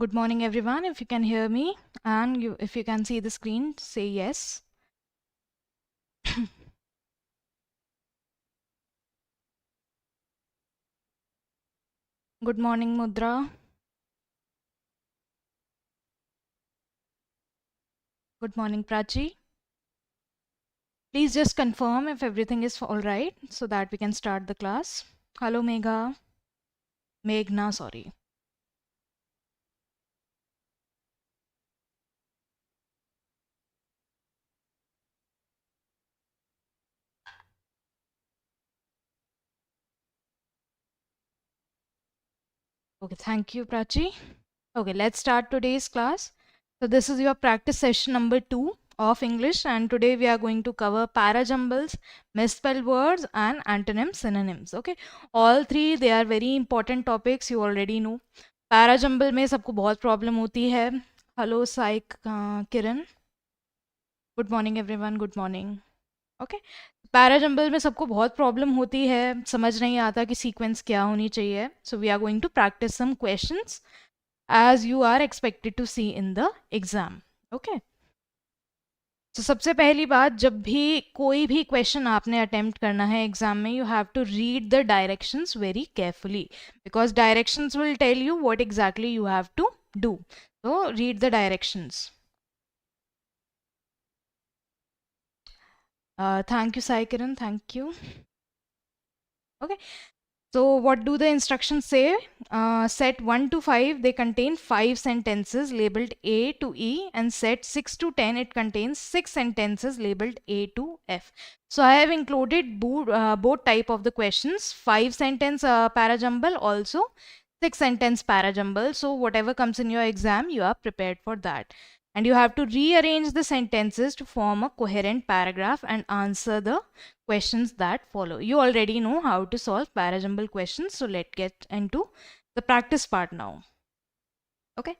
Good morning, everyone. If you can hear me and if you can see the screen, say yes. Good morning, Mudra. Good morning, Prachi. Please just confirm if everything is all right so that we can start the class. Hello, Megha. Meghna, sorry. Okay, thank you, Prachi. Okay, let's start today's class. So this is your practice session number 2 of English, and today we are going to cover parajumbles, misspelled words and antonyms-synonyms. Okay, all three, they are very important topics, you already know. Parajumble में सबको बहुत problem होती है. Hello साइक Kiran. Good morning everyone. Good morning. Okay, parajumble में सबको बहुत problem होती है, समझ नहीं आता कि सीक्वेंस क्या होनी चाहिए. So we are going to practice some questions as you are expected to see in the exam. Okay. तो सबसे पहली बात, जब भी कोई भी क्वेश्चन आपने अटेम्प्ट करना है एग्जाम में, you have to read the directions very carefully because directions will tell you what exactly you have to do. So read the directions. Thank you, Sai Kiran. Thank you. Okay. So what do the instructions say? Set 1 to 5, they contain 5 sentences labeled A to E, and set 6 to 10, it contains 6 sentences labeled A to F. So I have included both type of the questions, 5 sentence parajumble, also 6 sentence parajumble. So whatever comes in your exam, you are prepared for that. And you have to rearrange the sentences to form a coherent paragraph and answer the questions that follow. You already know how to solve parajumble questions, so let's get into the practice part now. Okay,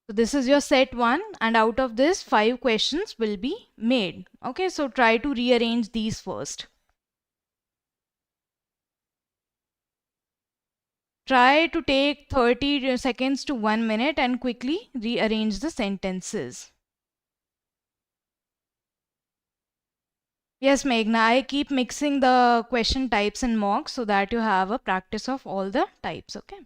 so this is your set 1, and out of this 5 questions will be made. Okay, so try to rearrange these first. Try to take 30 seconds to 1 minute and quickly rearrange the sentences. Yes, Meghna, I keep mixing the question types in mock so that you have a practice of all the types, okay?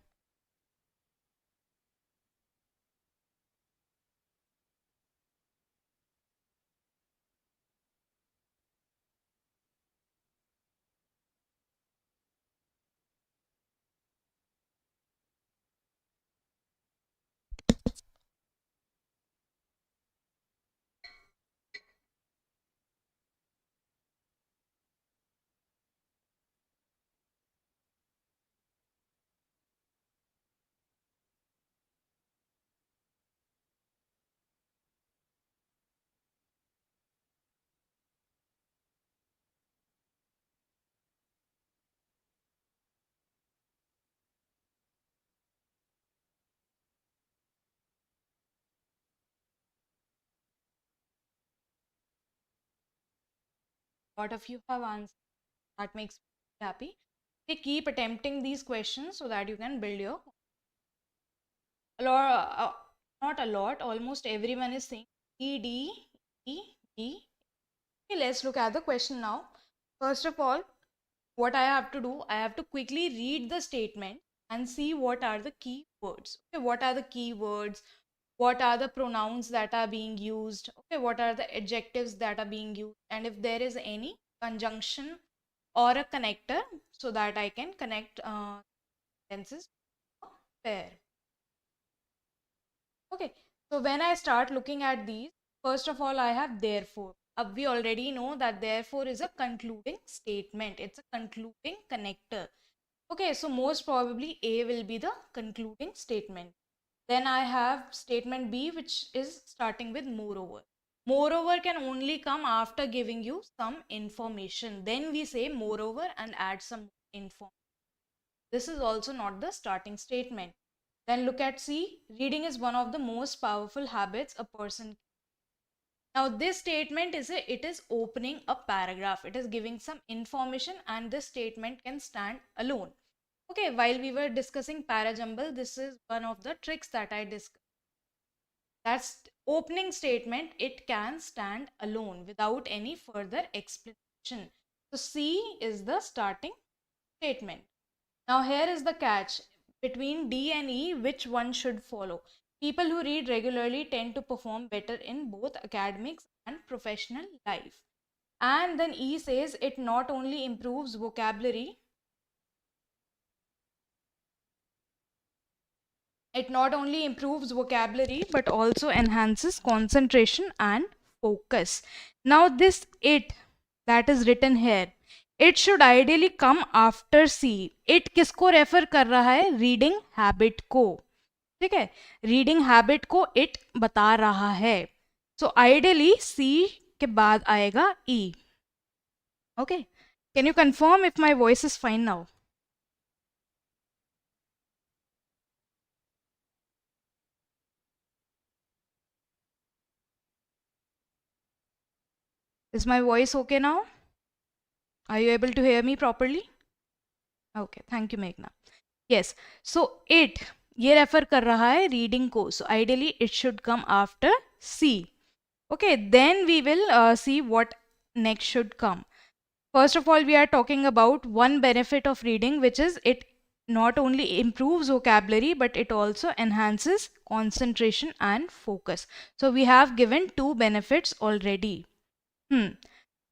A lot of you have answered. That makes me happy. Okay, keep attempting these questions so that you can build your a lot, not a lot, almost everyone is saying E, D, E, D. Okay, let's look at the question now. First of all, what I have to do, I have to quickly read the statement and see what are the key words. Okay, what are the key words? What are the pronouns that are being used? Okay, what are the adjectives that are being used? And if there is any conjunction or a connector, so that I can connect sentences to a pair. Okay, so when I start looking at these, first of all, I have therefore. We already know that therefore is a concluding statement. It's a concluding connector. Okay, so most probably A will be the concluding statement. Then I have statement B, which is starting with moreover. Moreover can only come after giving you some information. Then we say moreover and add some info. This is also not the starting statement. Then look at C. Reading is one of the most powerful habits a person. Now this statement it is opening a paragraph. It is giving some information, and this statement can stand alone. Okay, while we were discussing parajumble, this is one of the tricks that I discussed. That's opening statement, it can stand alone without any further explanation. So C is the starting statement. Now here is the catch. Between D and E, which one should follow? People who read regularly tend to perform better in both academics and professional life. And then E says it not only improves vocabulary, but also enhances concentration and focus. Now this it that is written here, it should ideally come after C. It किसको refer कर रहा है? Reading habit को. ठीक है, reading habit को it बता रहा है. सो आइडियली सी के बाद आएगा E. Okay, can you confirm if my voice is fine now? Is my voice okay now? Are you able to hear me properly? Okay, thank you Meghna. Yes, so it ये refer कर रहा है reading को. So ideally it should come after C. Okay, then we will see what next should come. First of all, we are talking about one benefit of reading, which is it not only improves vocabulary, but it also enhances concentration and focus. So we have given two benefits already.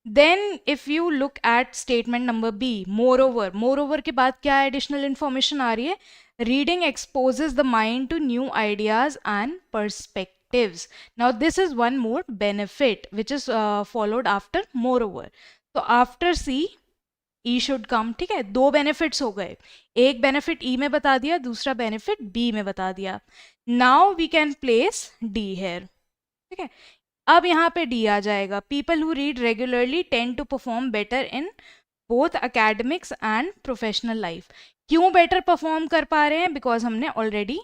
Then if you look at statement number B, moreover के बाद क्या additional information आ रही है? Reading exposes the mind to new ideas and perspectives. Now this is one more benefit which is followed after moreover. So after C, E should come. ठीक है, दो benefits हो गए. एक benefit E में बता दिया, दूसरा benefit B में बता दिया. Now we can place D here. ठीक है, अब यहाँ पे डी आ जाएगा. People who read regularly tend to perform better in both academics and professional life. क्यों बेटर परफॉर्म कर पा रहे हैं? बिकॉज हमने ऑलरेडी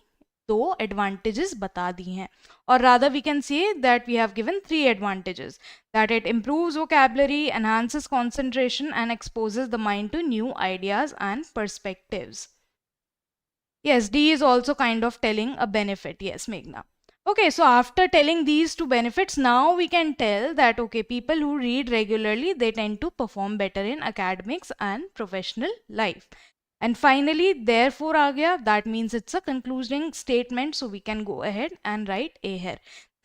दो एडवांटेजेस बता दी हैं. और rather we can say that we have given 3 advantages, that it improves vocabulary, enhances concentration and exposes the mind to new ideas and perspectives. Yes, D is also kind of telling a benefit. Yes, Meghna. Okay, so after telling these two benefits, now we can tell that, okay, people who read regularly, they tend to perform better in academics and professional life. And finally, therefore aa gaya, that means it's a concluding statement, so we can go ahead and write A here.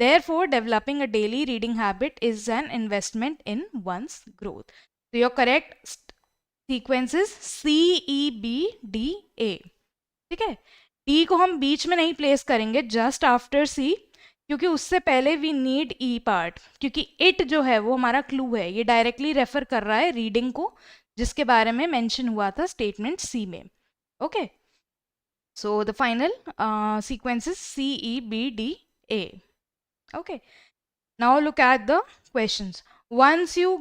Therefore, developing a daily reading habit is an investment in one's growth. So your correct sequence is C, E, B, D, A. ठीक है, D को हम बीच में नहीं place करेंगे, just after सी, क्योंकि उससे पहले वी नीड ई पार्ट, क्योंकि इट जो है वो हमारा क्लू है. ये डायरेक्टली रेफर कर रहा है रीडिंग को, जिसके बारे में मेंशन हुआ था स्टेटमेंट सी में. Okay, so the final sequence is C, E, B, D, A. Okay, now look at the questions. Once you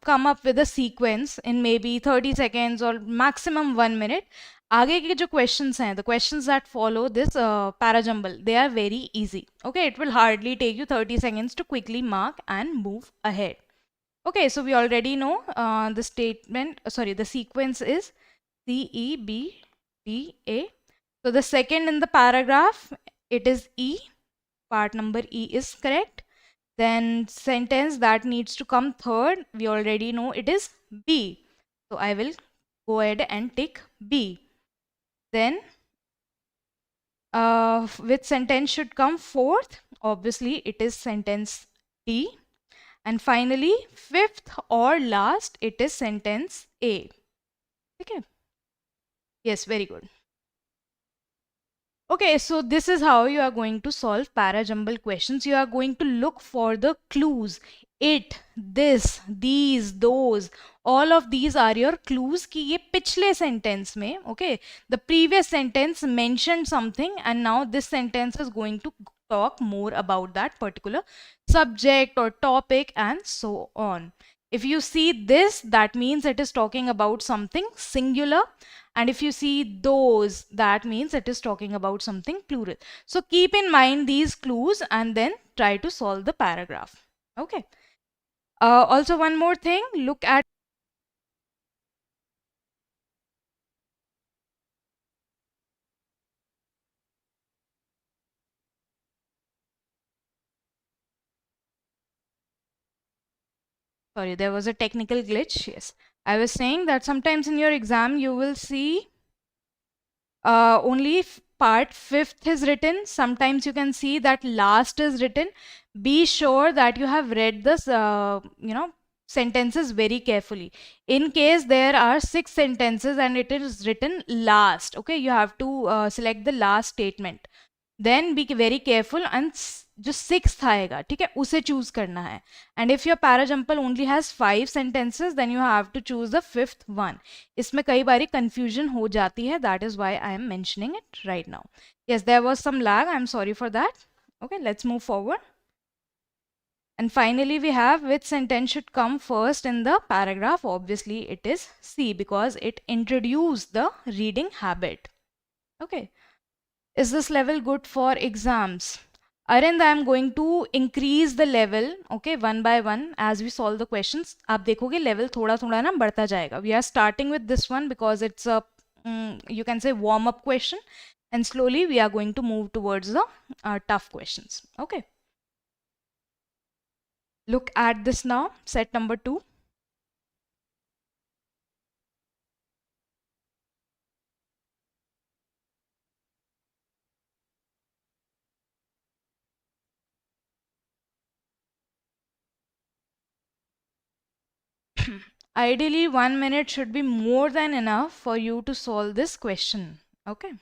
come up with a sequence in maybe 30 seconds or maximum 1 minute, आगे के जो questions हैं, the questions that follow this parajumble, they are very easy. Okay, it will hardly take you 30 seconds to quickly mark and move ahead. Okay, so we already know the sequence is C, E, B, D, A. So the second in the paragraph, it is E. Part number E is correct. Then sentence that needs to come third, we already know it is B. So I will go ahead and tick B. Then which sentence should come fourth? Obviously it is sentence D. And finally fifth or last, it is sentence A. Okay. Yes, very good. Okay, so this is how you are going to solve parajumble questions. You are going to look for the clues. It, this, these, those, all of these are your clues कि ये पिछले sentence में, okay, the previous sentence mentioned something and now this sentence is going to talk more about that particular subject or topic and so on. If you see this, that means it is talking about something singular. And if you see those, that means it is talking about something plural. So keep in mind these clues and then try to solve the paragraph. Okay. Also one more thing, look at Sorry, there was a technical glitch. Yes, I was saying that sometimes in your exam you will see only part fifth is written. Sometimes you can see that last is written. Be sure that you have read this, sentences very carefully. In case there are 6 sentences and it is written last, okay, you have to select the last statement. Then be very careful and जो sixth आएगा, ठीक है, उसे choose करना है. And if your parajumble only has 5 sentences, then you have to choose the 5th one. इसमें कई बारी confusion हो जाती है. That is why I am mentioning it right now. Yes, there was some lag. I'm sorry for that. Okay, let's move forward. And finally, we have which sentence should come first in the paragraph. Obviously, it is C because it introduced the reading habit. Okay. Is this level good for exams? Arind, I am going to increase the level, okay, one by one as we solve the questions. आप देखोगे level थोड़ा थोड़ा ना बढ़ता जाएगा. We are starting with this one because it's a, you can say, warm-up question, and slowly we are going to move towards the tough questions. Okay. Look at this now, set number 2. Ideally, 1 minute should be more than enough for you to solve this question. Okay.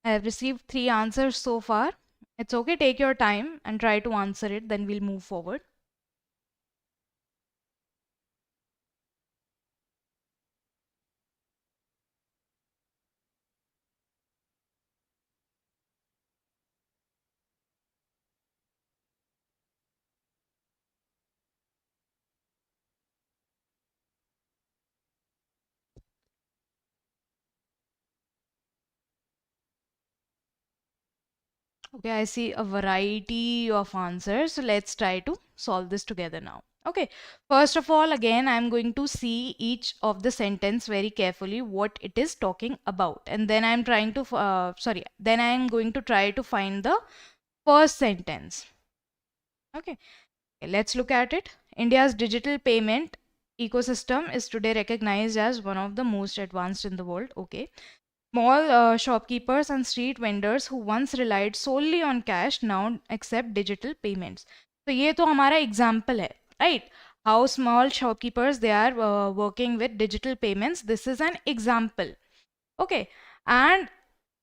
I have received 3 answers so far. It's okay, take your time and try to answer it, then we'll move forward. Okay, I see a variety of answers. So let's try to solve this together now. Okay, first of all, again, I'm going to see each of the sentence very carefully, what it is talking about. And then I'm trying to, then I'm going to try to find the first sentence. Okay, let's look at it. India's digital payment ecosystem is today recognized as one of the most advanced in the world. Okay. Small shopkeepers and street vendors who once relied solely on cash now accept digital payments. तो ये तो हमारा example है, right? How small shopkeepers they are working with digital payments. This is an example. Okay, and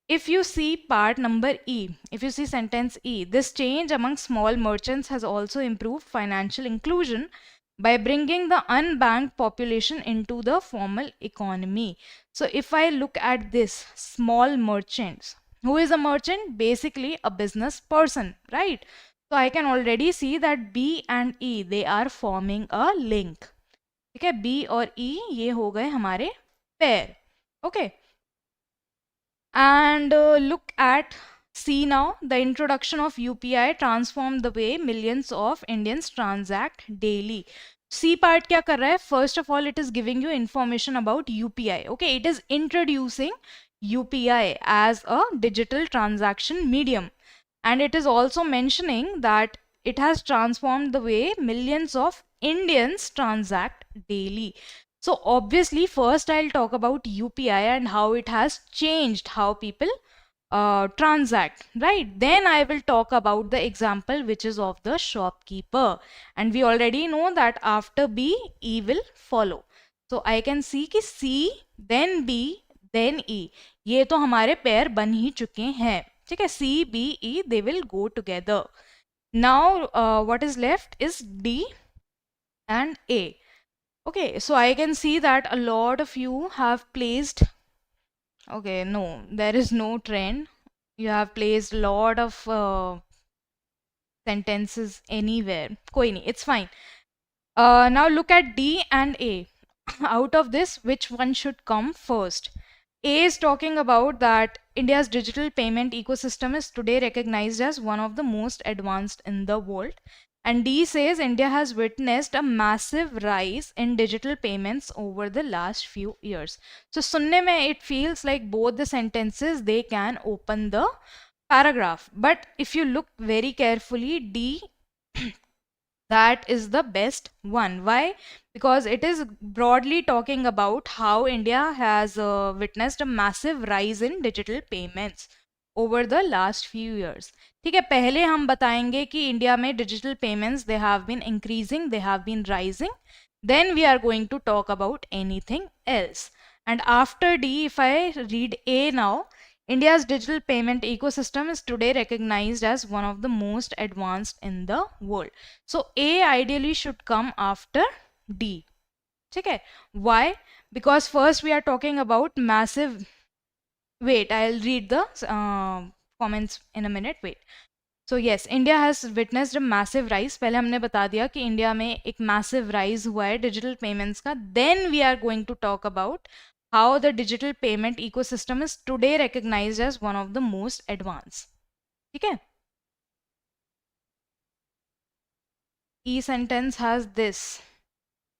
if you see part number E, if you see sentence E, this change among small merchants has also improved financial inclusion by bringing the unbanked population into the formal economy. So if I look at this, small merchants, who is a merchant? Basically a business person, right? So I can already see that B and E, they are forming a link. Okay, B और E ये हो गए हमारे pair. Okay. And look at C now. The introduction of UPI transformed the way millions of Indians transact daily. C part क्या कर रहा है? First of all, it is giving you information about UPI. Okay, it is introducing UPI as a digital transaction medium. And it is also mentioning that it has transformed the way millions of Indians transact daily. So obviously, first I'll talk about UPI and how it has changed how people transact, right? Then I will talk about the example which is of the shopkeeper. And we already know that after B, E will follow. So I can see कि C, then B, then E. ये तो हमारे पैर बन ही चुके हैं. ठीक है, C, B, E, they will go together. Now, what is left is D and A. Okay, so I can see that a lot of you have placed. Okay, no, there is no trend. You have placed a lot of sentences anywhere. Koi nahi, it's fine. Now look at D and A. Out of this, which one should come first? A is talking about that India's digital payment ecosystem is today recognized as one of the most advanced in the world. And D says India has witnessed a massive rise in digital payments over the last few years. So sunne mein it feels like both the sentences, they can open the paragraph. But if you look very carefully, D that is the best one. Why? Because it is broadly talking about how India has witnessed a massive rise in digital payments over the last few years. ठीक है, पहले हम बताएंगे कि India में digital payments they have been increasing, they have been rising. Then we are going to talk about anything else. And after D, if I read A now, India's digital payment ecosystem is today recognized as one of the most advanced in the world. So A ideally should come after D. Okay. Why? Because first we are talking about massive. Wait, I'll read the comments in a minute. Wait. So yes, India has witnessed a massive rise. पहले हमने बता दिया कि India में एक massive rise हुआ है digital payments का. Then we are going to talk about how the digital payment ecosystem is today recognized as one of the most advanced. ठीक है? E sentence has this.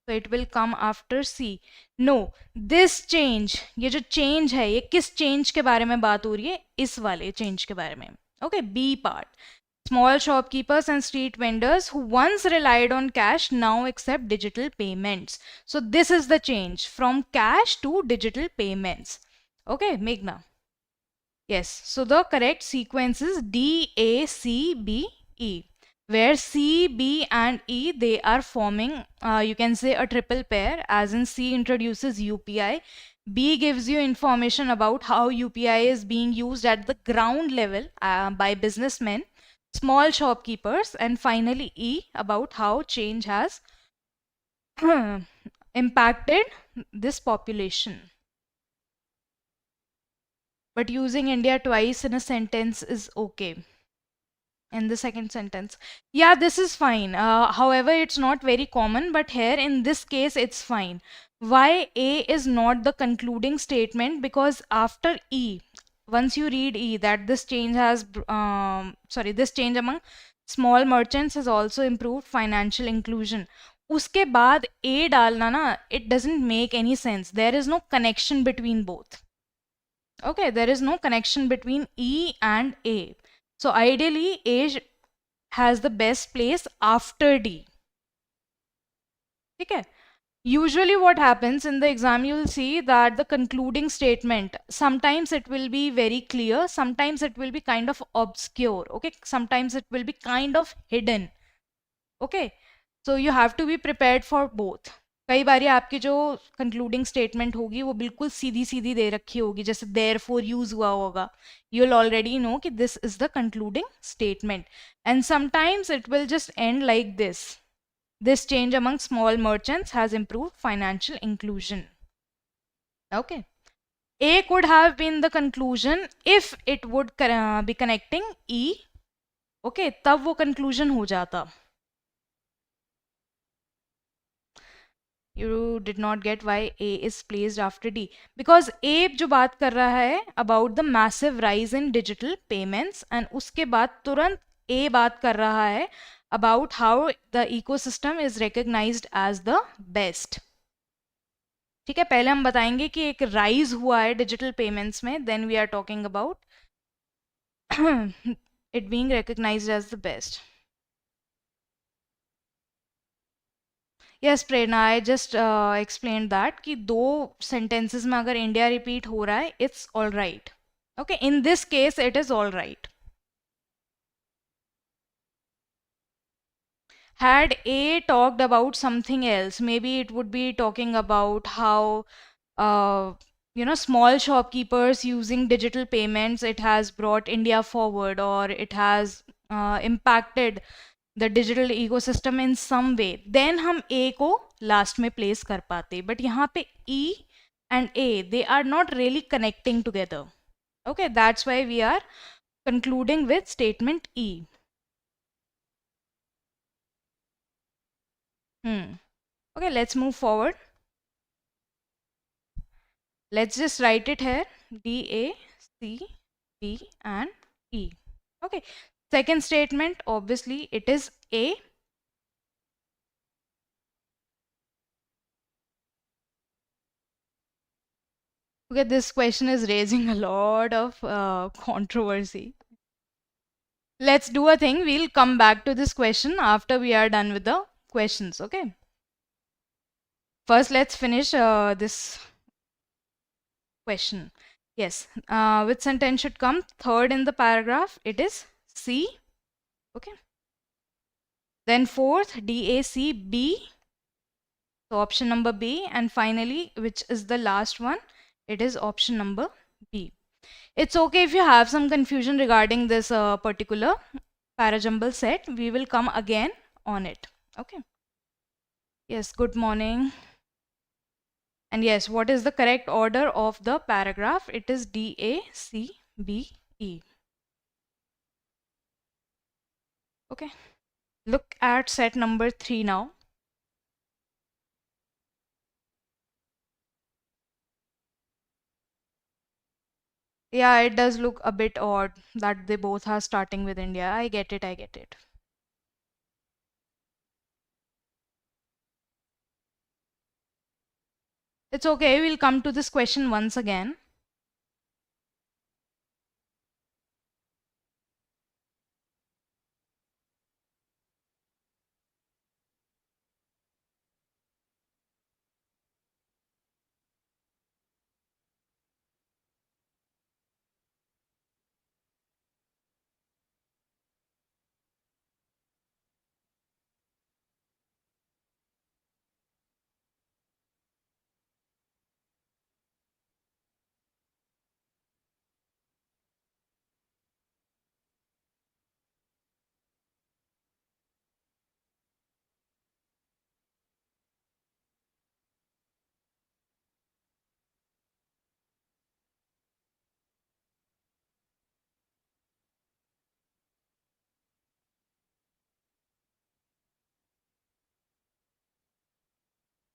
So it will come after C. No, this change, ये जो change है, ये किस change के बारे में बात हो रही है? इस वाले change के बारे में. Okay, B part. Small shopkeepers and street vendors who once relied on cash now accept digital payments. So this is the change from cash to digital payments. Okay, Meghna. Yes, so the correct sequence is D, A, C, B, E. Where C, B and E, they are forming, you can say a triple pair, as in C introduces UPI. B gives you information about how UPI is being used at the ground level by businessmen, small shopkeepers, and finally E about how change has impacted this population. But using India twice in a sentence is okay. In the second sentence, yeah, this is fine. However, it's not very common, but here in this case it's fine. Why A is not the concluding statement? Because after E, once you read E, that this change has this change among small merchants has also improved financial inclusion. उसके बाद A डालना ना, it doesn't make any sense. There is no connection between both. Okay, there is no connection between E and A. So ideally, A has the best place after D. Okay. Usually what happens in the exam, you will see that the concluding statement, sometimes it will be very clear, sometimes it will be kind of obscure. Okay. Sometimes it will be kind of hidden. Okay. So you have to be prepared for both. कई बारी आपकी जो concluding statement होगी वो बिल्कुल सीधी सीधी दे रखी होगी, जैसे देयरफॉर यूज हुआ होगा. यू विल ऑलरेडी नो कि this is the concluding statement. And sometimes it will just and like this. This change among small merchants has improved financial inclusion. Okay. A could have been the conclusion if it would be connecting E. Okay, तब वो conclusion हो जाता. You did not get why A is placed after D. Because A जो बात कर रहा है about the massive rise in digital payments, and उसके बाद तुरंत A बात कर रहा है about how the ecosystem is recognized as the best. ठीक है, पहले हम बताएंगे कि एक राइज हुआ है डिजिटल पेमेंट्स में, then we are talking about it being recognized as the best. Yes, Prerna, I just explained that कि दो sentences में अगर India repeat हो रहा है, it's all right. Okay, in this case, it is all right. Had A talked about something else, maybe it would be talking about how, small shopkeepers using digital payments, it has brought India forward, or it has impacted the digital ecosystem in some way, then हम A को last में place कर पाते. But यहाँ पे E and A, they are not really connecting together. Okay, that's why we are concluding with statement E. Okay, let's move forward. Let's just write it here, D, A, C, D and E. Okay, second statement, obviously it is A. Okay, this question is raising a lot of controversy. Let's do a thing, we'll come back to this question after we are done with the questions, okay? First, let's finish this question. Yes, which sentence should come third in the paragraph? It is C, okay? Then fourth, D, A, C, B. So option number B, and finally, which is the last one, it is option number B. It's okay if you have some confusion regarding this particular Parajumble set. We will come again on it. Okay. Yes, good morning. And yes, what is the correct order of the paragraph? It is D, A, C, B, E. Okay. Look at set number 3 now. Yeah, it does look a bit odd that they both are starting with India. I get it, I get it. It's okay, we'll come to this question once again.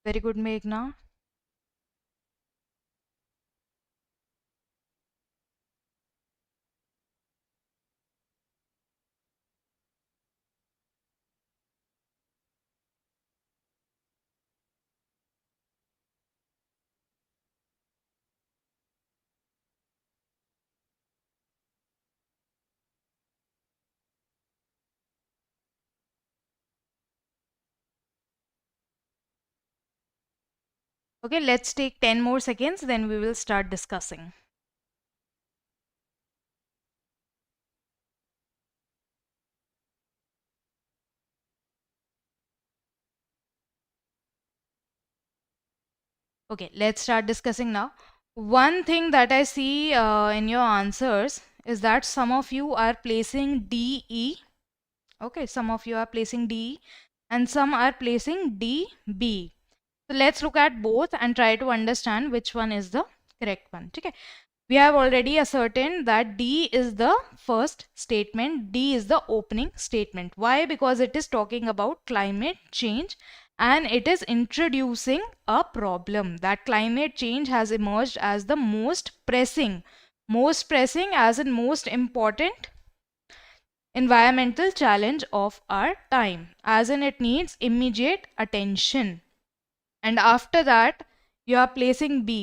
Very good, Meghna. Okay, let's take 10 more seconds, then we will start discussing. Okay, let's start discussing now. One thing that I see in your answers is that some of you are placing D, E. Okay, some of you are placing D, and some are placing D, B. So let's look at both and try to understand which one is the correct one. Okay. We have already ascertained that D is the first statement, D is the opening statement. Why? Because it is talking about climate change and it is introducing a problem that climate change has emerged as the most pressing as in most important environmental challenge of our time, as in it needs immediate attention. And after that, You are placing B.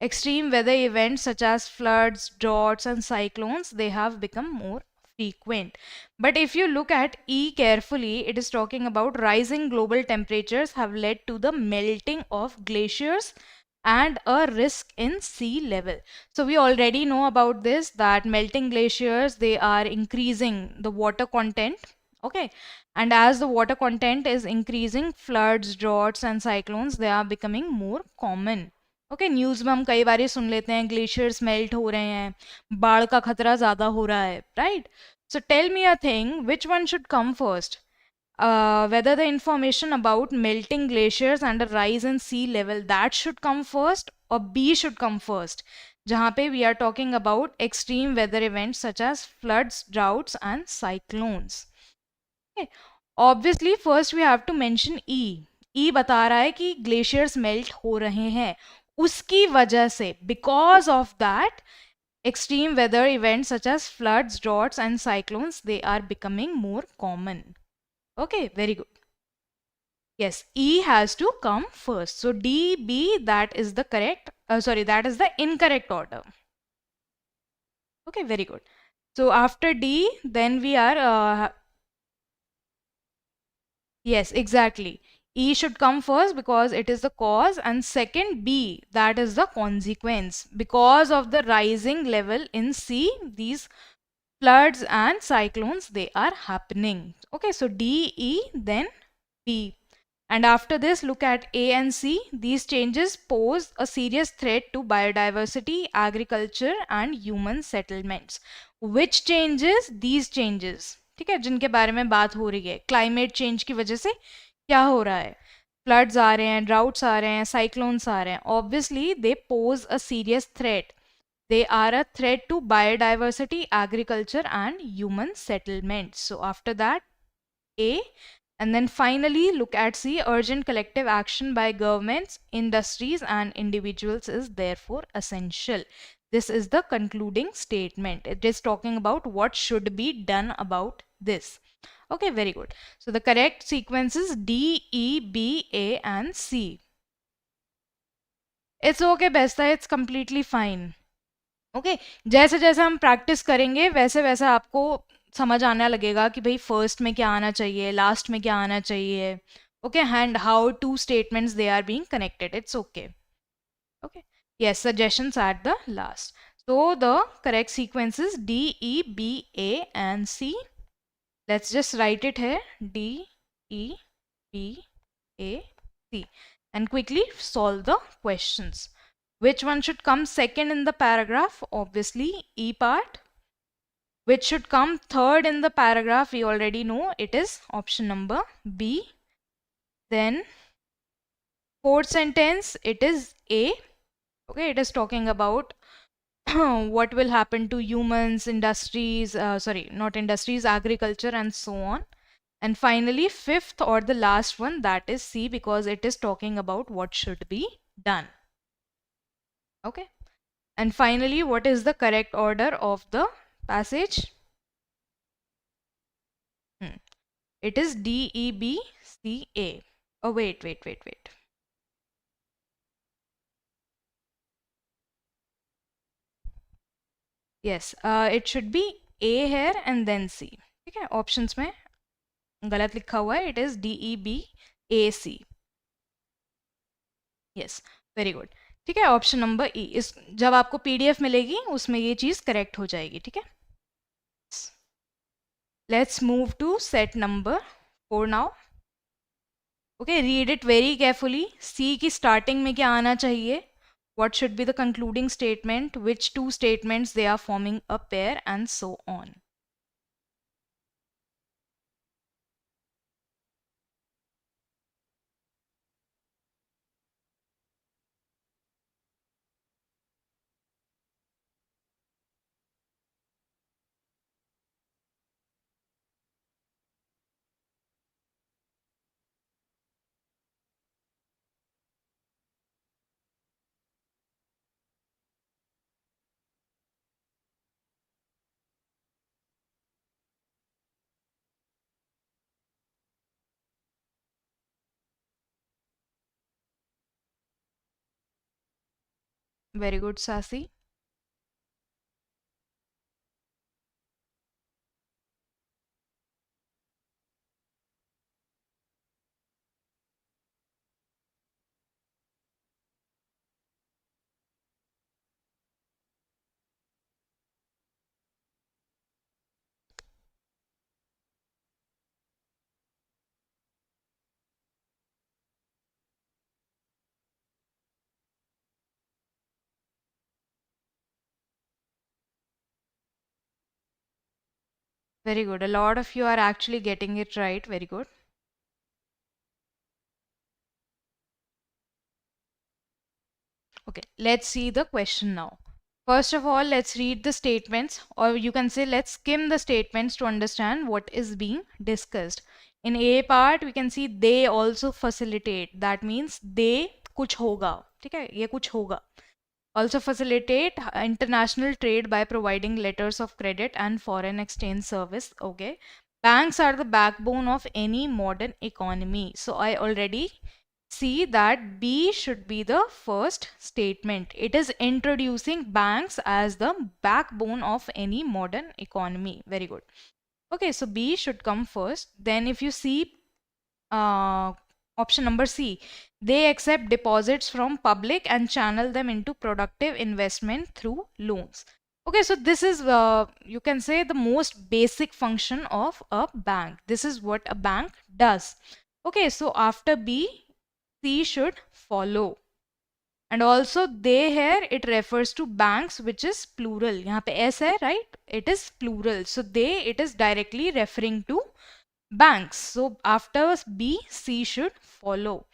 Extreme weather events such as floods, droughts, and cyclones, they have become more frequent. But if you look at E carefully, it is talking about rising global temperatures have led to the melting of glaciers and a risk in sea level. So we already know about this, that melting glaciers, they are increasing the water content. Okay, and as the water content is increasing, floods, droughts and cyclones, they are becoming more common. Okay news में हम कई बार सुन लेते हैं glaciers melt हो रहे हैं, बाढ़ का खतरा ज्यादा हो रहा है, right? So tell me a thing, which one should come first? Whether the information about melting glaciers and a rise in sea level, that should come first, or B should come first, जहाँ पे we are talking about extreme weather events such as floods, droughts and cyclones. Okay. Obviously first we have to mention E. E बता रहा है कि glaciers melt हो रहे हैं, उसकी वजह से, because of that, extreme weather events such as floods, droughts and cyclones, they are becoming more common. Okay, very good. Yes, E has to come first. So D, B, that is the correct, that is the incorrect order. Okay, very good. So after D, then we are, yes, exactly. E should come first because it is the cause, and second B, that is the consequence. Because of the rising level in sea, these floods and cyclones, they are happening. Okay, so D, E, then B. And after this, look at A and C. These changes pose a serious threat to biodiversity, agriculture and human settlements. Which changes? These changes. ठीक है, जिनके बारे में बात हो रही है, climate change की वजह से क्या हो रहा है, फ्लड्स आ रहे हैं, ड्राउट्स आ रहे हैं, साइक्लोन्स आ रहे हैं, obviously they pose a serious threat. They are a threat to biodiversity, agriculture and human settlements. So after that, A. And then finally, look at C. Urgent collective action by governments, industries and individuals is therefore essential. This is the concluding statement. It is talking about what should be done about this. Okay, very good. So the correct sequence is D, E, B, A and C. It's okay, Besta. It's completely fine. Okay, जैसे जैसे हम practice करेंगे वैसे वैसे आपको समझ आने लगेगा कि भाई फर्स्ट में क्या आना चाहिए, लास्ट में क्या आना चाहिए. Okay, and how two statements they are being connected. It's okay. Okay, yes, suggestions at the last. So the correct sequence is D, E, B, A and C. Let's just write it here. D, E, B, A, C. And quickly solve the questions. Which one should come second in the paragraph? Obviously, E part. Which should come third in the paragraph? We already know it is option number B. Then, fourth sentence, it is A. Okay, it is talking about what will happen to humans, industries, not industries, agriculture, and so on. And finally, fifth or the last one, that is C, because it is talking about what should be done. Okay. And finally, what is the correct order of the passage? It is D, E, B, C, A. Oh, wait. Yes, it should be A here and then C. ठीक है, options में गलत लिखा हुआ है. It is D, E, B, A, C. Yes, very good. ठीक है, option number E. इस जब आपको PDF मिलेगी उसमें ये चीज़ करेक्ट हो जाएगी. ठीक है. Let's move to set number 4 now. Okay, read it very carefully. C की starting में क्या आना चाहिए? What should be the concluding statement? Which two statements they are forming a pair and so on. Very good, Sasi. Very good. A lot of you are actually getting it right. Very good. Okay, let's see the question now. First of all, let's read the statements, or you can say let's skim the statements to understand what is being discussed. In A part, we can see they also facilitate. That means they कुछ होगा, ठीक है? ये कुछ होगा. Also facilitate international trade by providing letters of credit and foreign exchange service. Okay. Banks are the backbone of any modern economy. So I already see that B should be the first statement. It is introducing banks as the backbone of any modern economy. Very good. Okay, so B should come first. Then if you see option number C, they accept deposits from public and channel them into productive investment through loans. Okay, so this is, you can say, the most basic function of a bank. This is what a bank does. Okay, so after B, C should follow. And also they here, it refers to banks, which is plural. यहाँ पे S है, right? It is plural. So they, it is directly referring to banks. So after B, C should follow.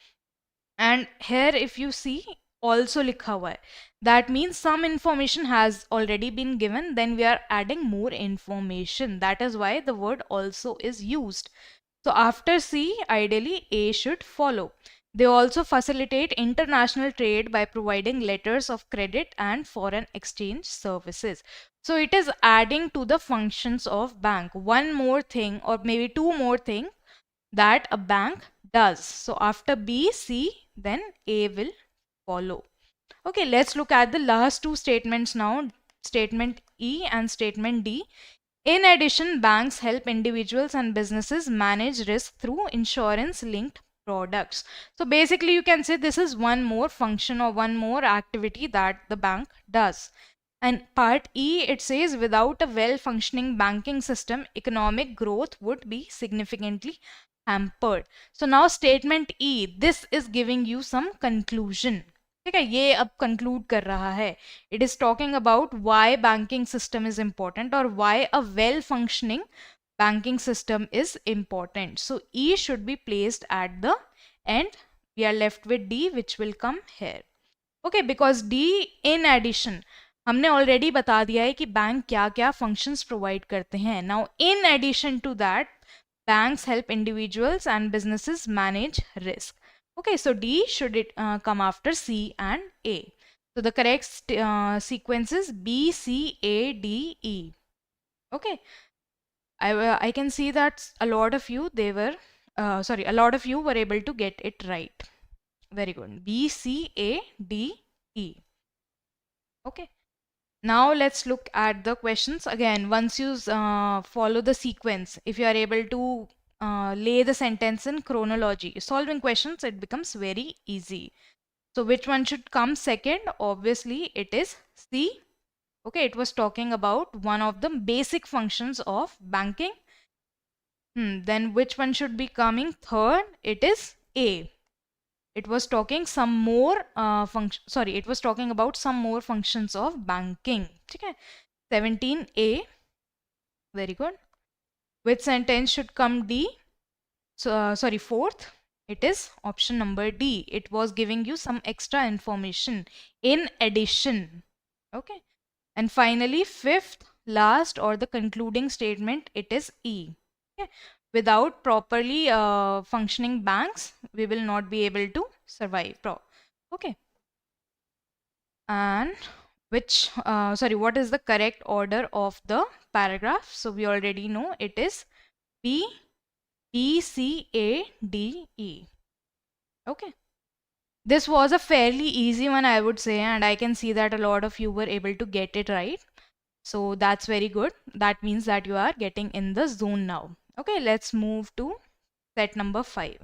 And here if you see, also likha hua hai. That means some information has already been given, then we are adding more information. That is why the word also is used. So after C, ideally A should follow. They also facilitate international trade by providing letters of credit and foreign exchange services. So it is adding to the functions of bank. One more thing, or maybe two more things that a bank does. So after B, C, then A will follow. Okay, let's look at the last two statements now. Statement E and statement D. In addition, banks help individuals and businesses manage risk through insurance linked products. So basically, you can say this is one more function or one more activity that the bank does. And part E, it says without a well functioning banking system, economic growth would be significantly hampered. So now statement E, this is giving you some conclusion. ठीक है, ये अब conclude कर रहा है. It is talking about why banking system is important or why a well functioning banking system is important. So E should be placed at the end. We are left with D, which will come here. Okay, because D in addition, हमने already बता दिया है कि bank क्या क्या functions provide करते हैं. Now in addition to that, banks help individuals and businesses manage risk. Okay, so D should it come after C and A. So the correct sequence is B, C, A, D, E. Okay, I can see that a lot of you a lot of you were able to get it right. Very good. B, C, A, D, E. Okay. Now let's look at the questions again. Once you follow the sequence, if you are able to lay the sentence in chronology, solving questions, it becomes very easy. So which one should come second? Obviously it is C. Okay, it was talking about one of the basic functions of banking. Then which one should be coming third? It is A. It was talking some more it was talking about some more functions of banking. Okay, 17A. Very good. Which sentence should come D? So fourth, it is option number D. It was giving you some extra information in addition. Okay, and finally fifth, last, or the concluding statement, it is E. Okay. Without properly functioning banks, we will not be able to survive. Okay. And which, what is the correct order of the paragraph? So we already know it is B, B, C, A, D, E. Okay. This was a fairly easy one, I would say, and I can see that a lot of you were able to get it right. So that's very good. That means that you are getting in the zone now. Okay, let's move to set number 5.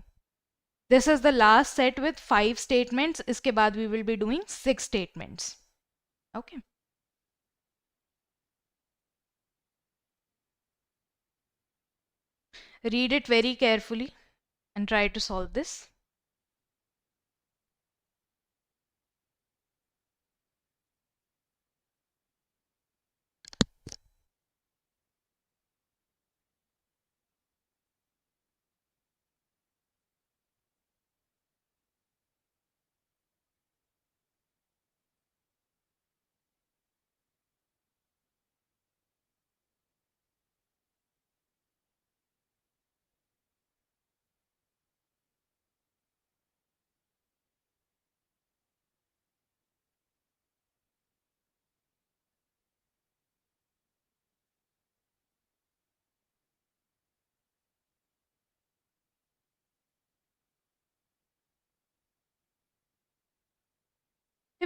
This is the last set with 5 statements. Iske baad we will be doing 6 statements. Okay. Read it very carefully and try to solve this.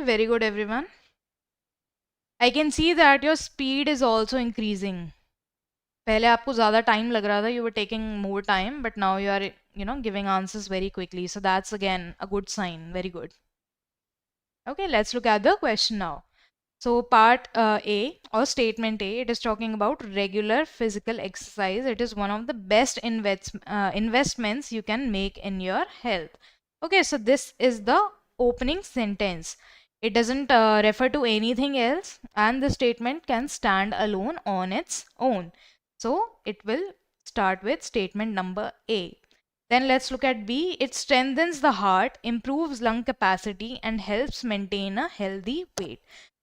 Very good, everyone. I can see that your speed is also increasing. पहले आपको ज़्यादा time लग रहा था, you were taking more time, but now you are, giving answers very quickly. So that's again a good sign. Very good. Okay, let's look at the question now. So part A or statement A, it is talking about regular physical exercise. It is one of the best investments you can make in your health. Okay, so this is the opening sentence. It doesn't refer to anything else, and the statement can stand alone on its own. So it will start with statement number A. Then let's look at B. It strengthens the heart, improves lung capacity, and helps maintain a healthy weight.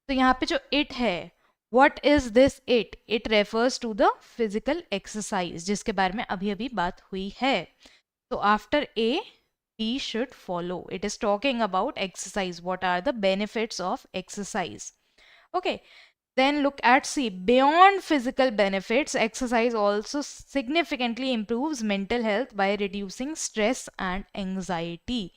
तो यहाँ पे जो it है, what is this it? It refers to the physical exercise जिसके बारे में अभी अभी बात हुई है. So after A, B should follow. It is talking about exercise. What are the benefits of exercise? Okay. Then look at C. Beyond physical benefits, exercise also significantly improves mental health by reducing stress and anxiety.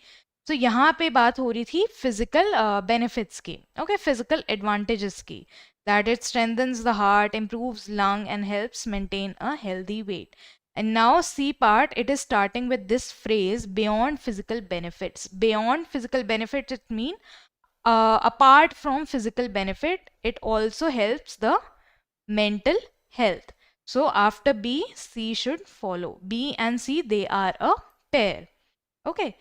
So यहाँ पे बात हो रही थी physical benefits की, okay, physical advantages की, that it strengthens the heart, improves lung, and helps maintain a healthy weight. And now C part, it is starting with this phrase beyond physical benefits. Beyond physical benefits, it means apart from physical benefit, it also helps the mental health. So after B, C should follow. B and C, they are a pair. Okay.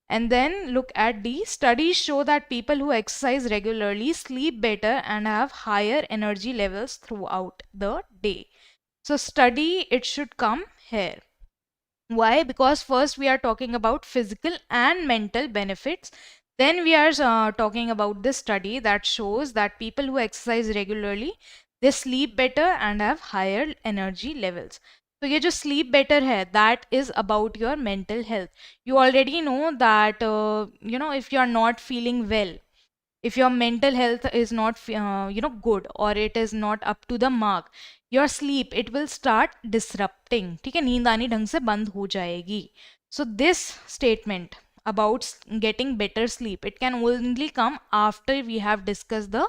And then look at D. Studies show that people who exercise regularly sleep better and have higher energy levels throughout the day. So study, it should come here. Why? Because first we are talking about physical and mental benefits. Then we are talking about this study that shows that people who exercise regularly, they sleep better and have higher energy levels. So ये जो sleep better है, that is about your mental health. You already know that, if you are not feeling well, if your mental health is not good, or it is not up to the mark, your sleep, it will start disrupting. ठीक है, नींद आनी ढंग से बंद हो जाएगी. So this statement about getting better sleep, it can only come after we have discussed the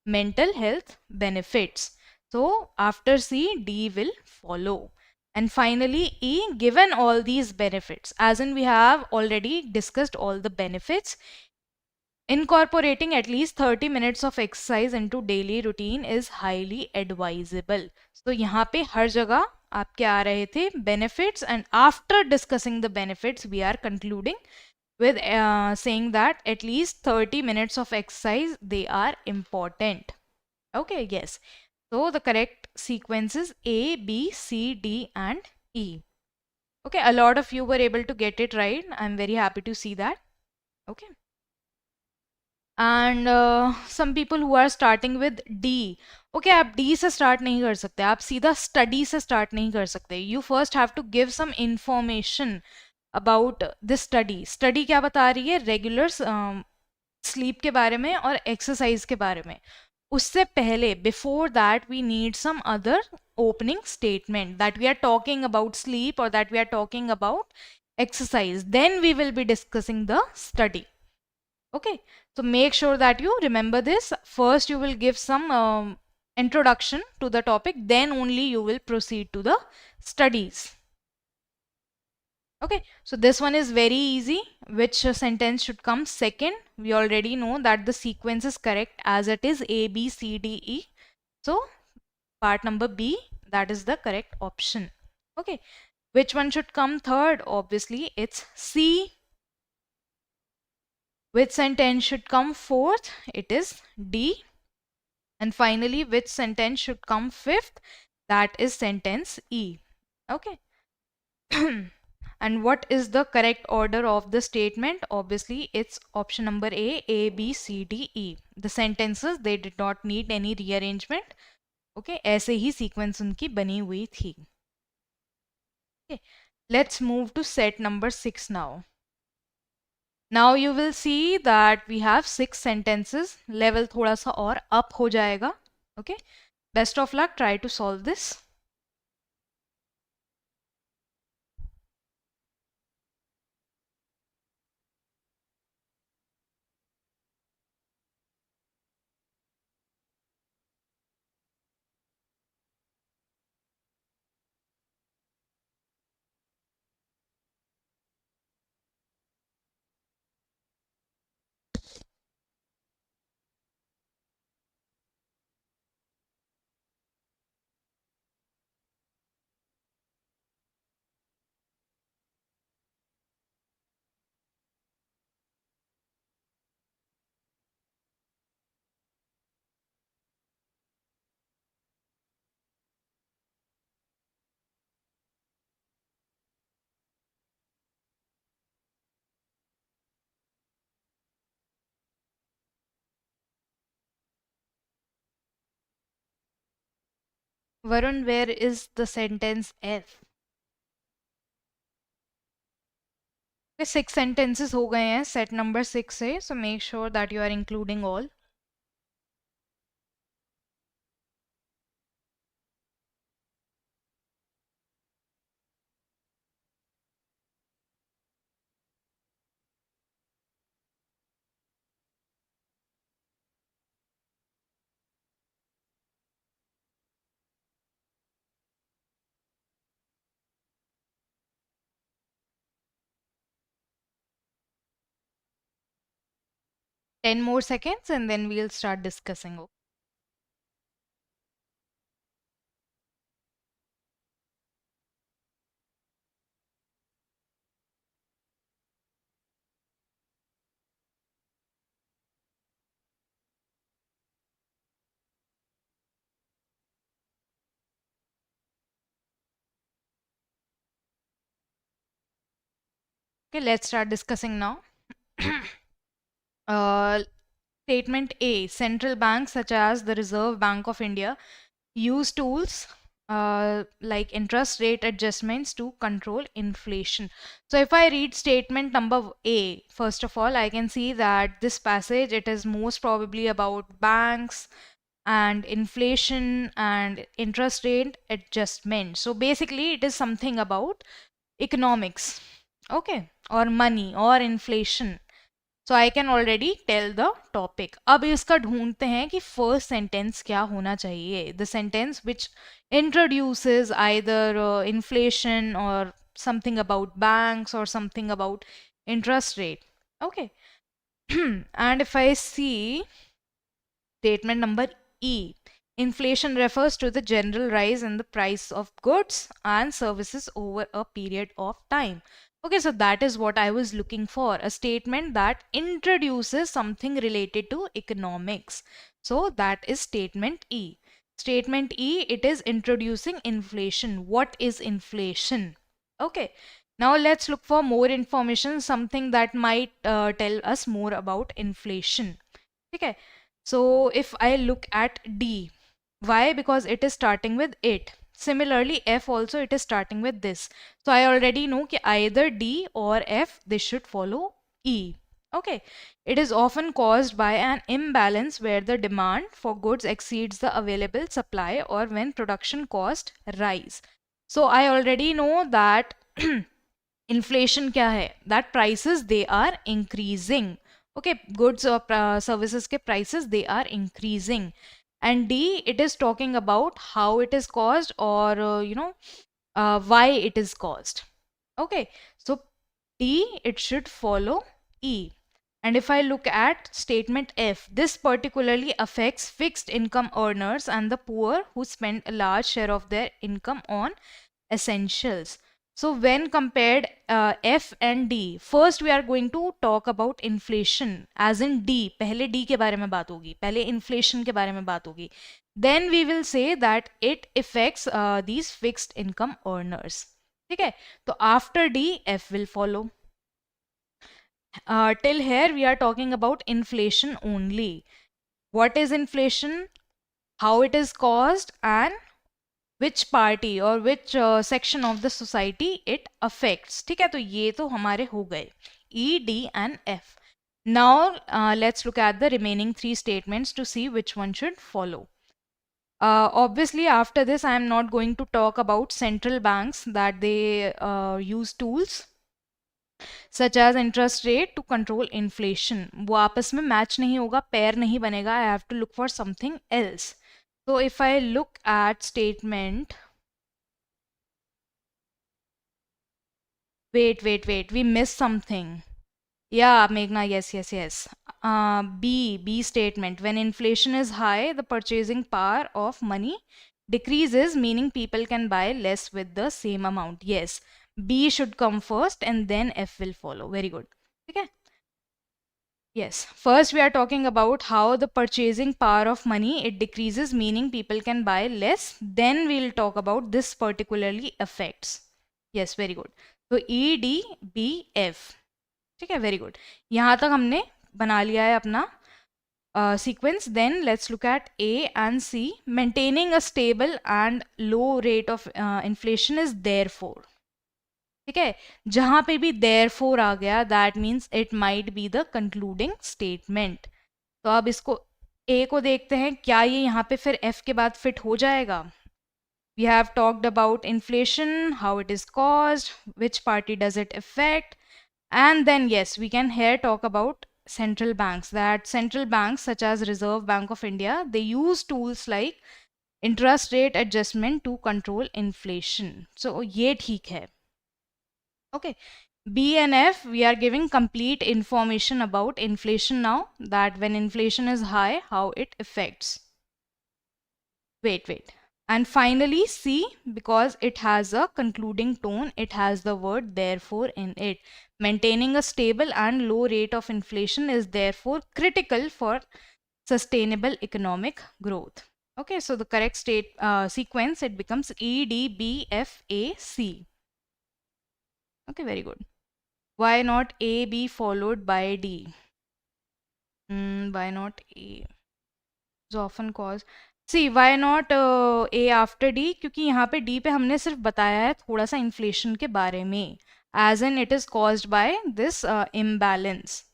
mental health benefits. So after C, D will follow. And finally E, given all these benefits, as in we have already discussed all the benefits, incorporating at least 30 minutes of exercise into daily routine is highly advisable. So यहाँ पे हर जगह आपके आ रहे थे benefits, and after discussing the benefits, we are concluding with saying that at least 30 minutes of exercise, they are important. Okay, yes. So the correct sequence is A, B, C, D, and E. Okay, a lot of you were able to get it right. I'm very happy to see that. Okay. And some people who are starting with D. Okay, आप D से start नहीं कर सकते, आप सीधा study से start नहीं कर सकते. You first have to give some information about this study. Study क्या बता रही है? रेगुलर स्लीप के बारे में और एक्सरसाइज के बारे में. उससे पहले, before that, we need some other opening statement that we are talking about sleep और that we are talking about exercise. Then we will be discussing the study. Okay, so make sure that you remember this. First, you will give some introduction to the topic, then only you will proceed to the studies. Okay, so this one is very easy. Which sentence should come second? We already know that the sequence is correct as it is A, B, C, D, E. So part number B, that is the correct option. Okay, which one should come third? Obviously, it's C. Which sentence should come fourth? It is D. And finally, which sentence should come fifth? That is sentence E. Okay. And what is the correct order of the statement? Obviously, it's option number A, B, C, D, E. The sentences, they did not need any rearrangement. Okay, ऐसे ही sequence उनकी बनी हुई थी. Okay, let's move to set number 6 now. Now you will see that we have 6 sentences. Level थोड़ा सा और up हो जाएगा. Okay, best of luck. Try to solve this. Varun, where is the sentence F? Okay, 6 sentences हो गए हैं set number 6 से, so make sure that you are including all. Ten more seconds and then we'll start discussing. Okay, let's start discussing now. Statement A, central banks such as the Reserve Bank of India use tools like interest rate adjustments to control inflation. So if I read statement number A, first of all, I can see that this passage, it is most probably about banks and inflation and interest rate adjustment. So basically it is something about economics, okay, or money or inflation. So I can already tell the topic. अब इसका ढूंढते हैं कि first sentence क्या होना चाहिए. The sentence which introduces either inflation or something about banks or something about interest rate. Okay. And if I see statement number E, inflation refers to the general rise in the price of goods and services over a period of time. Okay, so that is what I was looking for, a statement that introduces something related to economics. So that is statement E. Statement E, it is introducing inflation. What is inflation? Okay, now let's look for more information, something that might tell us more about inflation. Okay, so if I look at D, why? Because it is starting with it. Similarly, F also, it is starting with this. So I already know that either D or F, this should follow E. Okay. It is often caused by an imbalance where the demand for goods exceeds the available supply or when production cost rise. So I already know that inflation kya hai? That prices, they are increasing. Okay, goods or services ke prices, they are increasing. And D, it is talking about how it is caused, or why it is caused. Okay, so D, it should follow E. And if I look at statement F, this particularly affects fixed income earners and the poor who spend a large share of their income on essentials. So when compared F and D, first we are going to talk about inflation, as in D. पहले D के बारे में बात होगी, पहले inflation के बारे में बात होगी. Then we will say that it affects these fixed income earners. ठीक है? तो after D, F will follow. Till here we are talking about inflation only. What is inflation? How it is caused, and which party or which section of the society it affects. ठीक है, तो ये तो हमारे हो गए E, D and F. Now let's look at the remaining three statements to see which one should follow. Obviously after this I am not going to talk about central banks that they use tools such as interest rate to control inflation. वो आपस में match नहीं होगा, pair नहीं बनेगा. I have to look for something else. So if I look at statement, wait, we missed something. Yeah, Meghna, yes. B statement. When inflation is high, the purchasing power of money decreases, meaning people can buy less with the same amount. Yes, B should come first and then F will follow. Very good. Okay. Yes, first we are talking about how the purchasing power of money, it decreases, meaning people can buy less. Then we'll talk about this particularly affects. Yes, very good. So E, D, B, F. ठीक है, very good. यहाँ तक हमने बना लिया है अपना sequence. Then let's look at A and C. Maintaining a stable and low rate of inflation is therefore. ठीक है, जहां पे भी therefore आ गया, that means it might be the concluding statement. तो अब इसको A को देखते हैं, क्या ये यहाँ पे फिर F के बाद फिट हो जाएगा? We have talked about inflation, how it is caused, which party does it affect, and then yes, we can here talk about central banks, that central banks such as Reserve Bank of India, they use tools like interest rate adjustment to control inflation. So ये ठीक है. Okay, B and F, we are giving complete information about inflation now, that when inflation is high, how it affects. Wait. And finally C, because it has a concluding tone, it has the word therefore in it. Maintaining a stable and low rate of inflation is therefore critical for sustainable economic growth. Okay, so the correct sequence, it becomes E, D, B, F, A, C. Okay, very good. Why not A, B followed by D? Why not A? Is often caused. See, why not A after D? क्योंकि यहाँ पे D पे हमने सिर्फ बताया है थोड़ा सा inflation के बारे में, as in it is caused by this imbalance.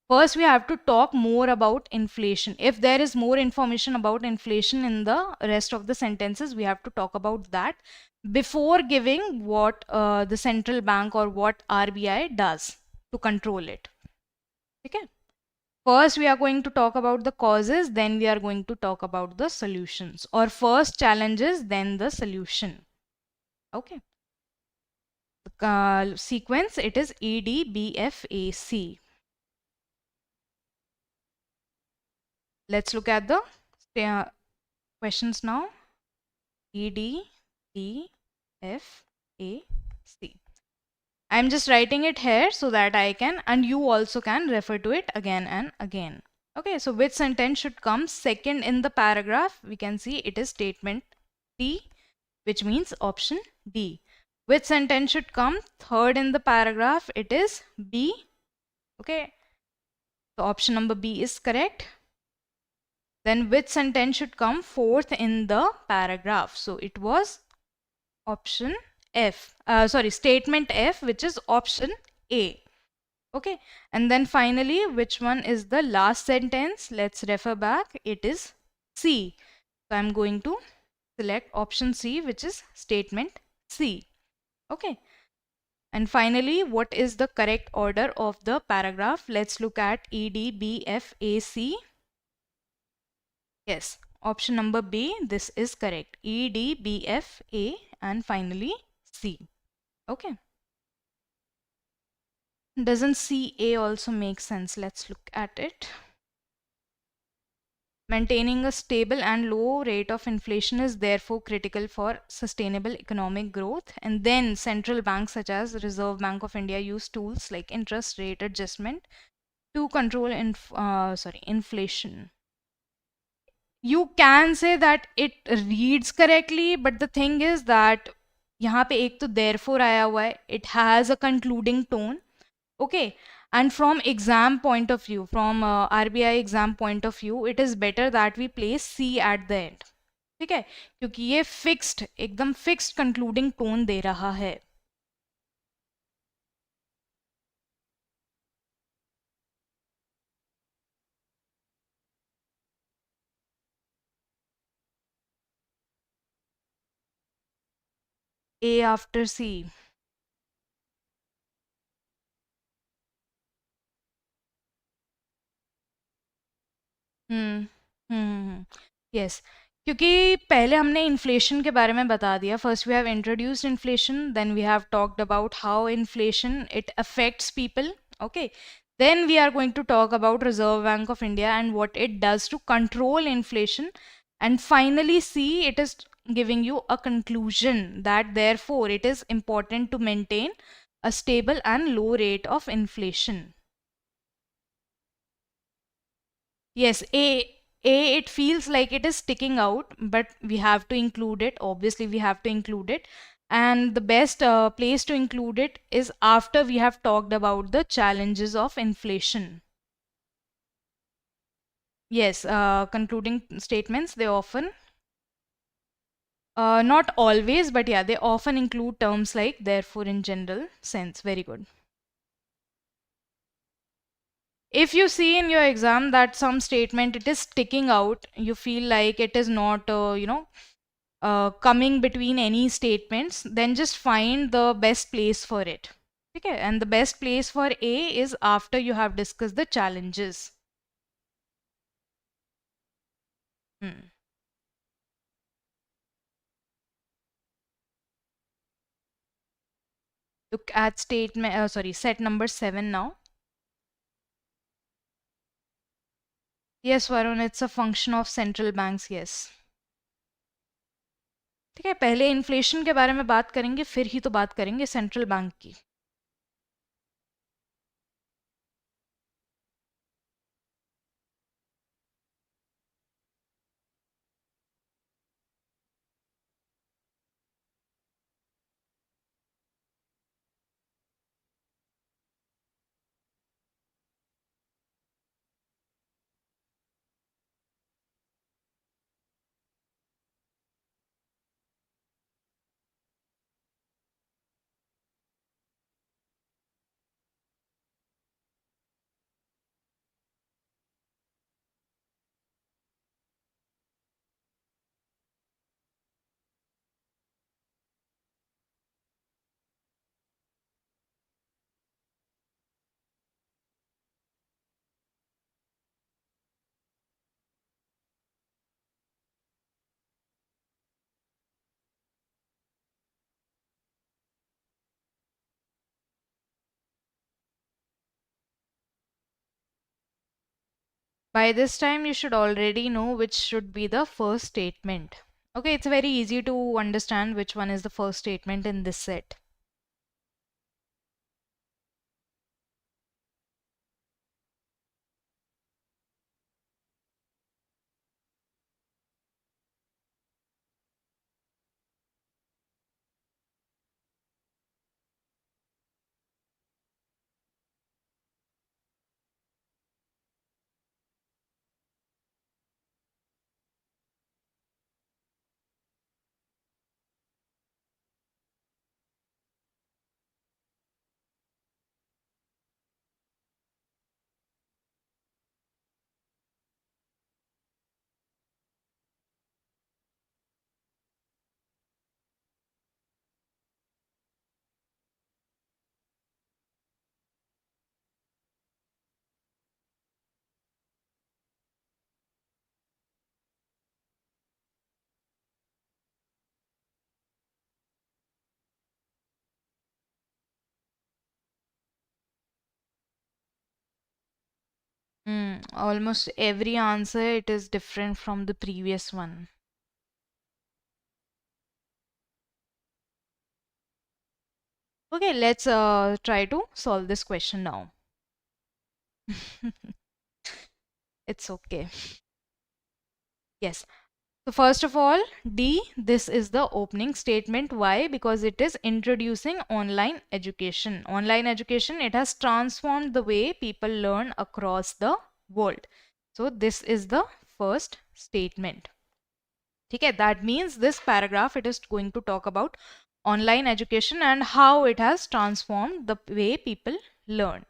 First, we have to talk more about inflation. If there is more information about inflation in the rest of the sentences, we have to talk about that before giving what the central bank or what RBI does to control it. Okay? First, we are going to talk about the causes, then we are going to talk about the solutions. Or first challenges, then the solution. Okay. The sequence, it is E, D, B, F, A, C. Let's look at the questions now. E, D, B, F, A, C. I'm just writing it here so that I can, and you also can refer to it again and again. Okay, so which sentence should come second in the paragraph? We can see it is statement D, which means option D. Which sentence should come third in the paragraph? It is B. Okay, so option number B is correct. Then which sentence should come fourth in the paragraph? So it was option F, statement F, which is option A. Okay, and then finally, which one is the last sentence? Let's refer back. It is C. So I'm going to select option C, which is statement C. Okay, And finally, what is the correct order of the paragraph? Let's look at E, D, B, F, A, C. Yes, option number B, this is correct. E, D, B, F, A, and finally C. Okay. Doesn't C, A also make sense? Let's look at it. Maintaining a stable and low rate of inflation is therefore critical for sustainable economic growth. And then central banks such as Reserve Bank of India use tools like interest rate adjustment to control inflation. You can say that it reads correctly, but the thing is that यहाँ पे एक तो therefore आया हुआ है, it has a concluding tone, okay, and from exam point of view, from RBI exam point of view, it is better that we place C at the end, ठीक है, क्योंकि ये fixed, एकदम fixed concluding tone दे रहा है. A after C. Yes, क्योंकि पहले हमने इन्फ्लेशन के बारे में बता दिया. First we have introduced inflation, then we have talked about how inflation it affects people. Okay, then we are going to talk about Reserve Bank of India and what it does to control inflation, and finally see, it is giving you a conclusion that therefore it is important to maintain a stable and low rate of inflation. Yes, it feels like it is sticking out, but we have to include it. Obviously, we have to include it. And the best place to include it is after we have talked about the challenges of inflation. Yes, concluding statements, they often, not always, but yeah, they often include terms like therefore in general sense. Very good. If you see in your exam that some statement it is sticking out, you feel like it is not, coming between any statements, then just find the best place for it. Okay, and the best place for A is after you have discussed the challenges. Hmm. Look at set number 7 now. Yes, Varun, it's a function of central banks, yes. ठीक है, पहले inflation के बारे में बात करेंगे, फिर ही तो बात करेंगे सेंट्रल बैंक की. By this time, you should already know which should be the first statement. Okay, it's very easy to understand which one is the first statement in this set. Almost every answer it is different from the previous one. Okay, let's try to solve this question now. It's okay. Yes. So first of all, D, this is the opening statement. Why? Because it is introducing online education. Online education, it has transformed the way people learn across the world. So this is the first statement. Okay, that means this paragraph, it is going to talk about online education and how it has transformed the way people learn.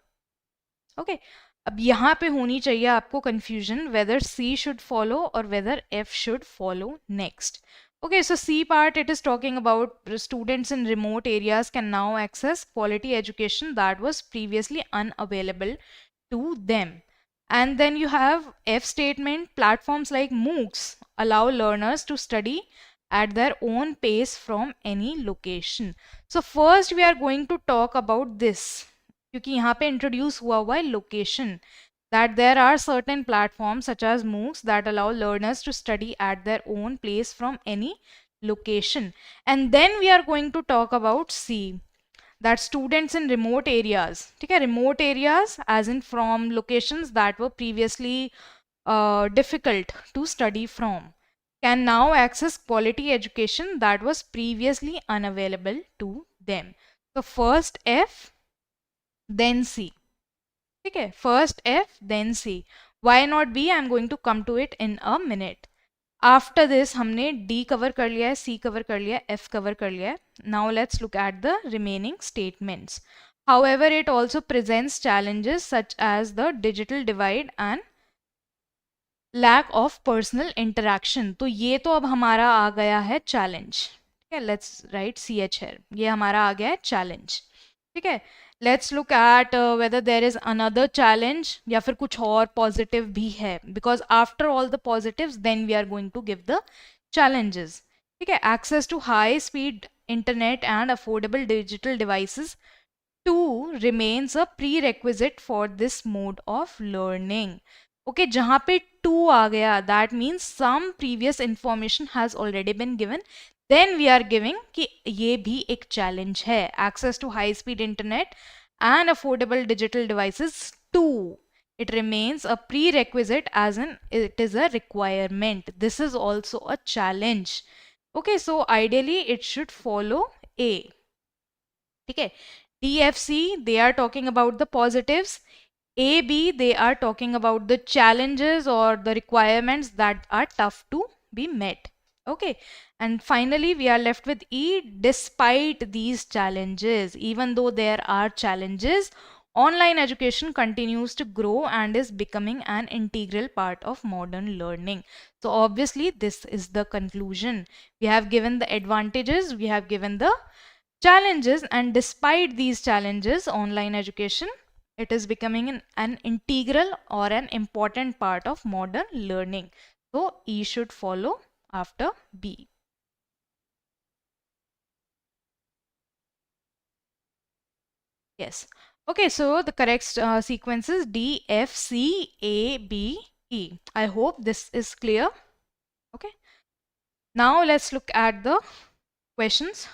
Okay, अब यहाँ पे होनी चाहिए आपको confusion whether C should follow or whether F should follow next. Okay, so C part, it is talking about students in remote areas can now access quality education that was previously unavailable to them. And then you have F statement, platforms like MOOCs allow learners to study at their own pace from any location. So first we are going to talk about this. क्योंकि यहाँ पे introduce हुआ है location that there are certain platforms such as MOOCs that allow learners to study at their own place from any location. And then we are going to talk about C, that students in remote areas, ठीक है, remote areas as in from locations that were previously difficult to study from, can now access quality education that was previously unavailable to them. So first F, then C. Okay, first F, then C. Why not B? I'm going to come to it in a minute. After this, हमने D cover कर लिया है, C cover कर लिया है, F cover कर लिया है. Now let's look at the remaining statements. However, it also presents challenges such as the digital divide and lack of personal interaction. तो ये तो अब हमारा आ गया है challenge. ठीक है, let's write CH here. ये हमारा आ गया है challenge. ठीक है, let's look at whether there is another challenge या फिर कुछ और positive भी है, because after all the positives then we are going to give the challenges. ठीक है, access to high speed internet and affordable digital devices too remains a prerequisite for this mode of learning. Okay, जहाँ पे to आ गया, that means some previous information has already been given. Then we are giving कि ये भी एक challenge है. Access to high speed internet and affordable digital devices too. It remains a prerequisite as in it is a requirement. This is also a challenge. Okay, so ideally it should follow A. ठीक है, DFC, they are talking about the positives. AB, they are talking about the challenges or the requirements that are tough to be met. Okay, and finally we are left with E. Despite these challenges, even though there are challenges, online education continues to grow and is becoming an integral part of modern learning. So obviously this is the conclusion. We have given the advantages, we have given the challenges, and despite these challenges, online education, it is becoming an integral or an important part of modern learning. So E should follow after B. Yes. Okay, so the correct sequence is D, F, C, A, B, E. I hope this is clear. Okay. Now let's look at the questions.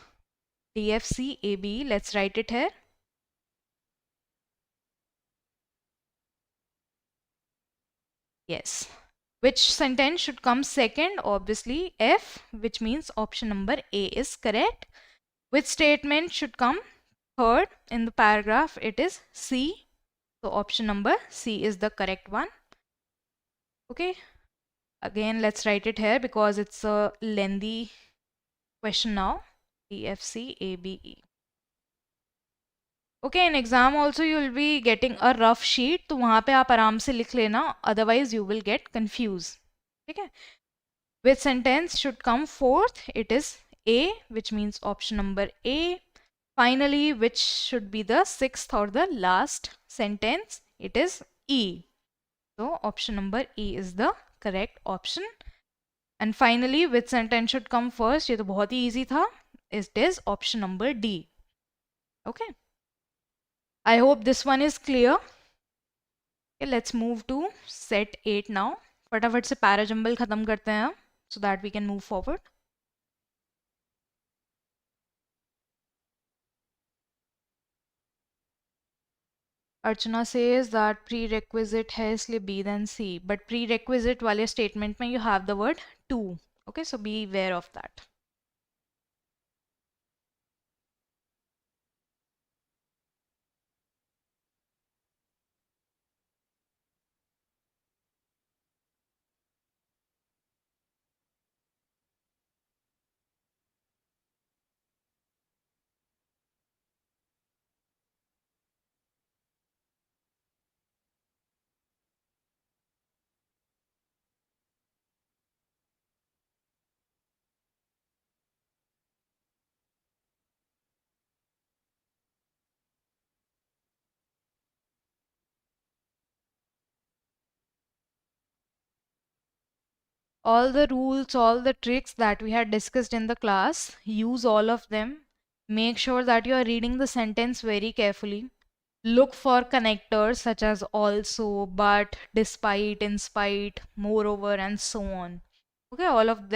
D, F, C, A, B. Let's write it here. Yes. Which sentence should come second? Obviously F, which means option number A is correct. Which statement should come third in the paragraph? It is C. So option number C is the correct one. Okay. Again, let's write it here because it's a lengthy question now. D, F, C, A, B, E. Okay, in exam also you will be getting a rough sheet. तो वहाँ पे आप आराम से लिख लेना. Otherwise you will get confused. ठीक है. Which sentence should come fourth? It is A, which means option number A. Finally, which should be the sixth or the last sentence? It is E. So option number E is the correct option. And finally, which sentence should come first? ये तो बहुत ही easy था. It is option number D. Okay. I hope this one is clear. Okay, let's move to set 8 now. फटाफट से parajumble खत्म करते हैं हम so that we can move forward. Archana says that prerequisite है इसलिए B then C, but prerequisite वाले statement में you have the word to. Okay, so be aware of that. All the rules, all the tricks that we had discussed in the class, use all of them. Make sure that you are reading the sentence very carefully. Look for connectors such as also, but, despite, in spite, moreover, and so on. Okay, all of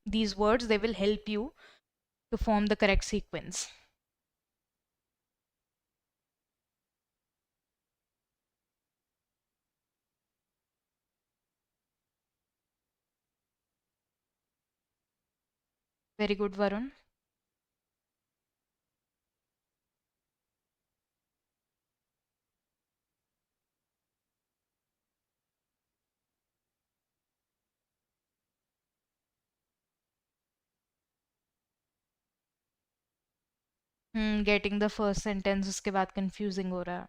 these words, they will help you to form the correct sequence. Very good, Varun. Getting the first sentence उसके बाद confusing हो रहा है.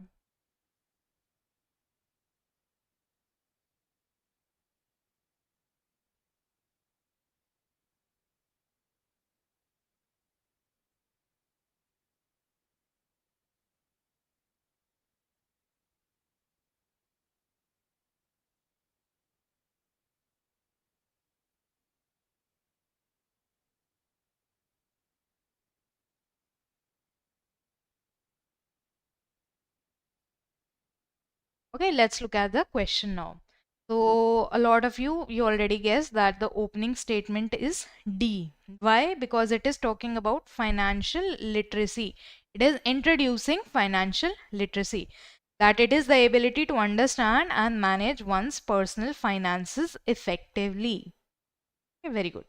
Okay, let's look at the question now. So, a lot of you already guessed that the opening statement is D. Why? Because it is talking about financial literacy. It is introducing financial literacy. That it is the ability to understand and manage one's personal finances effectively. Okay, very good.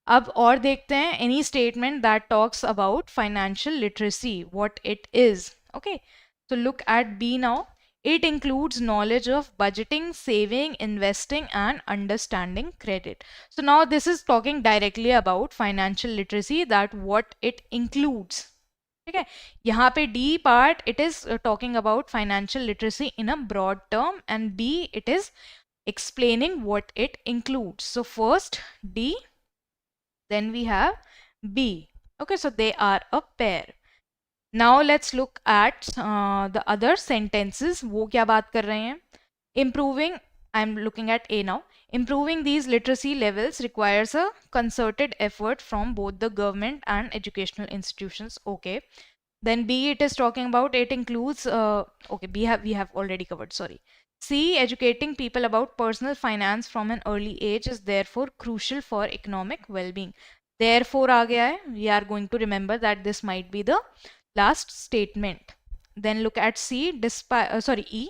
अब और देखते हैं any statement that talks about financial literacy, what it is. Okay, so look at B now. It includes knowledge of budgeting, saving, investing, and understanding credit. So now this is talking directly about financial literacy, that what it includes. ठीक है, यहाँ पे D part it is talking about financial literacy in a broad term, and B it is explaining what it includes. So first D, then we have B. Okay, so they are a pair. Now let's look at the other sentences. वो क्या बात कर रहे हैं? Improving, I'm looking at A now. Improving these literacy levels requires a concerted effort from both the government and educational institutions. Okay. Then B, it is talking about, it includes, okay, we have already covered, sorry. C, educating people about personal finance from an early age is therefore crucial for economic well-being. Therefore aa gaya hai. We are going to remember that this might be the last statement. Then look at C, E.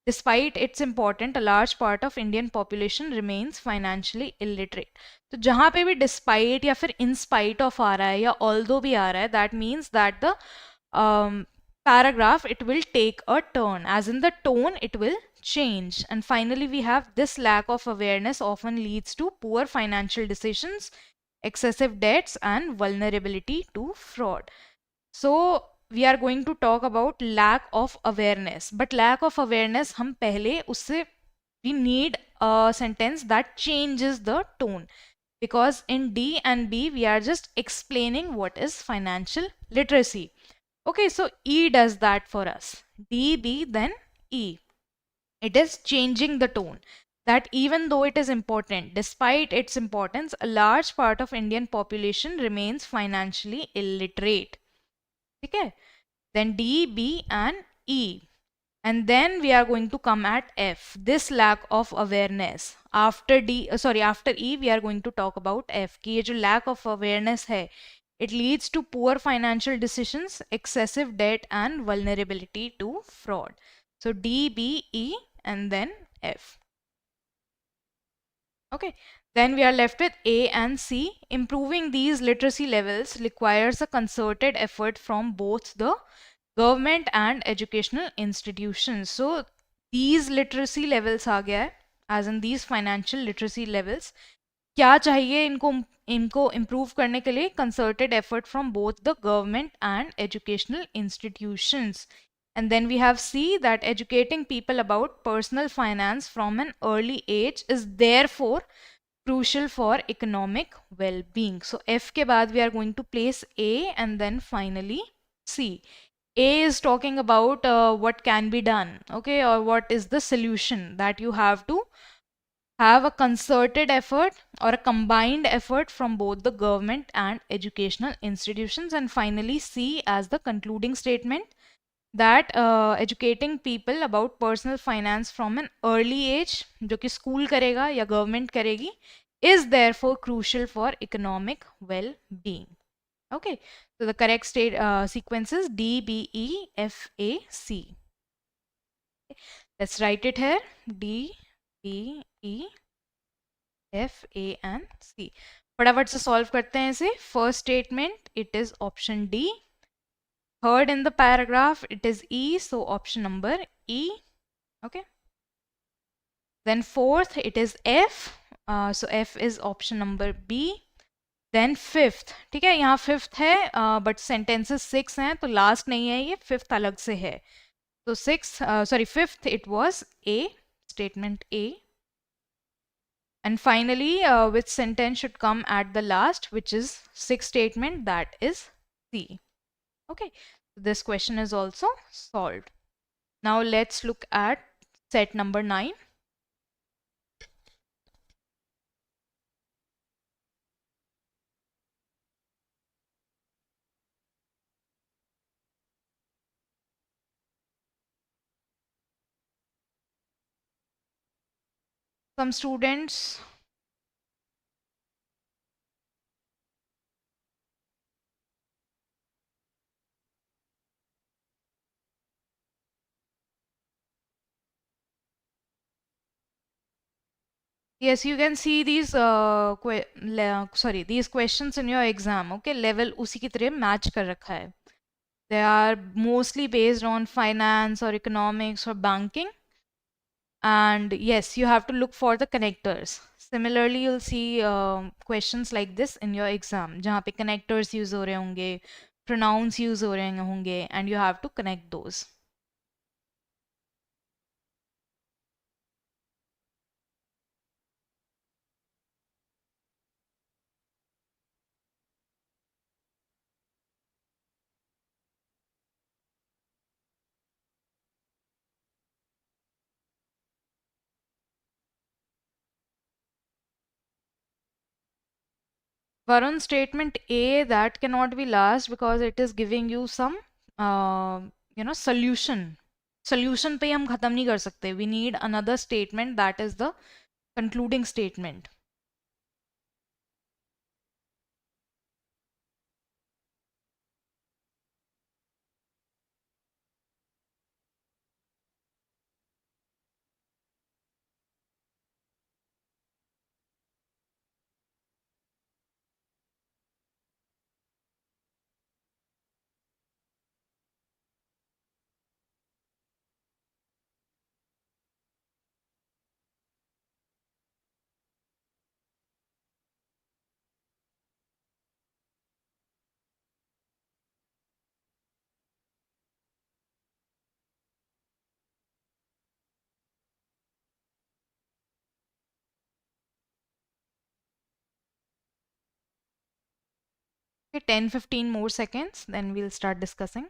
Despite its important, a large part of Indian population remains financially illiterate. तो जहाँ पे भी despite या फिर in spite of आ रहा है या although भी आ रहा है, that means that the paragraph, it will take a turn, as in the tone it will change. And finally we have this lack of awareness often leads to poor financial decisions, excessive debts, and vulnerability to fraud. So we are going to talk about lack of awareness, but lack of awareness हम पहले उससे we need a sentence that changes the tone, because in D and B we are just explaining what is financial literacy. Okay, so E does that for us. D, B, then E. It is changing the tone, that even though it is important, despite its importance, a large part of Indian population remains financially illiterate. Okay, then D, B, and E. And then we are going to come at F, this lack of awareness. After after E, we are going to talk about F, कि ये जो lack of awareness है, it leads to poor financial decisions, excessive debt, and vulnerability to fraud. So D, B, E, and then F. Okay, then we are left with A and C. Improving these literacy levels requires a concerted effort from both the government and educational institutions. So these literacy levels आ गया है, as in these financial literacy levels. क्या चाहिए इनको improve करने के लिए? Concerted effort from both the government and educational institutions. And then we have C, that educating people about personal finance from an early age is therefore crucial for economic well-being. So F के बाद we are going to place A and then finally C. A is talking about what can be done, okay, or what is the solution, that you have to have a concerted effort or a combined effort from both the government and educational institutions. And finally C as the concluding statement, that educating people about personal finance from an early age, जो कि school करेगा या government करेगी, is therefore crucial for economic well-being. Okay, so the correct sequence is D, B, E, F, A, C. Let's write it here. D, B, E, F, A, and C. फटाफट से solve करते हैं इसे. First statement, it is option D. Third in the paragraph, it is E, so option number E. Okay. Then fourth, it is F. So F is option number B. Then fifth, ठीक है, यहाँ fifth है, but sentences 6 हैं, तो last नहीं है ये, fifth अलग से है. So fifth, it was A, statement A. And finally, which sentence should come at the last, which is sixth statement, that is C. Okay, this question is also solved. Now let's look at set number 9. Some students yes, you can see these these questions in your exam. Okay, level उसी की तरह match कर रखा है. They are mostly based on finance or economics or banking. And yes, you have to look for the connectors. Similarly, you'll see questions like this in your exam, जहाँ पे connectors use हो रहे होंगे, pronouns use हो रहे होंगे, and you have to connect those. Varun, statement A, that cannot be last because it is giving you some solution. Solution पे हम खत्म नहीं कर सकते. We need another statement, that is the concluding statement. Okay, 10-15 more seconds, then we'll start discussing.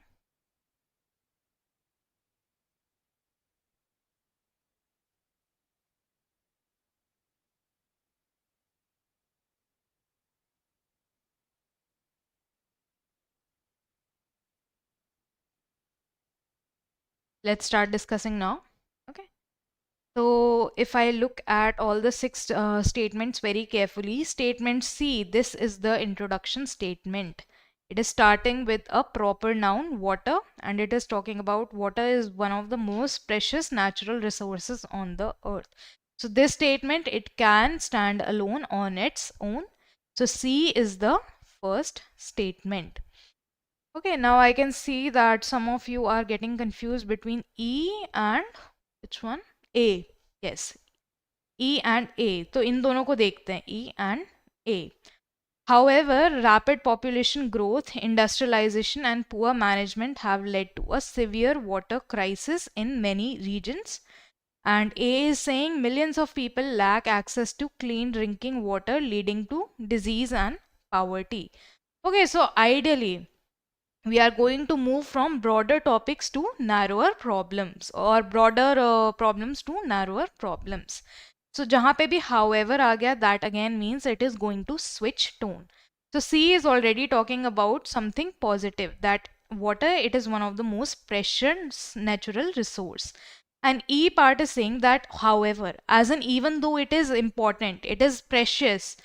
let's start discussing now. Okay. So if I look at all the six statements very carefully, statement C, this is the introduction statement. It is starting with a proper noun, water, and it is talking about water is one of the most precious natural resources on the earth. So this statement, it can stand alone on its own. So C is the first statement. Okay, now I can see that some of you are getting confused between E and which one? A. Yes, E and A. तो इन दोनों को देखते हैं, E and A. However, rapid population growth, industrialization, and poor management have led to a severe water crisis in many regions. And A is saying millions of people lack access to clean drinking water, leading to disease and poverty. Okay, so ideally, we are going to move from broader topics to narrower problems, or broader problems to narrower problems. So जहाँ पे भी however आ गया, that again means it is going to switch tone. So C is already talking about something positive, that water, it is one of the most precious natural resource. And E part is saying that however, as in even though it is important, it is precious,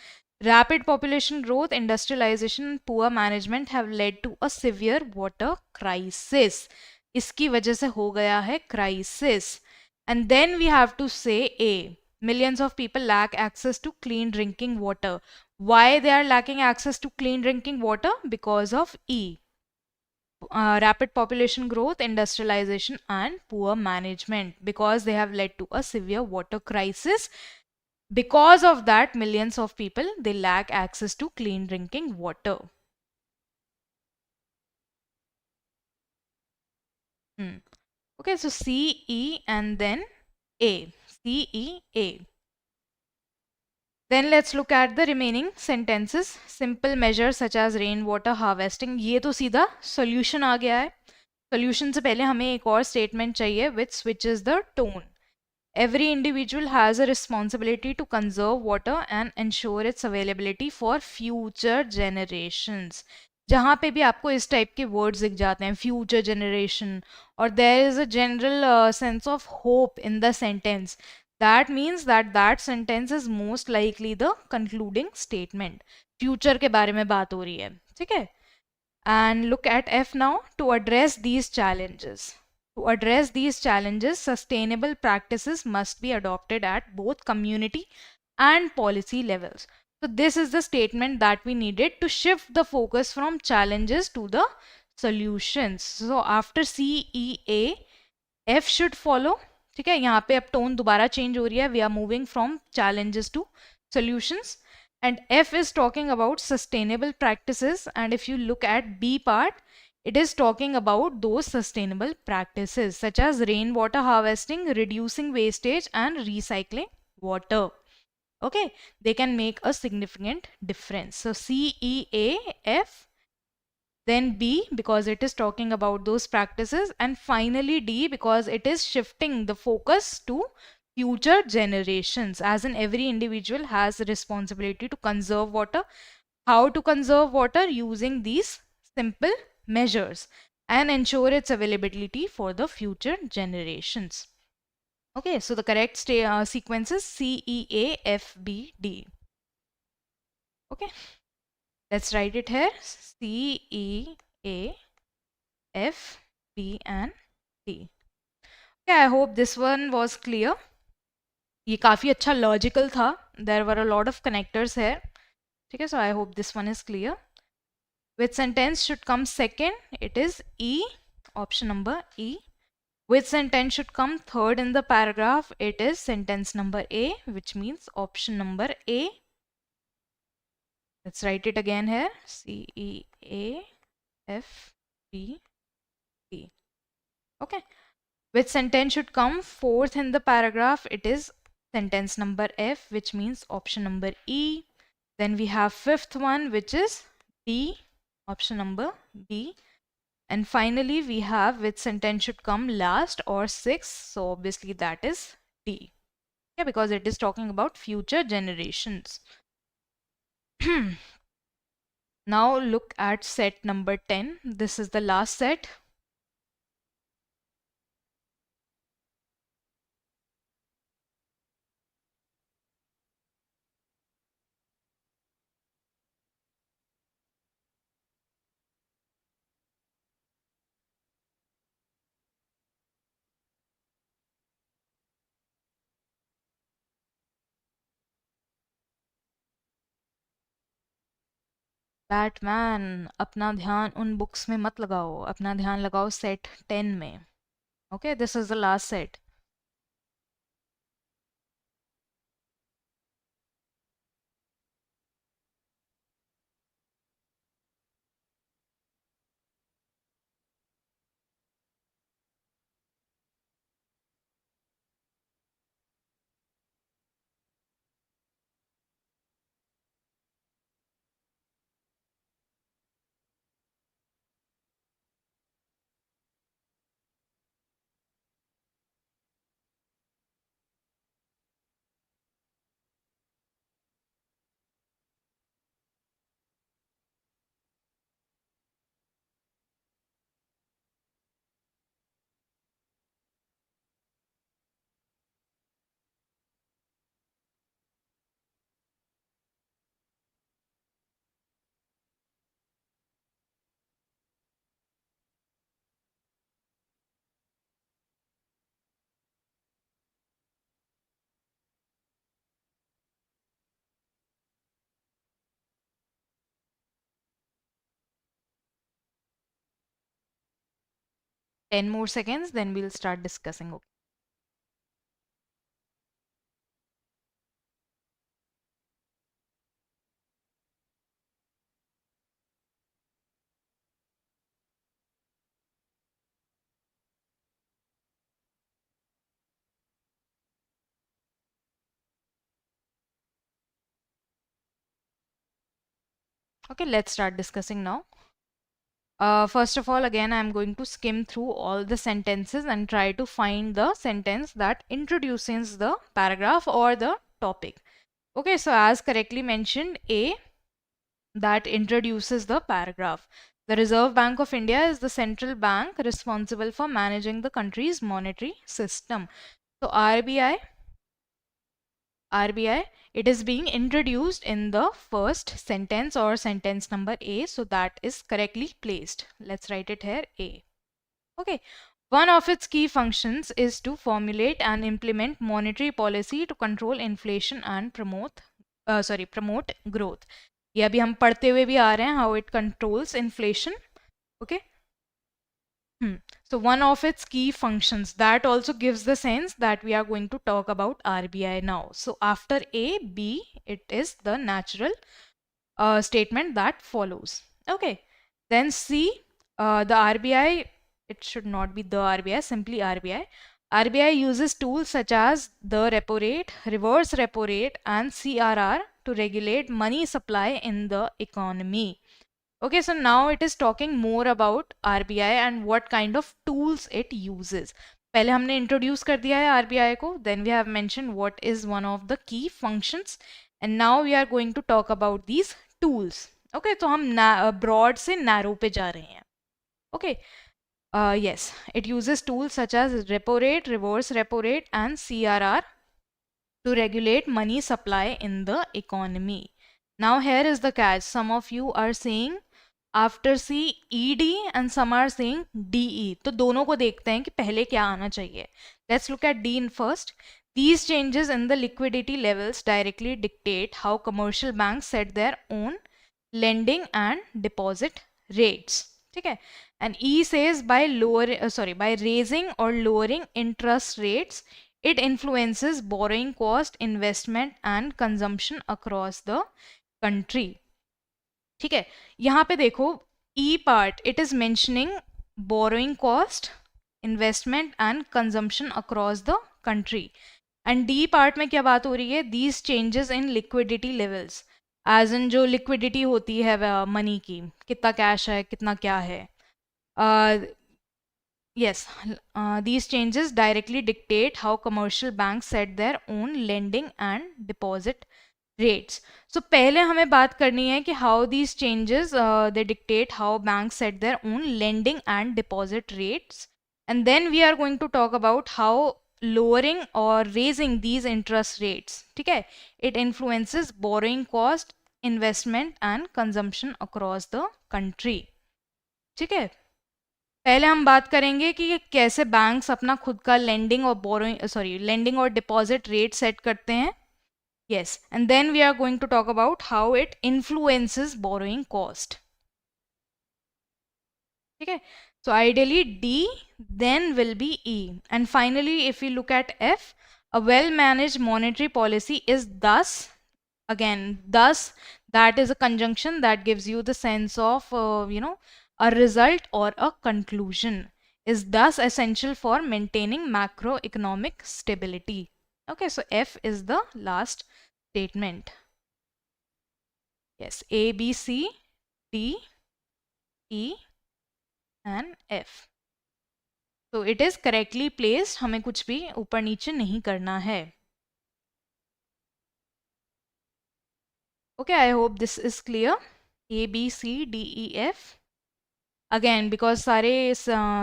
rapid population growth, industrialization, and poor management have led to a severe water crisis. इसकी वजह से हो गया है crisis. And then we have to say A. Millions of people lack access to clean drinking water. Why they are lacking access to clean drinking water? Because of E. Rapid population growth, industrialization, and poor management, because they have led to a severe water crisis. Because of that, millions of people, they lack access to clean drinking water. Okay, so C, E, and then A. C, E, A. Then let's look at the remaining sentences. Simple measures such as rainwater harvesting. ये तो सीधा solution आ गया है. Solution से पहले हमें एक और statement चाहिए which switches the tone. Every individual has a responsibility to conserve water and ensure its availability for future generations. जहाँ पे भी आपको इस टाइप के वर्ड्स दिख जाते हैं, फ्यूचर जनरेशन, और there is a general sense of hope in the sentence, that means that that sentence is most likely the concluding statement. Future के बारे में बात हो रही है, ठीक है. And look at F now. To address these challenges, sustainable practices must be adopted at both community and policy levels. So this is the statement that we needed to shift the focus from challenges to the solutions. So after C, E, A, F should follow. ठीक है, यहाँ पे अब tone दोबारा change हो रही है. We are moving from challenges to solutions. And F is talking about sustainable practices. And if you look at B part, it is talking about those sustainable practices such as rainwater harvesting, reducing wastage, and recycling water. Okay, they can make a significant difference. So C, E, A, F, then B because it is talking about those practices, and finally D because it is shifting the focus to future generations, as in every individual has a responsibility to conserve water. How to conserve water? Using these simple measures and ensure its availability for the future generations. Okay, so the correct sequence is C, E, A, F, B, D. Okay, let's write it here. C, E, A, F, B, and D. Okay, I hope this one was clear. ये काफ़ी अच्छा logical था. There were a lot of connectors here. ठीक है, so I hope this one is clear. Which sentence should come second? It is E, option number E. Which sentence should come third in the paragraph? It is sentence number A, which means option number A. Let's write it again here. C, E, A, F, B, D. Okay. Which sentence should come fourth in the paragraph? It is sentence number F, which means option number E. Then we have fifth one, which is D, option number B. And finally, we have which sentence should come last or sixth. So obviously that is D. Yeah, because it is talking about future generations. Now look at set number 10. This is the last set. Batman, अपना ध्यान उन books में मत लगाओ, अपना ध्यान लगाओ set 10 में. Okay, this is the last set. 10 more seconds, then we'll start discussing. Okay, let's start discussing now. First of all, again, I'm going to skim through all the sentences and try to find the sentence that introduces the paragraph or the topic. Okay, so as correctly mentioned, A, that introduces the paragraph. The Reserve Bank of India is the central bank responsible for managing the country's monetary system. So RBI, it is being introduced in the first sentence or sentence number A, so that is correctly placed. Let's write it here, A. Okay. One of its key functions is to formulate and implement monetary policy to control inflation and promote growth. ये अभी हम पढ़ते हुए भी आ रहे हैं, how it controls inflation. Okay. So one of its key functions, that also gives the sense that we are going to talk about RBI now. So after A, B, it is the natural statement that follows. Okay. Then C, the RBI, it should not be the RBI, simply RBI. RBI uses tools such as the repo rate, reverse repo rate, and CRR to regulate money supply in the economy. Okay, so now it is talking more about RBI and what kind of tools it uses. पहले हमने introduce कर दिया है RBI को, then we have mentioned what is one of the key functions, and now we are going to talk about these tools. Okay, तो हम broad से narrow पे जा रहे हैं. Okay, yes, it uses tools such as repo rate, reverse repo rate, and CRR to regulate money supply in the economy. Now here is the catch. Some of you are saying after C E D and some are saying D E. तो दोनों को देखते हैं कि पहले क्या आना चाहिए. Let's look eight D in first. These changes in the liquidity levels directly dictate how commercial banks set their own lending and deposit rates. ठीक है. And E says by raising or lowering interest rates, it influences borrowing cost, investment and consumption across the country. ठीक है. यहाँ पे देखो E part, it is mentioning borrowing cost, investment and consumption across the country. And D part में क्या बात हो रही है? These changes in liquidity levels, as in जो liquidity होती है money की, कितना cash है, कितना क्या है. Yes, these changes directly dictate how commercial banks set their own lending and deposit rates. So पहले हमें बात करनी है कि how these changes they dictate how banks set their own lending and deposit rates, and then we are going to talk about how lowering or raising these interest rates, ठीक है, it influences borrowing cost, investment and consumption across the country. ठीक है. पहले हम बात करेंगे कि कैसे बैंक्स अपना खुद का लेंडिंग और डिपॉजिट रेट सेट करते हैं. Yes, and then we are going to talk about how it influences borrowing cost. Okay, so ideally D, then will be E. And finally, if we look at F, a well-managed monetary policy is thus, again, thus, that is a conjunction that gives you the sense of, a result or a conclusion, is thus essential for maintaining macroeconomic stability. Okay, so F is the last statement. Yes, A, B, C, D, E and F. So it is correctly placed. हमें कुछ भी ऊपर नीचे नहीं करना है. Okay, I hope this is clear. A, B, C, D, E, F. Again, because सारे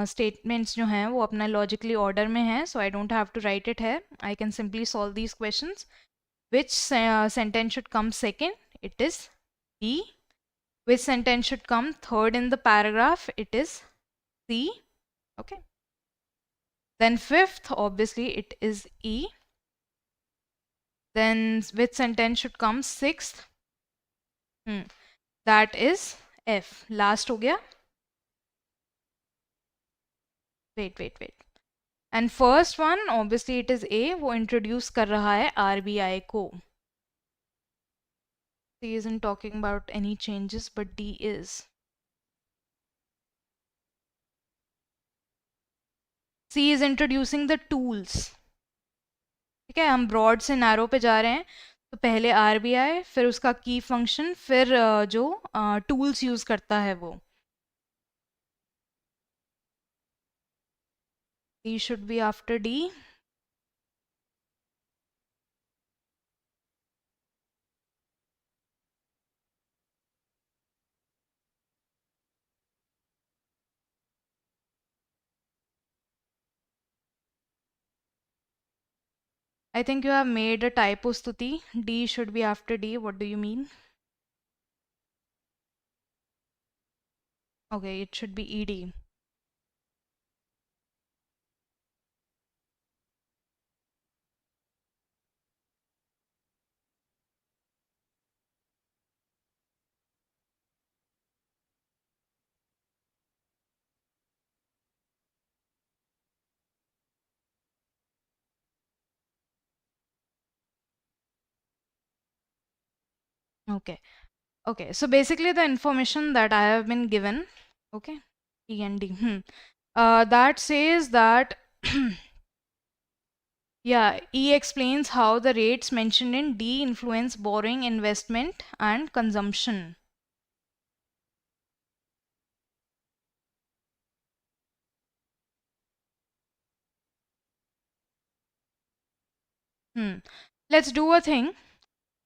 statements जो हैं वो अपना logically order में हैं, so I don't have to write it here. I can simply solve these questions. Which sentence should come second? It is B. Which sentence should come third in the paragraph? It is C. Okay. Then fifth, obviously, it is E. Then which sentence should come sixth? That is F. Last हो गया. Wait. And first one, obviously, it is A. वो introduce कर रहा है RBI को. C isn't talking about any changes, but D is. C is introducing the tools. ठीक है, हम ब्रॉड से नैरो पे जा रहे हैं. तो पहले RBI, फिर उसका की फंक्शन, फिर जो टूल्स यूज करता है वो. D should be after D. I think you have made a typo, Stuti. D should be after D. What do you mean? Okay, it should be ED. Okay, so basically the information that I have been given, okay, E and D, that says that, yeah, E explains how the rates mentioned in D influence borrowing, investment and consumption. Let's do a thing.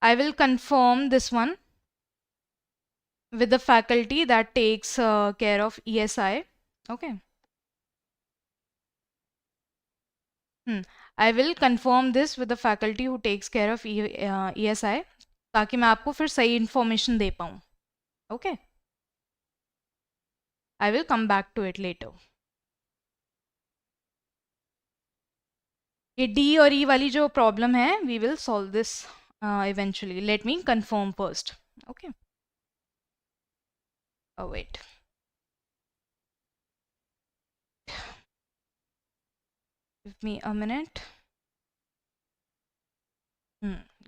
I will confirm this one with the faculty that takes care of ESI. Okay. I will confirm this with the faculty who takes care of ESI ताकि मैं आपको फिर सही information दे पाऊँ. Okay. I will come back to it later. ये D और E वाली जो problem है, we will solve this eventually. Let me confirm first. Okay. Oh, wait. Give me a minute.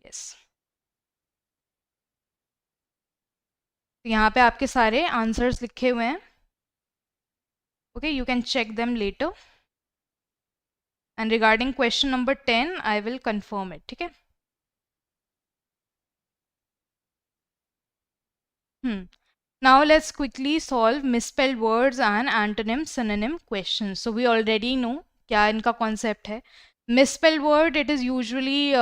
Yes. तो यहाँ पे आपके सारे आंसर्स लिखे हुए हैं. Okay, you can check them later. And regarding question number 10, I will confirm it. ठीक है? Now let's quickly solve misspelled words and antonym-synonym questions. So we already know क्या इनका concept है. Misspelled word, it is usually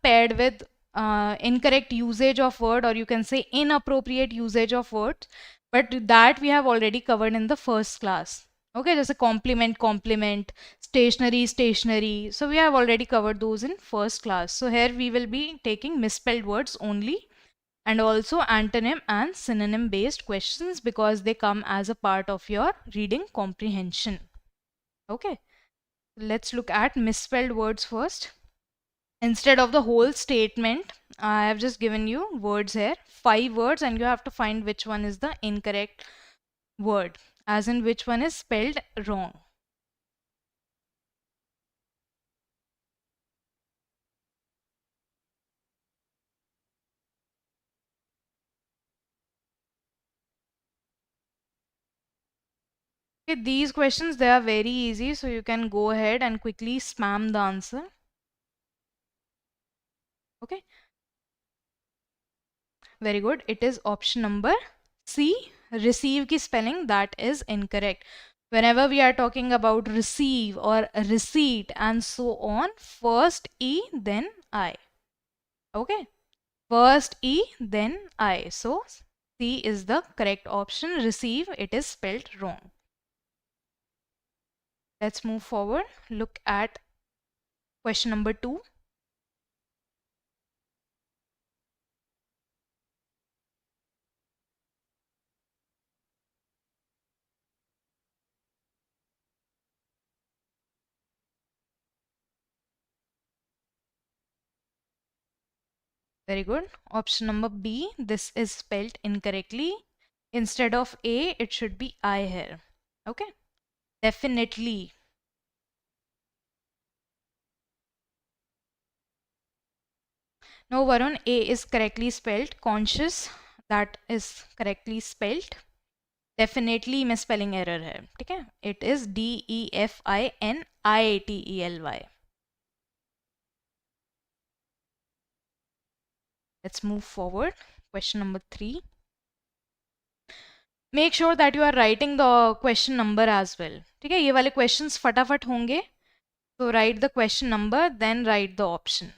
paired with incorrect usage of word, or you can say inappropriate usage of words, but that we have already covered in the first class. Okay, just a complement, stationary. So we have already covered those in first class. So here we will be taking misspelled words only, and also antonym and synonym based questions because they come as a part of your reading comprehension. Okay, let's look at misspelled words first. Instead of the whole statement, I have just given you words here, 5 words, and you have to find which one is the incorrect word, as in which one is spelled wrong. Okay, these questions, they are very easy, so you can go ahead and quickly spam the answer. Okay, very good. It is option number C. Receive ki spelling, that is incorrect. Whenever we are talking about receive or receipt and so on, first E, then I. Okay, first E, then I. So C is the correct option. Receive, it is spelled wrong. Let's move forward. Look at question number 2. Very good. Option number B, this is spelled incorrectly. Instead of A, it should be I here. Okay. Definitely. No, Varun, A is correctly spelled. Conscious, that is correctly spelled. Definitely misspelling error है, ठीक है? It is DEFINITELY. Let's move forward. Question number 3. Make sure that you are writing the question number as well. ठीक है? ये वाले questions फटाफट होंगे. So write the question number, then write the option.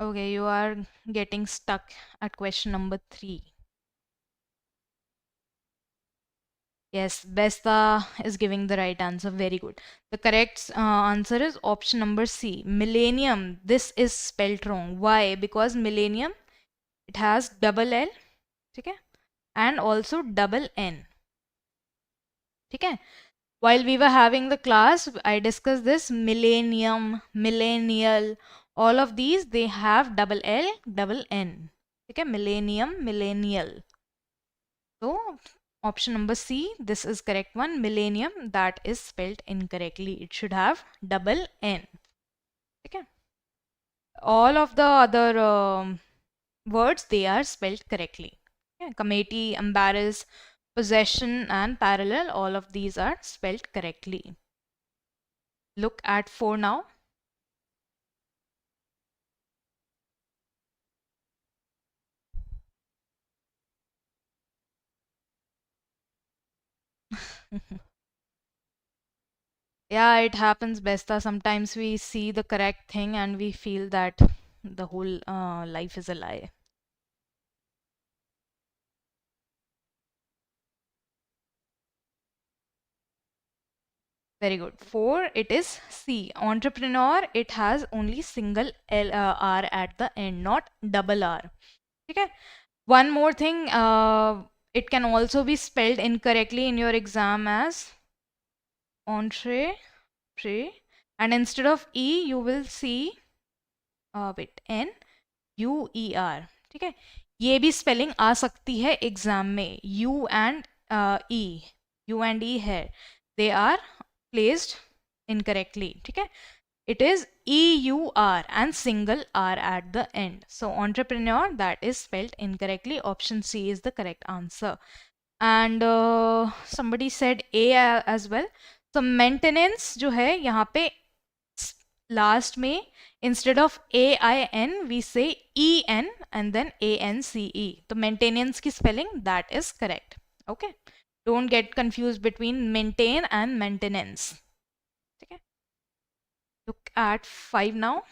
Okay, you are getting stuck at question number 3. Yes, Besta is giving the right answer. Very good. The correct answer is option number C. Millennium. This is spelled wrong. Why? Because millennium, it has double L, okay, and also double N. Okay. While we were having the class, I discussed this millennium, millennial. All of these, they have double L, double N. Okay, millennium, millennial. So option number C, this is correct one. Millennium, that is spelled incorrectly. It should have double N. Okay. All of the other words, they are spelled correctly. Okay. Committee, embarrass, possession, and parallel, all of these are spelled correctly. Look at 4 now. Yeah, it happens, Besta. Sometimes we see the correct thing and we feel that the whole life is a lie. Very good. 4, it is C. Entrepreneur, it has only single R at the end, not double R. Okay. One more thing, it can also be spelled incorrectly in your exam as entrepreneur, and instead of E, you will see N U E R. ठीक है, ये भी spelling आ सकती है exam में. U and E है, they are placed incorrectly. ठीक है, it is EUR and single R at the end. So entrepreneur, that is spelled incorrectly. Option C is the correct answer. And somebody said A as well. So maintenance जो है यहाँ पे last में instead of AIN we say EN and then ANCE. तो maintenance की spelling, that is correct. Okay. Don't get confused between maintain and maintenance. Okay. Look at 5 now.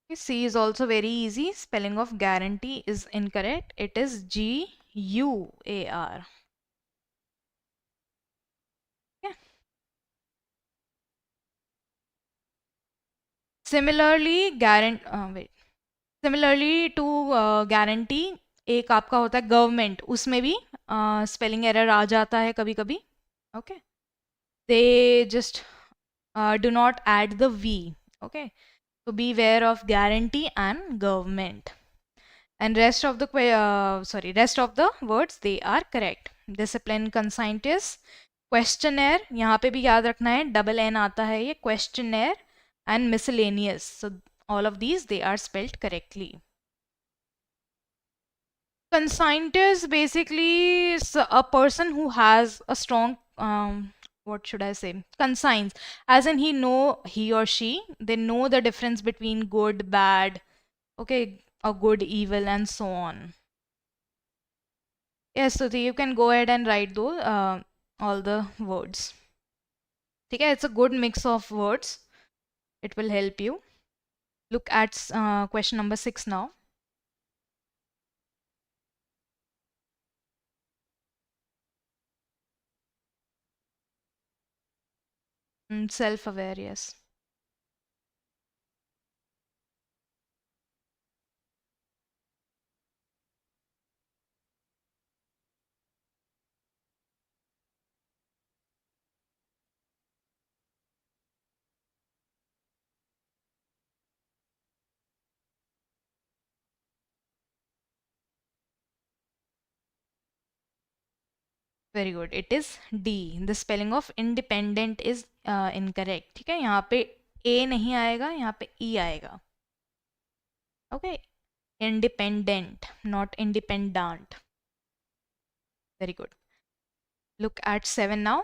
Okay, C is also very easy. Spelling of guarantee is incorrect. It is G-U-A-R. Okay. Similarly, Similarly to guarantee, एक आपका होता है government, उसमें भी spelling error आ जाता है कभी कभी. Okay, they just do not add the V. Okay, so beware of guarantee and government. And rest of the words they are correct. Discipline, conscientious, questionnaire, यहाँ पे भी याद रखना है double N आता है ये, questionnaire and miscellaneous. So all of these they are spelled correctly. Conscientist basically is a person who has a strong what should I say? Conscience, as in he or she, they know the difference between good, bad, okay, or good, evil, and so on. Yes, so you can go ahead and write those all the words. Okay, it's a good mix of words. It will help you. Look at question number 6 now. Self-aware, yes. Very good, it is D. The spelling of independent is incorrect. ठीक है, यहाँ पे ए नहीं आएगा, यहाँ पे ई आएगा. Okay, independent, not independent. Very good. Look at 7 now.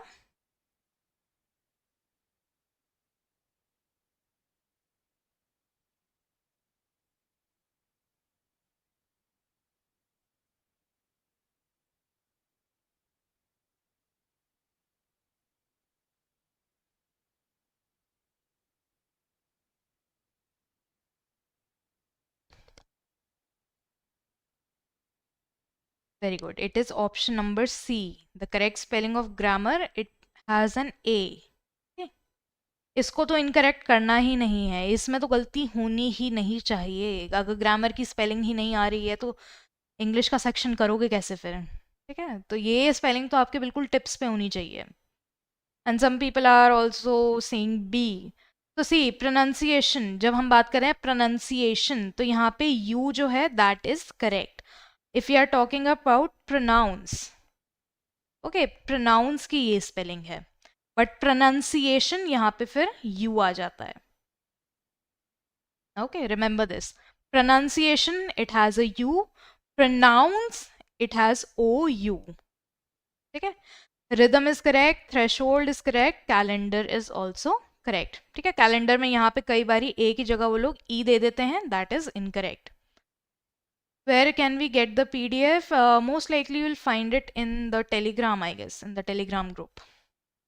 Very good. It is option number C. The correct spelling of grammar, it has an A. Okay. इसको तो इनकरेक्ट करना ही नहीं है, इसमें तो गलती होनी ही नहीं चाहिए. अगर ग्रामर की स्पेलिंग ही नहीं आ रही है तो इंग्लिश का सेक्शन करोगे कैसे फिर? ठीक है, तो ये स्पेलिंग तो आपके बिल्कुल टिप्स पे होनी चाहिए. And some people are also saying B. तो सी प्रोनाउंसिएशन, जब हम बात करें प्रोनाउंसिएशन, तो यहाँ पे यू जो है that is correct. If you are talking about pronounce, okay, pronounce की ये स्पेलिंग है, बट प्रोनाउंसिएशन यहाँ पे फिर यू आ जाता है. Okay, remember this. Pronunciation it has a U, pronounce it has O U. ठीक है, rhythm is correct, threshold is correct, calendar is also correct. ठीक है, कैलेंडर में यहाँ पे कई बारी ए की जगह वो लोग ई दे देते हैं, that is incorrect. Where can we get the PDF? Most likely you will find it in the Telegram, I guess, in the Telegram group.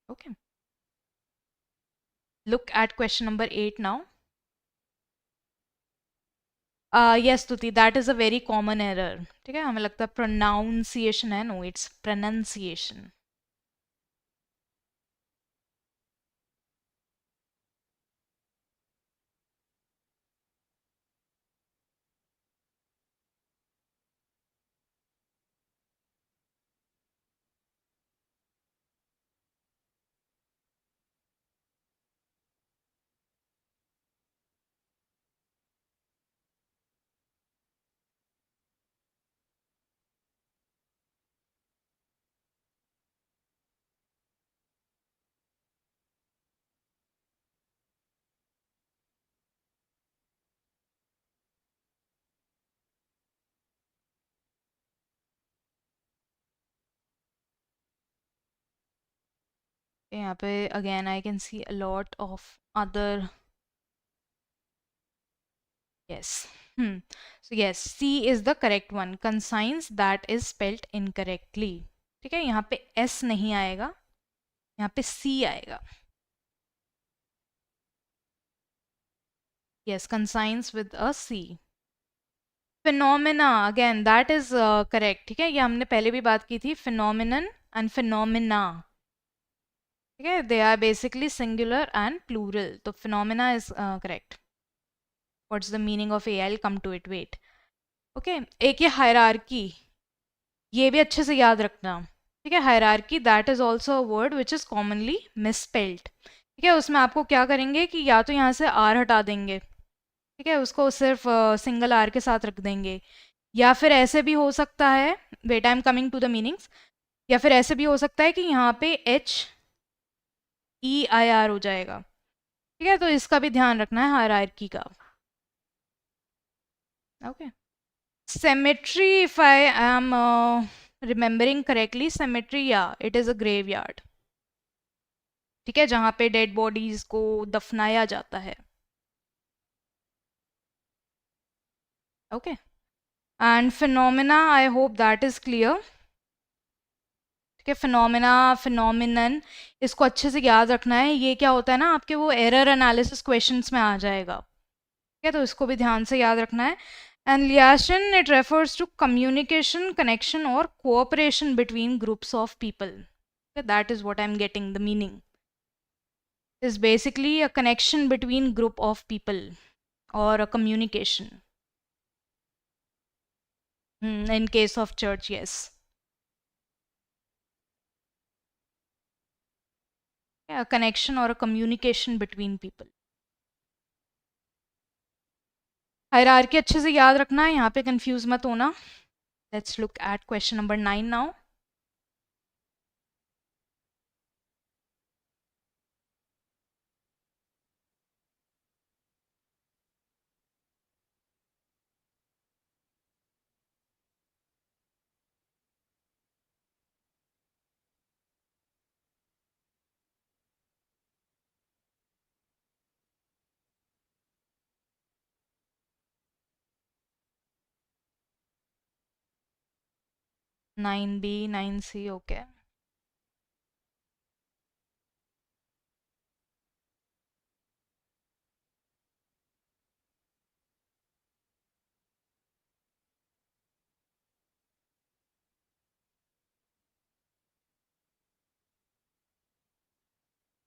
Okay. Look at question number 8 now. Yes, Tuti, that is a very common error. ठीक है, हमें लगता है pronunciation है, no, it's pronunciation. यहाँ पे again I can see a lot of other. Yes. So yes, C is the correct one. Conscience that is spelled incorrectly. ठीक है, यहाँ पे S नहीं आएगा, यहाँ पे C आएगा. Yes, conscience with a C. Phenomena, again that is correct. ठीक है, ये हमने पहले भी बात की थी. Phenomenon and phenomena. ठीक है, they are basically singular and plural. तो phenomena is correct. What's the meaning of A? I'll come to it. Wait. Okay, एक ये hierarchy. ये भी अच्छे से याद रखना. ठीक है, hierarchy that is also a word which is commonly misspelled. ठीक है, उसमें आपको क्या करेंगे कि या तो यहाँ से आर हटा देंगे, ठीक है, उसको सिर्फ सिंगल आर के साथ रख देंगे, या फिर ऐसे भी हो सकता है. Wait, I am coming to the meanings. या फिर ऐसे भी हो सकता है कि यहाँ पे HEIR हो जाएगा. ठीक है, तो इसका भी ध्यान रखना है हायरार्की का. Okay. Cemetery, if I am remembering correctly, cemetery, yeah, it is a graveyard. ठीक है, जहाँ पे डेड बॉडीज को दफनाया जाता है. Okay. And phenomena, I hope that is clear. ठीक है, फिनोमिना, फिनोमिनन, इसको अच्छे से याद रखना है. ये क्या होता है ना, आपके वो एरर एनालिसिस क्वेश्चंस में आ जाएगा. ठीक है, तो इसको भी ध्यान से याद रखना है. And liaison, it refers to communication, connection or cooperation between groups of people. Okay, that is what I'm getting the meaning. Is basically a connection between group of people or a communication. In case of church, yes. Yeah, a connection or a communication between people. Hierarchy अच्छे से याद रखना है, यहाँ पे confuse मत होना. Let's look at question number 9 now. Nine B, 9C, okay.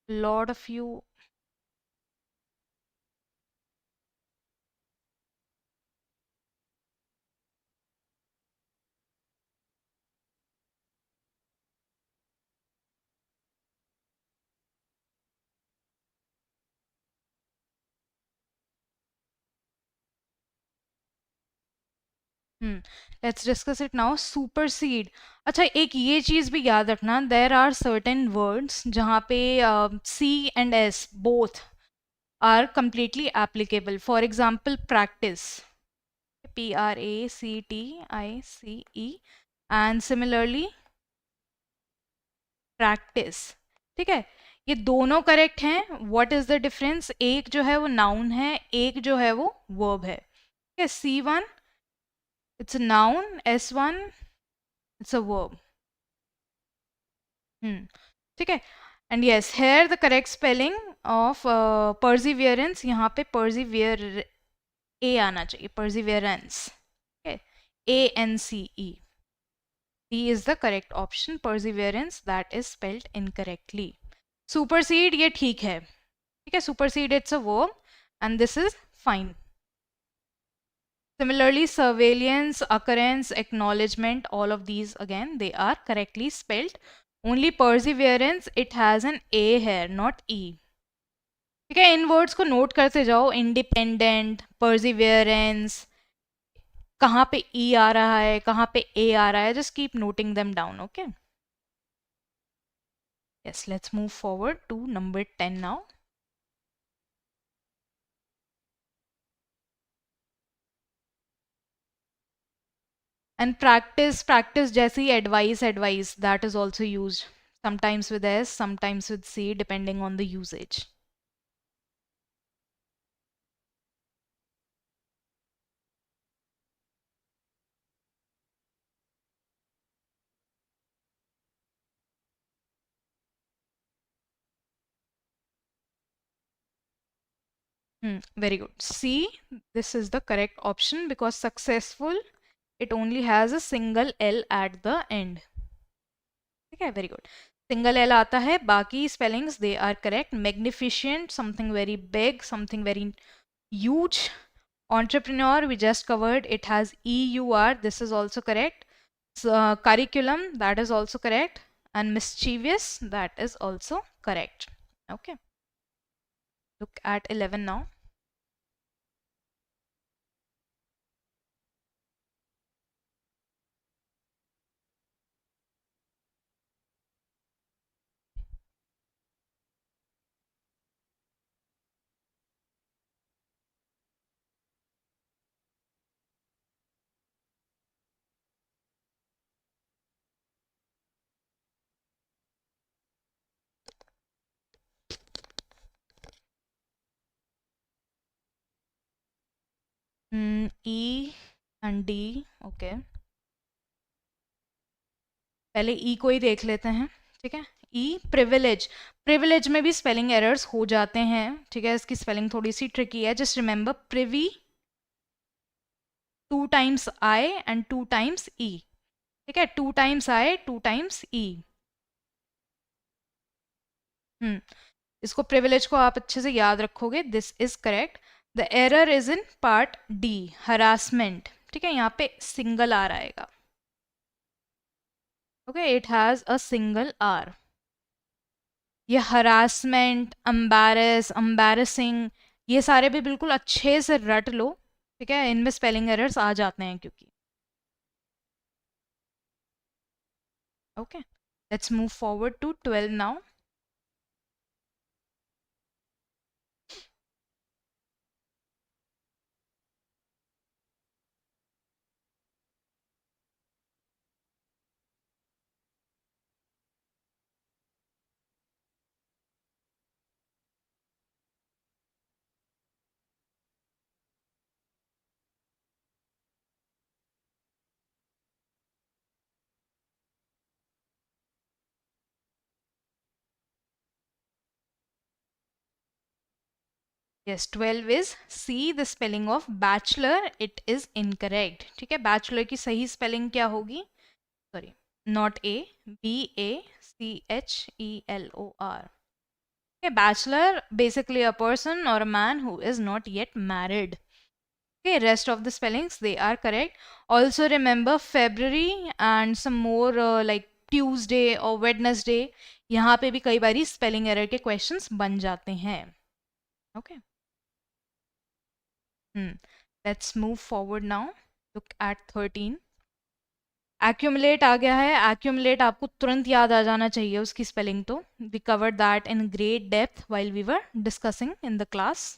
Lot of you. Let's discuss it now. Supersede. अच्छा, एक ये चीज़ भी याद रखना, देर आर सर्टेन वर्ड्स जहाँ पे C and S both are completely applicable. For example practice, PRACTICE, and similarly practise. ठीक है, ये दोनों करेक्ट हैं. What is the difference? एक जो है वो नाउन है, एक जो है वो वर्ब है. ठीक है, C1 it's a noun, S1 it's a verb. ठीक है. And yes, here the correct spelling of perseverance, यहाँ पे परसिवियर ए आना चाहिए, perseverance. ANCE. D is the correct option, perseverance, that is spelled incorrectly. Supersede, ये ठीक है. ठीक है, supersede it's a verb and this is fine. Similarly, surveillance, occurrence, acknowledgement, all of these again, they are correctly spelled. Only perseverance, it has an A here, not E. ठीक है, इन words को note करते जाओ. Independent, Perseverance, कहाँ पे E आ रहा है, कहाँ पे A आ रहा है, just keep noting them down, okay? Yes, let's move forward to number 10 now. And practice, practice जैसी advice, advice, that is also used. sometimes with S, sometimes with C, depending on the usage. Very good. C, this is the correct option because successful, it only has a single L at the end. ठीक है, very good. Single L आता है, बाकी spellings they are correct. Magnificent, something very big, something very huge. Entrepreneur, we just covered, it has EUR, this is also correct. So, curriculum, that is also correct. And mischievous, that is also correct. Okay. Look at 11 now. E and D, okay. पहले E को ही देख लेते हैं, ठीक है. E privilege, privilege में भी spelling errors हो जाते हैं, ठीक है. इसकी स्पेलिंग थोड़ी सी ट्रिकी है. Just remember privi 2 times I and 2 times E, ठीक है. 2 times I, 2 times E. इसको प्रिविलेज को आप अच्छे से याद रखोगे. This is correct. The error is in part D, harassment, ठीक है. यहाँ पे सिंगल आर आएगा. Okay, it has a single R. ये हरासमेंट, एम्बैरेसिंग, ये सारे भी बिल्कुल अच्छे से रट लो, ठीक है. इनमें स्पेलिंग एरर्स आ जाते हैं क्योंकि. Okay, let's move forward to 12 now. Yes, 12 is C, the spelling of bachelor, it is incorrect. ठीक है, bachelor की सही spelling क्या होगी? Sorry, not A, BACHELOR. Okay, bachelor, basically a person or a man who is not yet married. Okay, rest of the spellings, they are correct. Also remember February and some more like Tuesday or Wednesday, यहाँ पे भी कई बारी spelling error के questions बन जाते हैं. Okay. Let's move forward now. Look at 13. Accumulate आ गया है. Accumulate आपको तुरंत याद आ जाना चाहिए उसकी spelling तो. We covered that in great depth while we were discussing in the class.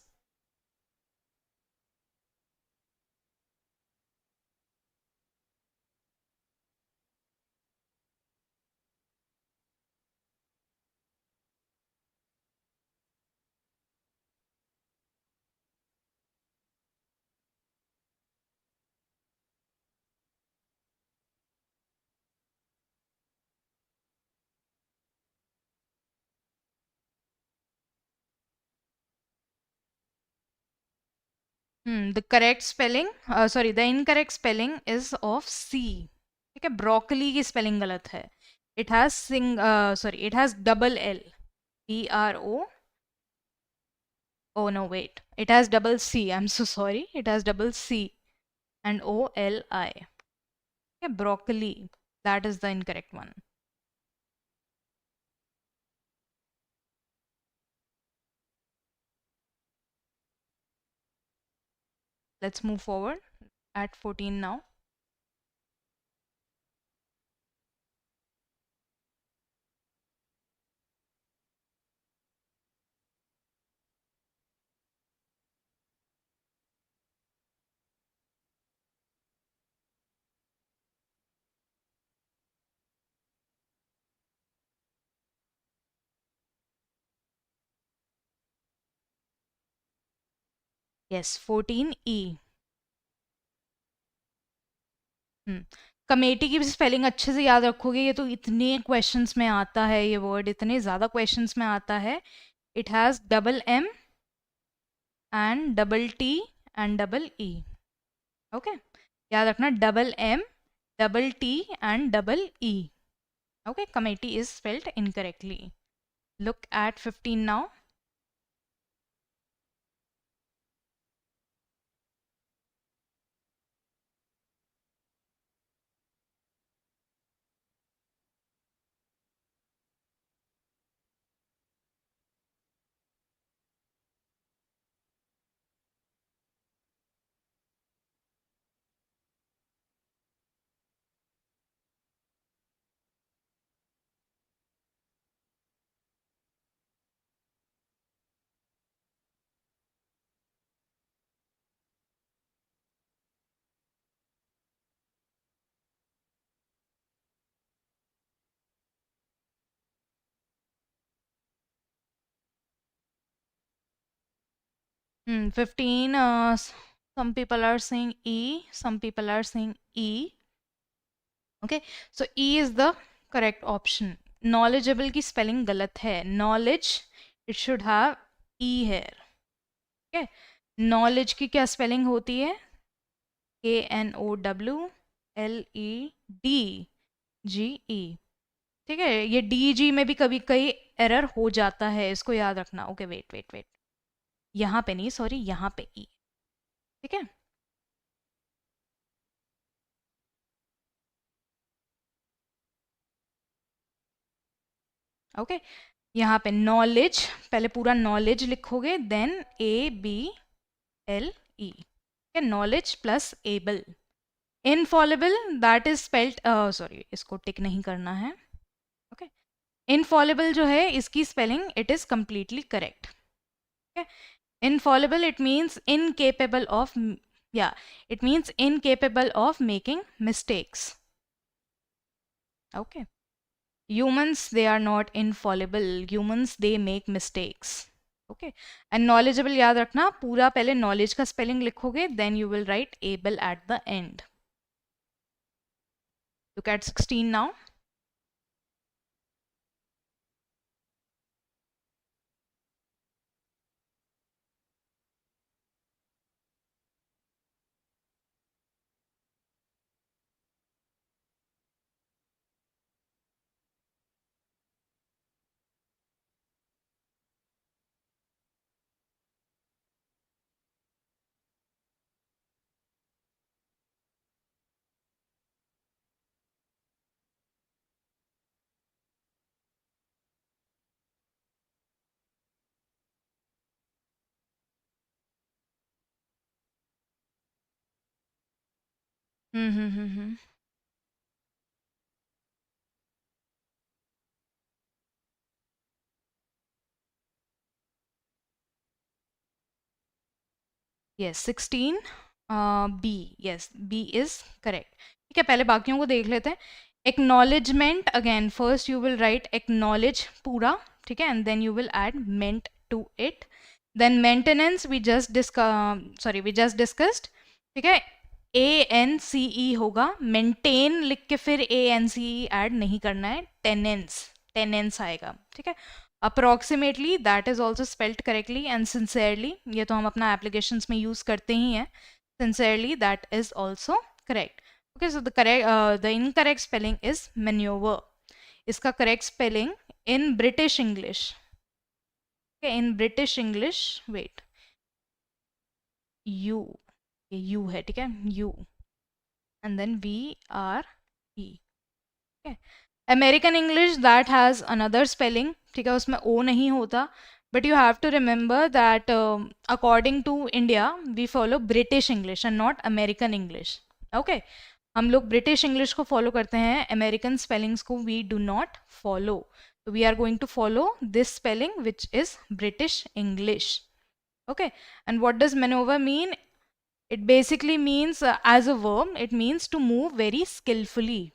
The correct spelling, the incorrect spelling is of C. ठीक है, broccoli की spelling गलत है. It has it has double L. BRO. Oh no, wait. It has double C. I'm so sorry. It has double C and OLI. Okay, broccoli. That is the incorrect one. Let's move forward at 14 now. Yes, 14E. Committee की भी spelling अच्छे से याद रखोगे, ये तो इतने questions में आता है, ये वर्ड इतने ज़्यादा क्वेश्चंस में आता है. It has double M and double T and double E. Okay, याद रखना, double M, double T and double E. Okay, committee is spelled incorrectly. Look at 15 now. Hmm, 15, some people are saying E, some people are saying E. Okay, so E is the correct option. Knowledgeable की spelling गलत है. Knowledge, it should have E here. Okay, knowledge की क्या spelling होती है? KNOWLEDGE. ठीक है, ये DG में भी कभी कई एरर हो जाता है, इसको याद रखना. ओके, वेट वेट वेट, यहाँ पे नहीं, सॉरी, यहाँ पे E. ठीक है. ओके, यहाँ पे नॉलेज, पहले पूरा नॉलेज लिखोगे, then ABLE. Knowledge plus able. Infallible, that is spelled, sorry, इसको टिक नहीं करना है. ओके, इनफॉलेबल जो है, इसकी spelling it is completely correct. Infallible, it means incapable of, या it means incapable of making mistakes. Okay, humans, they are not infallible. Humans, they make mistakes. Okay, and knowledgeable याद रखना, पूरा पहले knowledge का spelling लिखोगे, then you will write able at the end. Look at 16 now. Hmm. Yes, 16. B. Yes, B is correct. ठीक है, पहले बाकियों को देख लेते हैं. Acknowledgement, again, first you will write acknowledge पूरा, ठीक है, and then you will add meant to it. Then maintenance, we just discussed. ठीक है, ANCE होगा. maintain लिख के फिर ANCE ऐड नहीं करना है. tenants आएगा. ठीक है, approximately, that is also spelled correctly. and sincerely, ये तो हम अपना applications में use करते ही हैं. sincerely, that is also correct. Okay, so the incorrect spelling is maneuver. इसका correct spelling in British English. Okay, in British English, wait, U, U है, ठीक है, U, and then VRE. Okay, American English, that has another spelling. ठीक है, उसमें O नहीं होता. But you have to remember that according to India, we follow British English and not American English. Okay, हम लोग British English को follow करते हैं, American spellings को we do not follow. So we are going to follow this spelling, which is British English. Okay, and what does maneuver mean? It basically means, as a verb, it means to move very skillfully.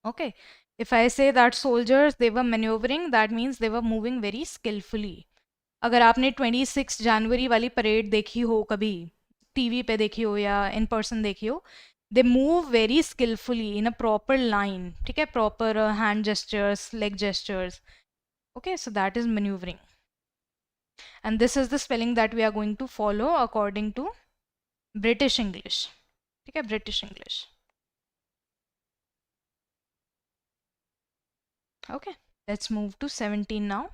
Okay, if I say that soldiers, they were maneuvering, that means they were moving very skillfully. अगर आपने 26 जनवरी वाली parade देखी हो कभी, TV पे देखी हो या इन पर्सन देखी हो, they move very skilfully in a proper line, ठीक है, proper hand gestures, leg gestures. Okay, so that is maneuvering. And this is the spelling that we are going to follow according to British English. ठीक है, British English. Okay, let's move to 17 now.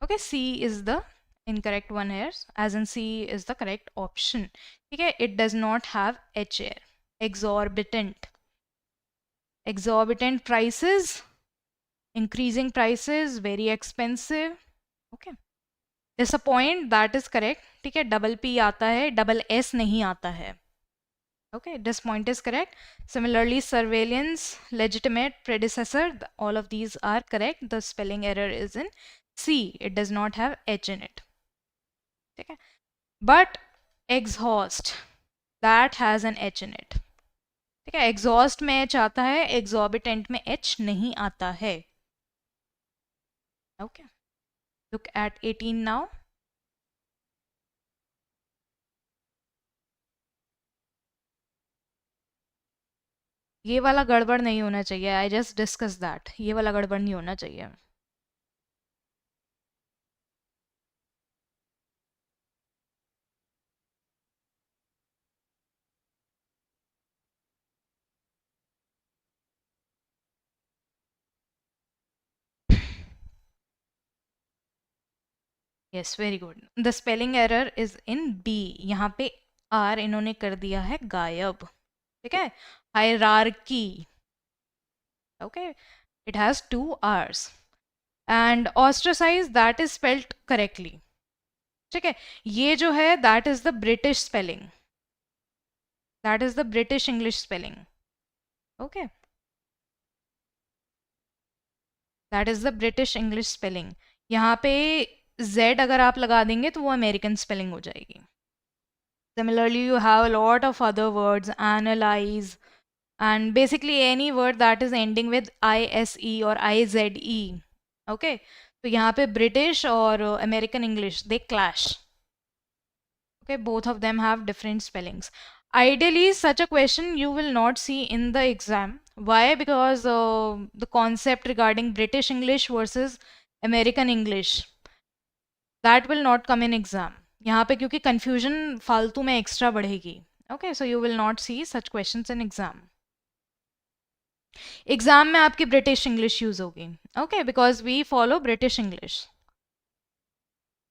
Okay, C is the incorrect one here, as in C is the correct option. Okay, it does not have H here. Exorbitant. Exorbitant prices, increasing prices, very expensive. Okay. Disappoint, that is correct. ठीक है, double P आता है, double S नहीं आता है. Okay, disappoint is correct. Similarly, surveillance, legitimate, predecessor, all of these are correct. The spelling error is in C. It does not have H in it. Okay. But exhaust, that has an H in it. ठीक है, exhaust में H आता है, exorbitant में H नहीं आता है. Okay. Look at 18 now. ये वाला गड़बड़ नहीं होना चाहिए. I just discuss that. ये वाला गड़बड़ नहीं होना चाहिए. Yes, very good. The spelling error is in B. यहाँ पे आर इन्होंने कर दिया है गायब. ठीक है, hierarchy. Okay, it has 2 R's. And ostracise, that is spelled correctly. ठीक है, ये जो है that is the British spelling. That is the British English spelling. Okay, that is the British English spelling. यहाँ पे Z अगर आप लगा देंगे तो वो अमेरिकन स्पेलिंग हो जाएगी. Similarly, you have a lot of other words, analyze, and basically any word that is ending with ISE or IZE. Okay, तो यहाँ पे British और American English, they clash. Okay, both of them have different spellings. Ideally, such a question you will not see in the exam. Why? Because the concept regarding British English versus American English, that will not come in exam. यहाँ पे क्योंकि confusion फालतू में extra बढ़ेगी. Okay, so you will not see such questions in exam. Exam में आपकी British English use होगी. Okay, because we follow British English.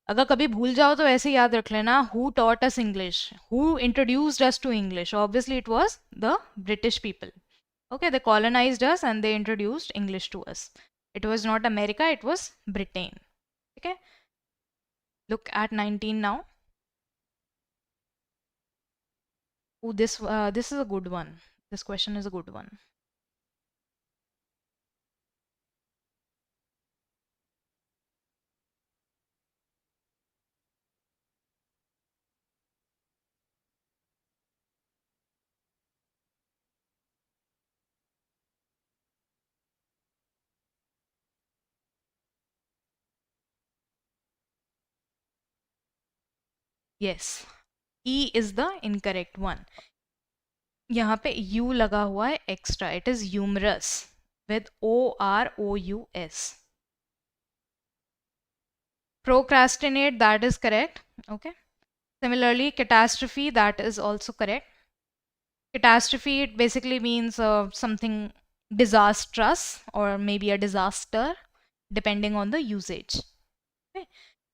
अगर कभी भूल जाओ तो ऐसे याद रख लेना, who taught us English, who introduced us to English. Obviously it was the British people. Okay, they colonised us and they introduced English to us. It was not America, it was Britain. ठीक है, look at 19 now. This is a good one. This question is a good one. Yes, E is the incorrect one. यहाँ पे U लगा हुआ है extra. It is humorous with OROUS. Procrastinate, that is correct. Okay. Similarly, catastrophe, that is also correct. Catastrophe, it basically means something disastrous or maybe a disaster, depending on the usage. Okay.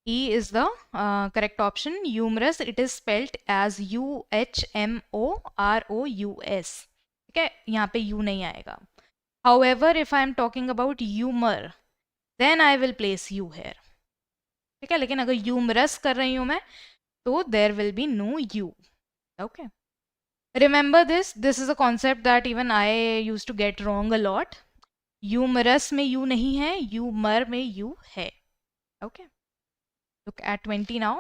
E is the correct option. Humorous, it is spelled as UHMOROUS. ठीक है, यहाँ पे you नहीं आएगा. However, if I am talking about humor, then I will place you here. ठीक है, लेकिन अगर ह्यूमरस कर रही हूं मैं तो there will be no you. Okay. Remember this. This is a concept that even I used to get wrong a lot. Humorous में you नहीं है, humor में you है. Okay. Look at 20 now.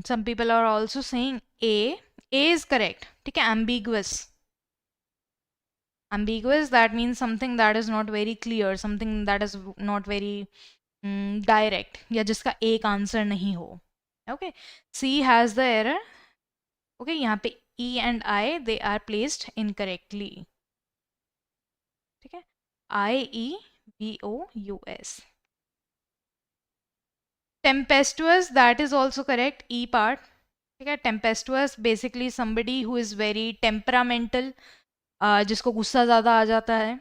Some people are also saying A. A is correct. ठीक है, ambiguous. Ambiguous, that means something that is not very clear, something that is not very direct, या जिसका एक answer नहीं हो. Okay. C has the error. Okay, यहाँ पे E and I, they are placed incorrectly. ठीक है, IEVOUS. Tempestuous, that is also correct. E part. ठीक है, tempestuous basically somebody who is very temperamental, जिसको गुस्सा ज़्यादा आ जाता है.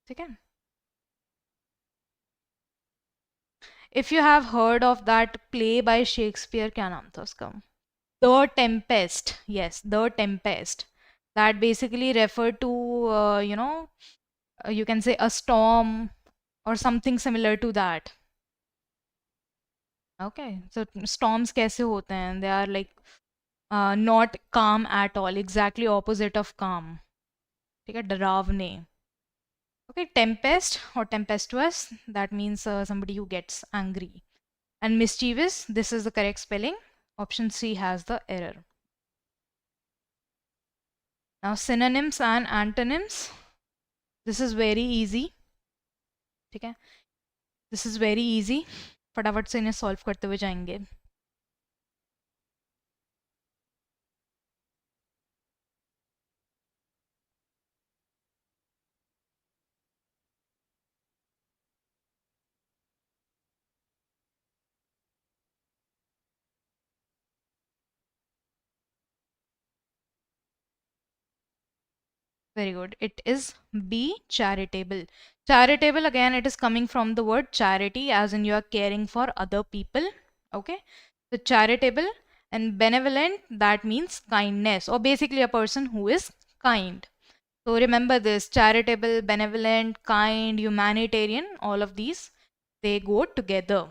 ठीक है. If you have heard of that play by Shakespeare, क्या नाम था उसका? The Tempest. Yes, The Tempest. That basically referred to, you can say a storm or something similar to that. Okay, so storms कैसे होते हैं? They are like not calm at all, exactly opposite of calm. ठीक है, डरावने. Okay, tempest or tempestuous, that means somebody who gets angry. And mischievous, this is the correct spelling. Option C has the error. Now synonyms and antonyms. This is very easy. ठीक है, this is very easy. फटाफट से इन्हें solve करते हुए जाएंगे. Very good. It is B, charitable. Charitable, again, it is coming from the word charity, as in you are caring for other people. Okay. So charitable. And benevolent, that means kindness, or basically a person who is kind. So remember this: charitable, benevolent, kind, humanitarian, all of these, they go together.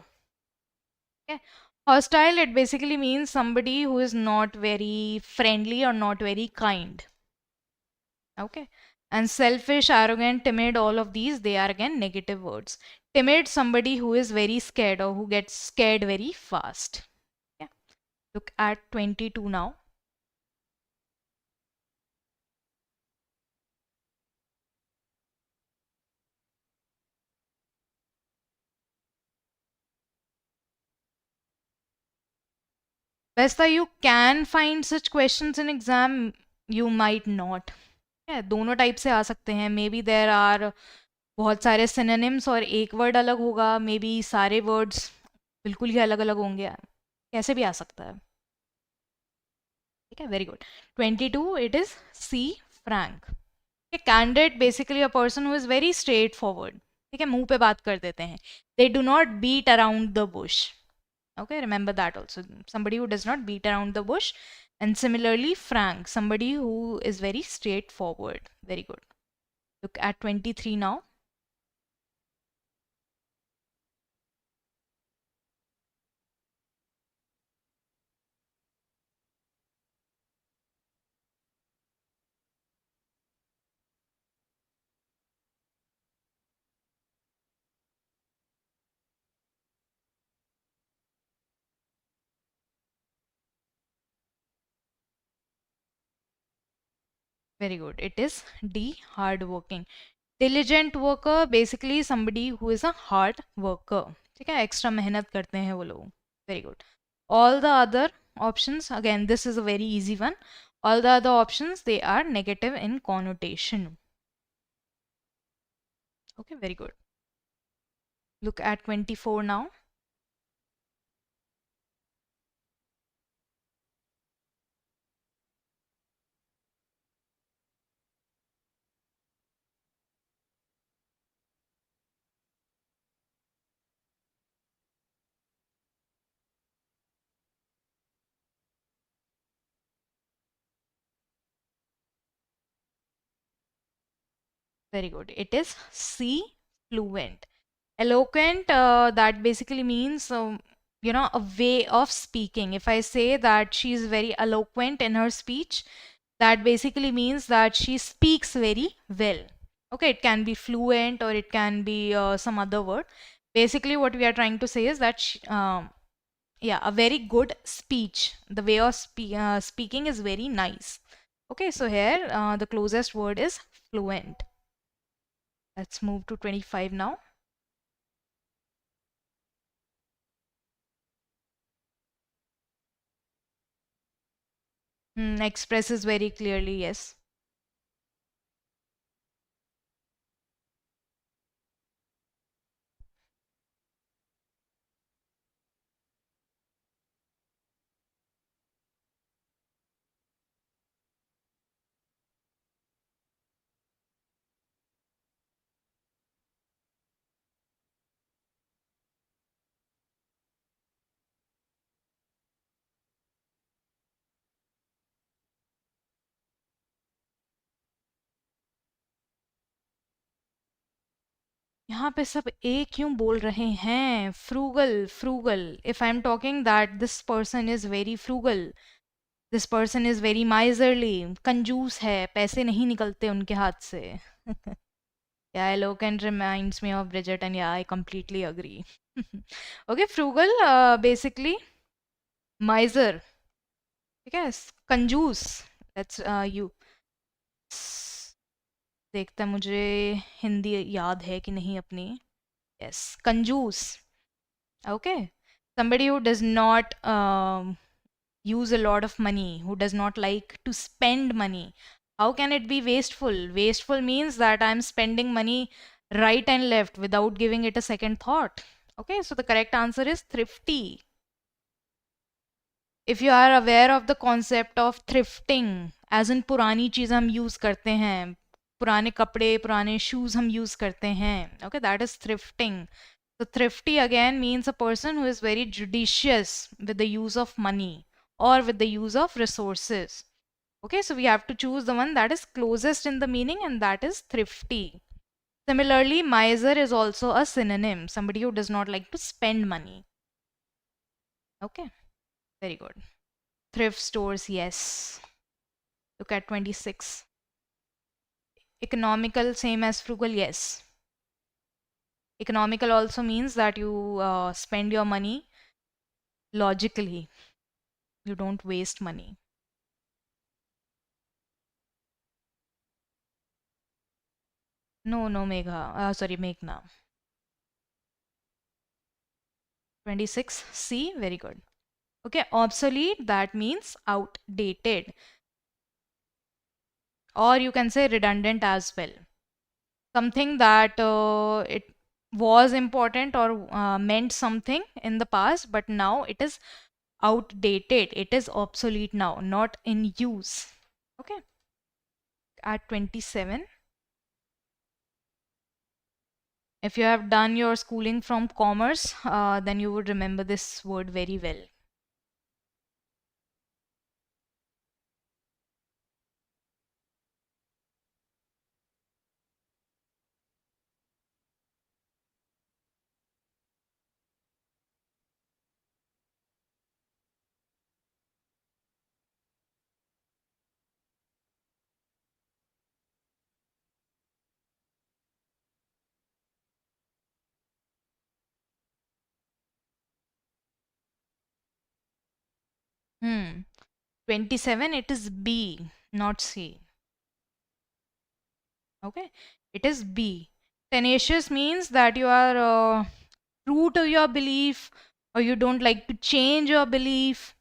Okay. Hostile, it basically means somebody who is not very friendly or not very kind. Okay. And selfish, arrogant, timid, all of these, they are again negative words. Timid, somebody who is very scared or who gets scared very fast. Okay. Look at 22 now. Besta, you can find such questions in exam, you might not. दोनों type से आ सकते हैं. May be there are बहुत सारे synonyms और एक word अलग होगा. मे बी सारे वर्ड्स बिल्कुल ही अलग अलग होंगे. कैसे भी आ सकता है. ठीक है, very good. 22, it is C, frank. Candidate basically a person who is very straight forward. ठीक है, मुंह पे बात कर देते हैं. They do not beat around the bush. Okay, remember that also. Somebody who does not beat around the bush. And similarly, frank, somebody who is very straightforward. Very good. Look at 23 now. Very good. It is D, hardworking. Diligent worker, basically somebody who is a hard worker. ठीक है, extra मेहनत करते हैं वो लोग. Very good. All the other options, again, this is a very easy one. All the other options, they are negative in connotation. Okay, very good. Look at 24 now. Very good. It is C, fluent. Eloquent, that basically means, a way of speaking. If I say that she is very eloquent in her speech, that basically means that she speaks very well. Okay, it can be fluent or it can be some other word. Basically, what we are trying to say is that, yeah, a very good speech. The way of speaking is very nice. Okay, so here the closest word is fluent. Let's move to 25 now. Expresses very clearly, yes. यहाँ पे सब ए क्यों बोल रहे हैं? Frugal, frugal. If I'm talking that this person is very frugal, this person is very miserly, कंजूस है, पैसे नहीं निकलते उनके हाथ से. Yeah, eloquent reminds me of Bridget, and yeah, I completely agree. Okay, frugal, basically miser. ठीक है, कंजूस. Let's you. देखते हैं मुझे हिंदी याद है कि नहीं अपनी. Yes, कंजूस. Okay, somebody who does not use a lot of money, who does not like to spend money. How can it be wasteful? Wasteful means that I'm spending money right and left without giving it a second thought. Okay, so the correct answer is thrifty. If you are aware of the concept of thrifting, as in पुरानी चीज़ हम use करते हैं, पुराने कपड़े, पुराने shoes हम use करते हैं. Okay, that is thrifting. So thrifty again means a person who is very judicious with the use of money or with the use of resources. Okay, so we have to choose the one that is closest in the meaning, and that is thrifty. Similarly, miser is also a synonym, somebody who does not like to spend money. Okay, very good. Thrift stores, yes. Look at 26. Economical, same as frugal, yes. Economical also means that you spend your money logically. You don't waste money. No, no, Megha. Sorry, Meghna. 26. C. Very good. Okay, obsolete, that means outdated. Or you can say redundant as well. Something that it was important or meant something in the past, but now it is outdated. It is obsolete now, not in use. Okay. At 27. If you have done your schooling from commerce, then you would remember this word very well. Hmm. 27, it is B, not C. Okay, it is B. Tenacious means that you are true to your belief or you don't like to change your belief.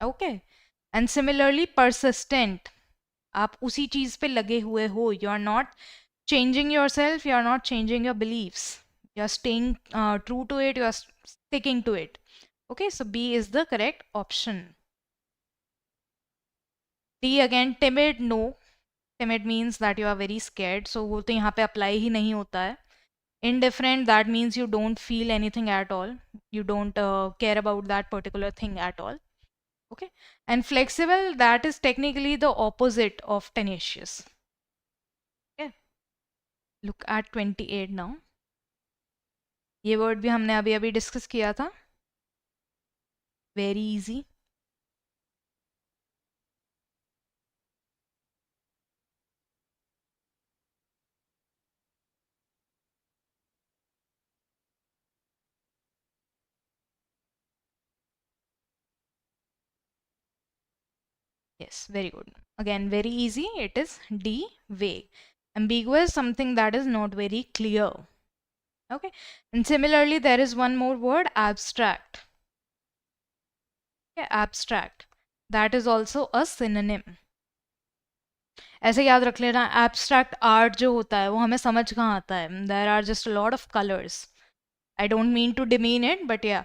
Okay, and similarly persistent. आप उसी चीज पे लगे हुए हो. You are not changing yourself, you are not changing your beliefs. You are staying true to it, you are sticking to it. Okay, so B is the correct option. D again, timid, no. Timid means that you are very scared, so वो तो यहाँ पे apply ही नहीं होता है. Indifferent, that means you don't feel anything at all. You don't care about that particular thing at all. Okay. And flexible, that is technically the opposite of tenacious. Okay. Look at 28 now. ये word भी हमने अभी अभी discuss किया था. Very easy. Yes, very good. Again, very easy. It is D, vague. Ambiguous, something that is not very clear. Okay. And similarly, there is one more word, abstract. Okay, abstract. That is also a synonym. ऐसे याद रख लेना, abstract art जो होता है वो हमें समझ कहाँ आता है. There are just a lot of colours. I don't mean to demean it, but yeah,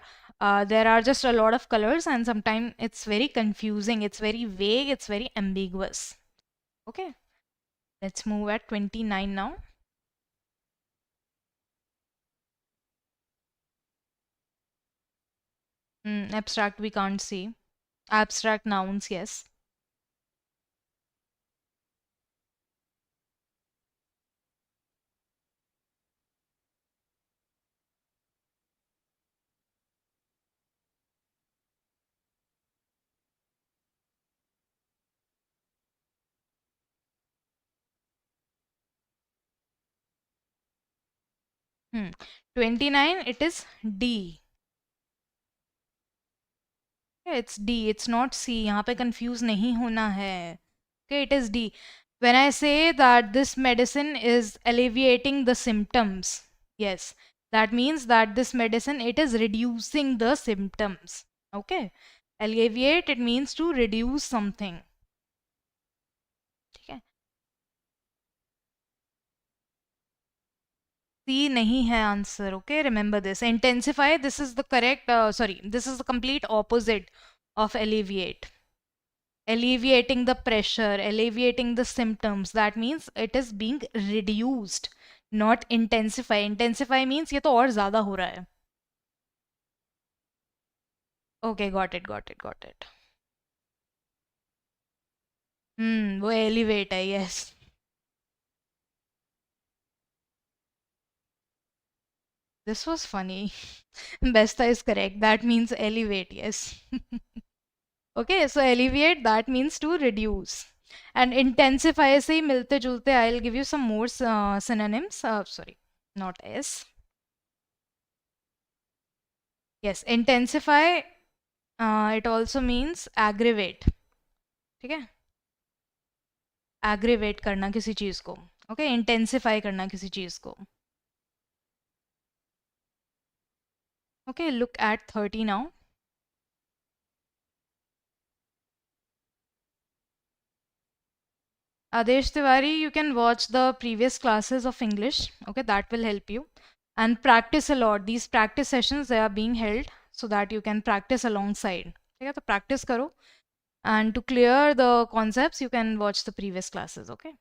there are just a lot of colors, and sometimes it's very confusing, it's very vague, it's very ambiguous. Okay, let's move at 29 now. Abstract we can't see. Abstract nouns, yes. 29, it is D. Yeah, it's D, it's not C. यहाँ पे confuse नहीं होना है. Okay, it is D. When I say that this medicine is alleviating the symptoms, yes, that means that this medicine, it is reducing the symptoms. Okay, alleviate, it means to reduce something. ठीक है. C नहीं है answer. Okay, remember this. Intensify, this is the correct, this is the complete opposite of alleviate. Alleviating the pressure, alleviating the symptoms, that means it is being reduced, not intensify. Intensify means ये तो और ज़्यादा हो रहा है. Okay, got it, got it, got it. वो elevate है, yes. This was funny. Besta is correct. That means elevate, yes. Okay, so alleviate, that means to reduce. And intensify से ही मिलते जुलते, I'll give you some more synonyms. Sorry, not S. Yes, intensify, it also means aggravate. ठीक है, aggravate करना किसी चीज को. Okay, intensify करना किसी चीज को. Okay, look at 30 now. Adesh Tiwari, you can watch the previous classes of English. Okay, that will help you. And practice a lot. These practice sessions, they are being held so that you can practice alongside. ठीक है, तो practice करो. And to clear the concepts, you can watch the previous classes. Okay.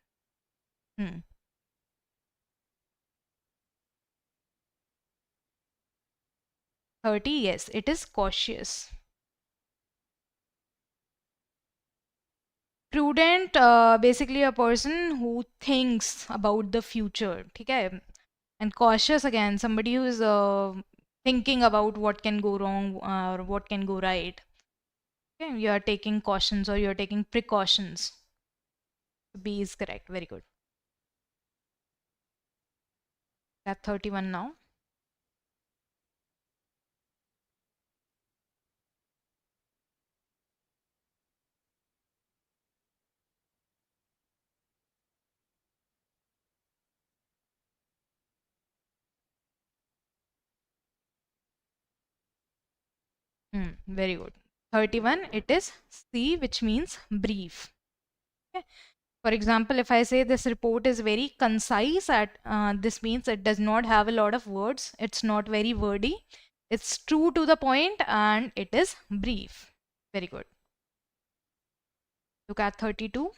30, yes, it is cautious. Prudent, basically a person who thinks about the future. ठीक है. And cautious, again, somebody who is thinking about what can go wrong or what can go right. Okay, you are taking cautions or you are taking precautions. B is correct. Very good. That 31 now. Very good. 31, it is C, which means brief. Okay. For example, if I say this report is very concise, this means it does not have a lot of words. It's not very wordy. It's true to the point and it is brief. Very good. Look at 32.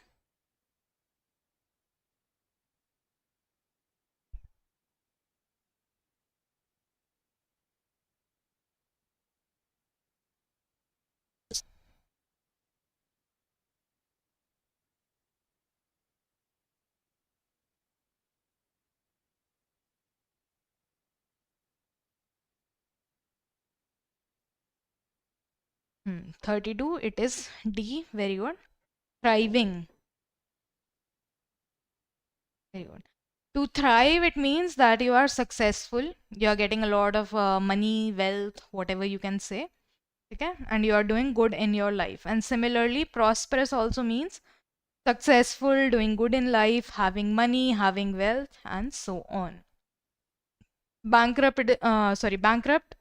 Hmm. 32, it is D. Very good. Thriving. Very good. To thrive, it means that you are successful. You are getting a lot of money, wealth, whatever you can say. Okay? And you are doing good in your life. And similarly, prosperous also means successful, doing good in life, having money, having wealth, and so on. Bankrupt,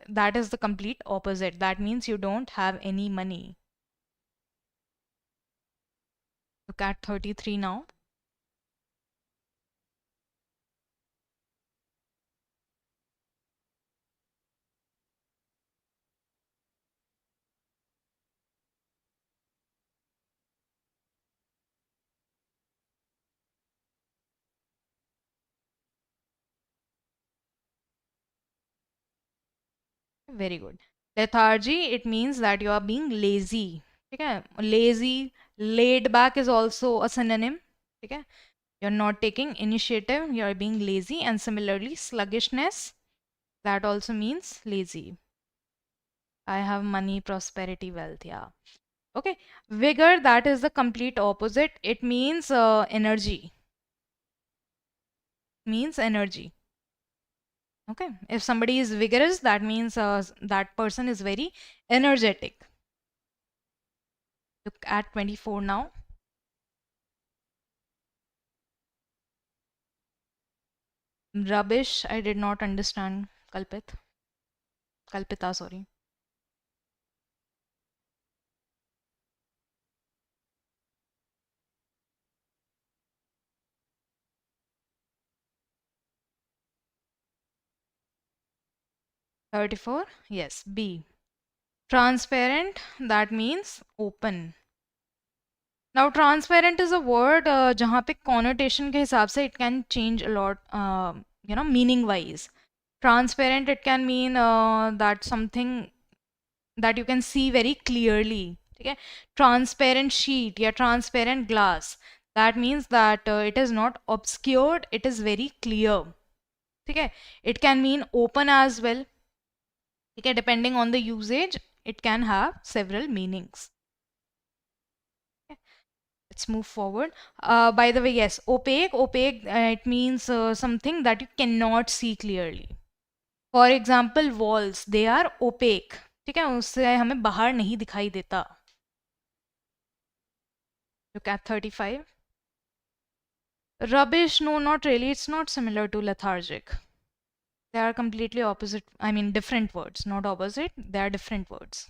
that is the complete opposite. That means you don't have any money. Look at 33 now. Very good. Lethargy, it means that you are being lazy. Okay? Lazy, laid back is also a synonym. Okay? You're not taking initiative, you're being lazy. And similarly, sluggishness, that also means lazy. I have money, prosperity, wealth. Yeah. Okay. Vigor, that is the complete opposite. It means energy. Means energy. Okay. If somebody is vigorous, that means that person is very energetic. Look at 24 now. Rubbish, I did not understand. Kalpita, sorry. $34, yes, B. Transparent, that means open. Now, transparent is a word जहाँ पे connotation के हिसाब से it can change a lot, meaning wise. Transparent, it can mean that something that you can see very clearly. Okay? Transparent sheet, yeah, transparent glass. That means that it is not obscured, it is very clear. Okay? It can mean open as well. Okay? Depending on the usage, it can have several meanings. Okay? Let's move forward. By the way, yes, opaque, it means something that you cannot see clearly. For example, walls, they are opaque. ठीक है, उससे हमें बाहर नहीं दिखाई देता. Look at 35. Rubbish, no, not really. It's not similar to lethargic. They are completely opposite. I mean, different words, not opposite. They are different words.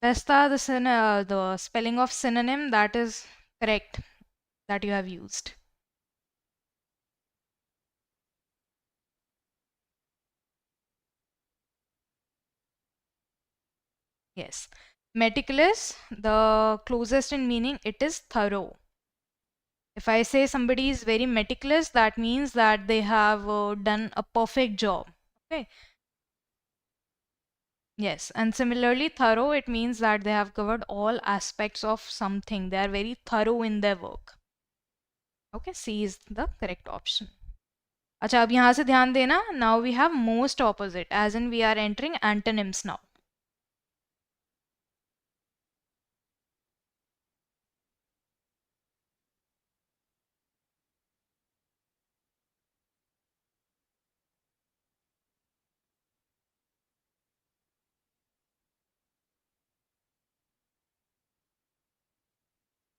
Vesta, the spelling of synonym, that is correct, that you have used. Yes. Meticulous, the closest in meaning, it is thorough. If I say somebody is very meticulous, that means that they have done a perfect job. Okay. Yes, and similarly, thorough, it means that they have covered all aspects of something. They are very thorough in their work. Okay, C is the correct option. अच्छा, अब यहाँ से ध्यान देना. Now we have most opposite, as in we are entering antonyms now.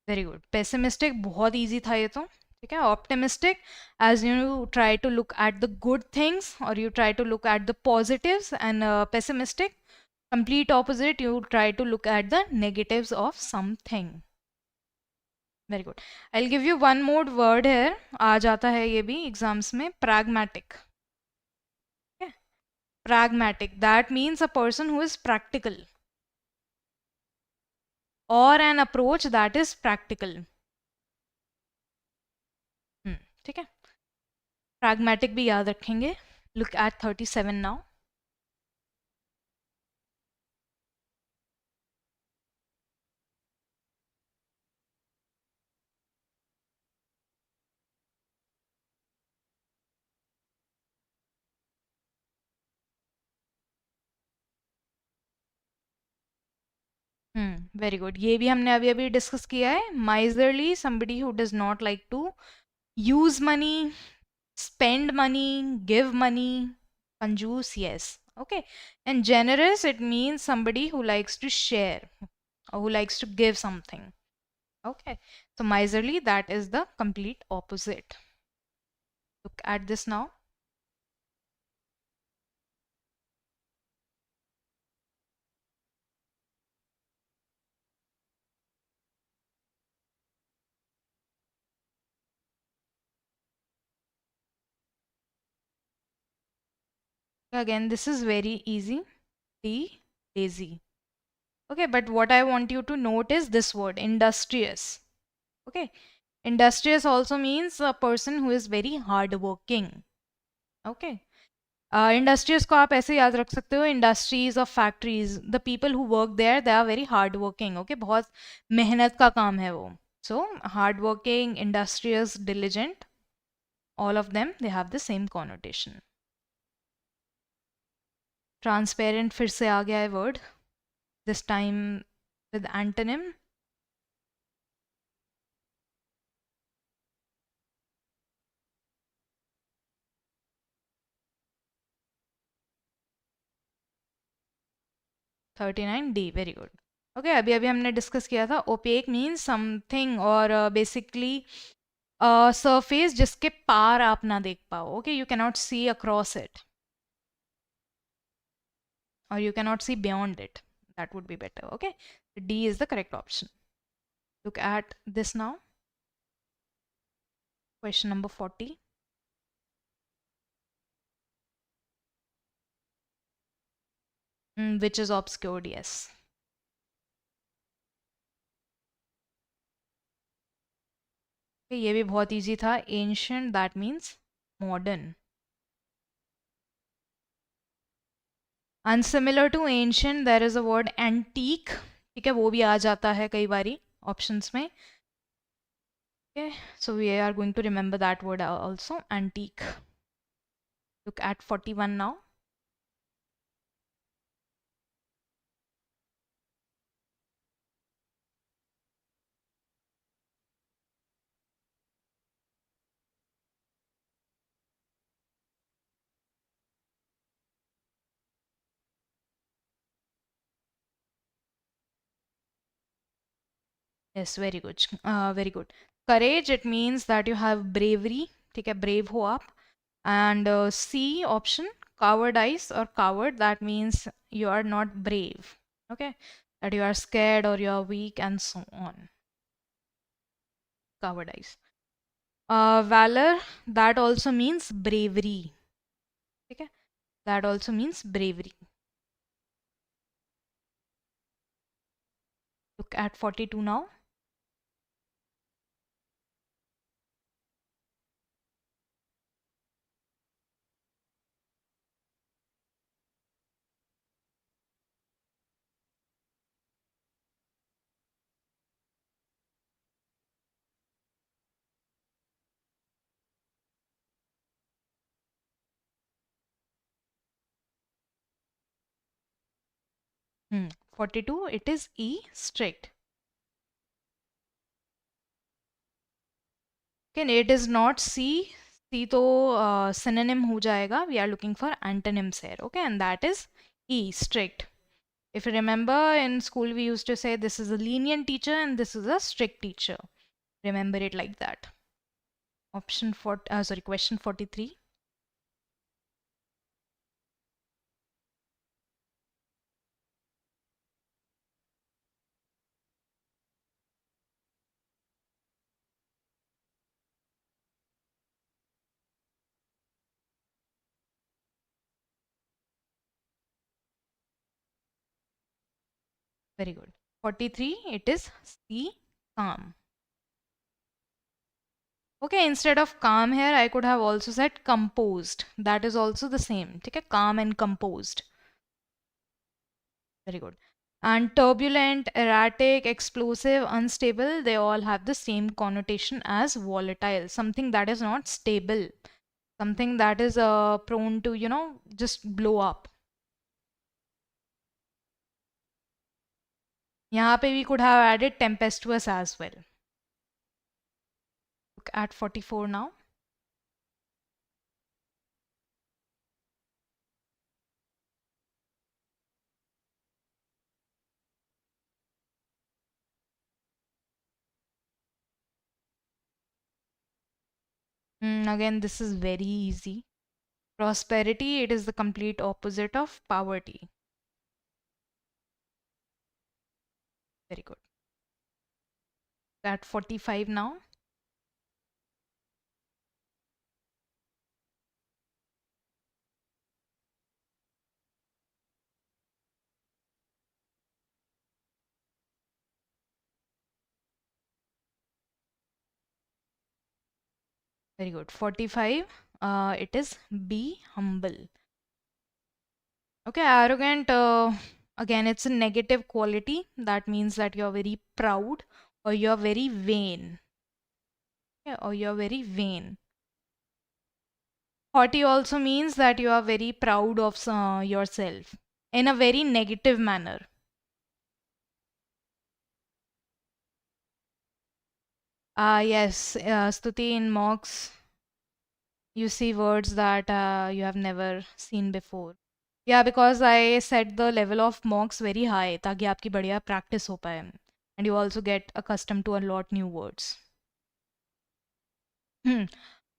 Very good. Pessimistic, बहुत easy था ये तो. ठीक है. Optimistic, as you try to look at the good things or you try to look at the positives, and pessimistic, Complete opposite, you try to look at the negatives of something. Very good. I'll give you one more word here. आ जाता है ये भी exams में, pragmatic. Okay? Pragmatic. That means a person who is practical. Or an approach that is practical. ठीक है? Pragmatic भी याद रखेंगे. Look at 37 now. Very good. ये भी हमने अभी अभी डिस्कस किया है. Miserly, somebody who does not like to use money, spend money, give money. Kanjoos, yes. Okay. And generous, it means somebody who likes to share or who likes to give something. Okay. So miserly, that is the complete opposite. Look at this now. Again, this is very easy. Be lazy. Okay, but what I want you to note is this word, industrious. Okay, industrious also means a person who is very hardworking. Okay, industrious को आप ऐसे याद रख सकते हो, industries or factories, the people who work there, they are very hardworking. Okay, बहुत मेहनत का काम है वो. So hardworking, industrious, diligent, all of them, they have the same connotation. Transparent फिर से आ गया है word. This time with antonym. D, very good. Okay, अभी अभी हमने डिस्कस किया था. Opaque means something और basically surface जिसके पार आप ना देख पाओ. Okay, you cannot see across it. Or you cannot see beyond it. That would be better. Okay, D is the correct option. Look at this now. Question number 40. Which is obscured, yes. Okay, ये भी बहुत easy था. Ancient, that means modern. Unsimilar to ancient, there is a word antique. ठीक है, वो भी आ जाता है कई बारी options में. Okay, so we are going to remember that word also, antique. Look at 41 now. Yes, very good. Very good. Courage, it means that you have bravery. ठीक है, brave हो आप. And C option, cowardice or coward, that means you are not brave. Okay, that you are scared or you are weak and so on. Cowardice. Valor, that also means bravery. Okay, that also means bravery. Look at 42 now. Hmm. 42, it is E, strict. Okay, it is not C. C तो synonym हो जाएगा. We are looking for antonyms here. Okay, and that is E, strict. If you remember in school, we used to say this is a lenient teacher and this is a strict teacher. Remember it like that. Question 43. Very good. 43, it is C, calm. Okay, instead of calm here, I could have also said composed. That is also the same. Okay, calm and composed. Very good. And turbulent, erratic, explosive, unstable, they all have the same connotation as volatile. Something that is not stable. Something that is prone to, just blow up. यहाँ पे we could have added tempestuous as well. Look at 44 now. Again, this is very easy. Prosperity, it is the complete opposite of poverty. Very good. At 45 now. Very good. 45, it is be humble. Okay, arrogant, again, it's a negative quality. That means that you're very proud or you're very vain. Yeah, or you're very vain. Haughty also means that you are very proud of yourself in a very negative manner. Yes, Stuti, in mocks, you see words that you have never seen before. Yeah, because I set the level of mocks very high ताकि आपकी बढ़िया practice हो पाए. And you also get accustomed to a lot new words.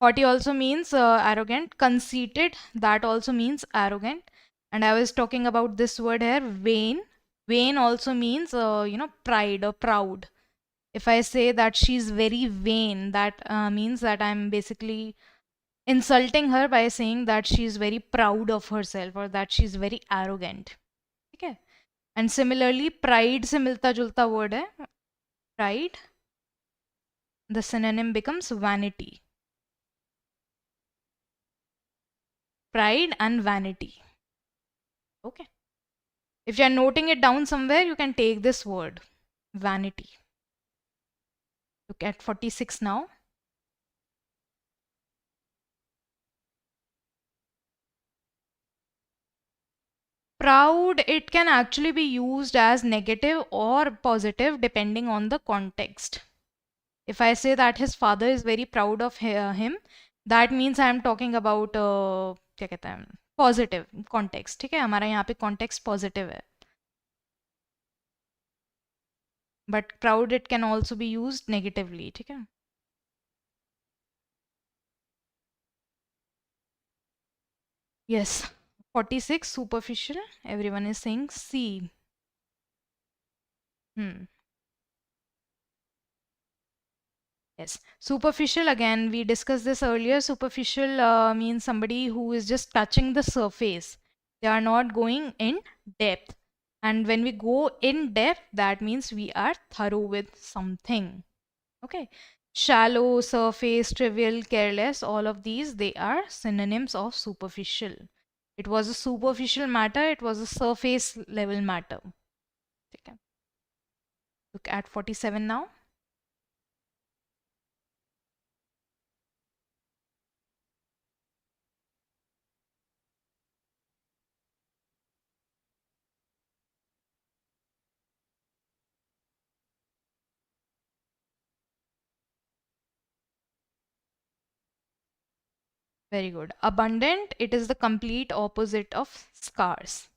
Haughty also means arrogant. Conceited, that also means arrogant. And I was talking about this word here, vain. Vain also means, pride or proud. If I say that she's very vain, that means that I'm basically insulting her by saying that she's very proud of herself or that she's very arrogant. Okay. And similarly, pride से मिलता जुलता word है. Pride. The synonym becomes vanity. Pride and vanity. Okay. If you're noting it down somewhere, you can take this word, vanity. Look at 46 now. Proud, it can actually be used as negative or positive depending on the context. If I say that his father is very proud of him, that means I am talking about क्या कहते हैं positive context. ठीक है, हमारा यहाँ पे context positive है. But proud it can also be use negatively. ठीक है. Yes. 46, superficial. Everyone is saying C. Yes. Superficial, again, we discussed this earlier. Superficial means somebody who is just touching the surface. They are not going in depth. And when we go in depth, that means we are thorough with something. Okay. Shallow, surface, trivial, careless, all of these, they are synonyms of superficial. It was a superficial matter. It was a surface level matter. Okay. Look at 47 now. Very good. Abundant, it is the complete opposite of scarce.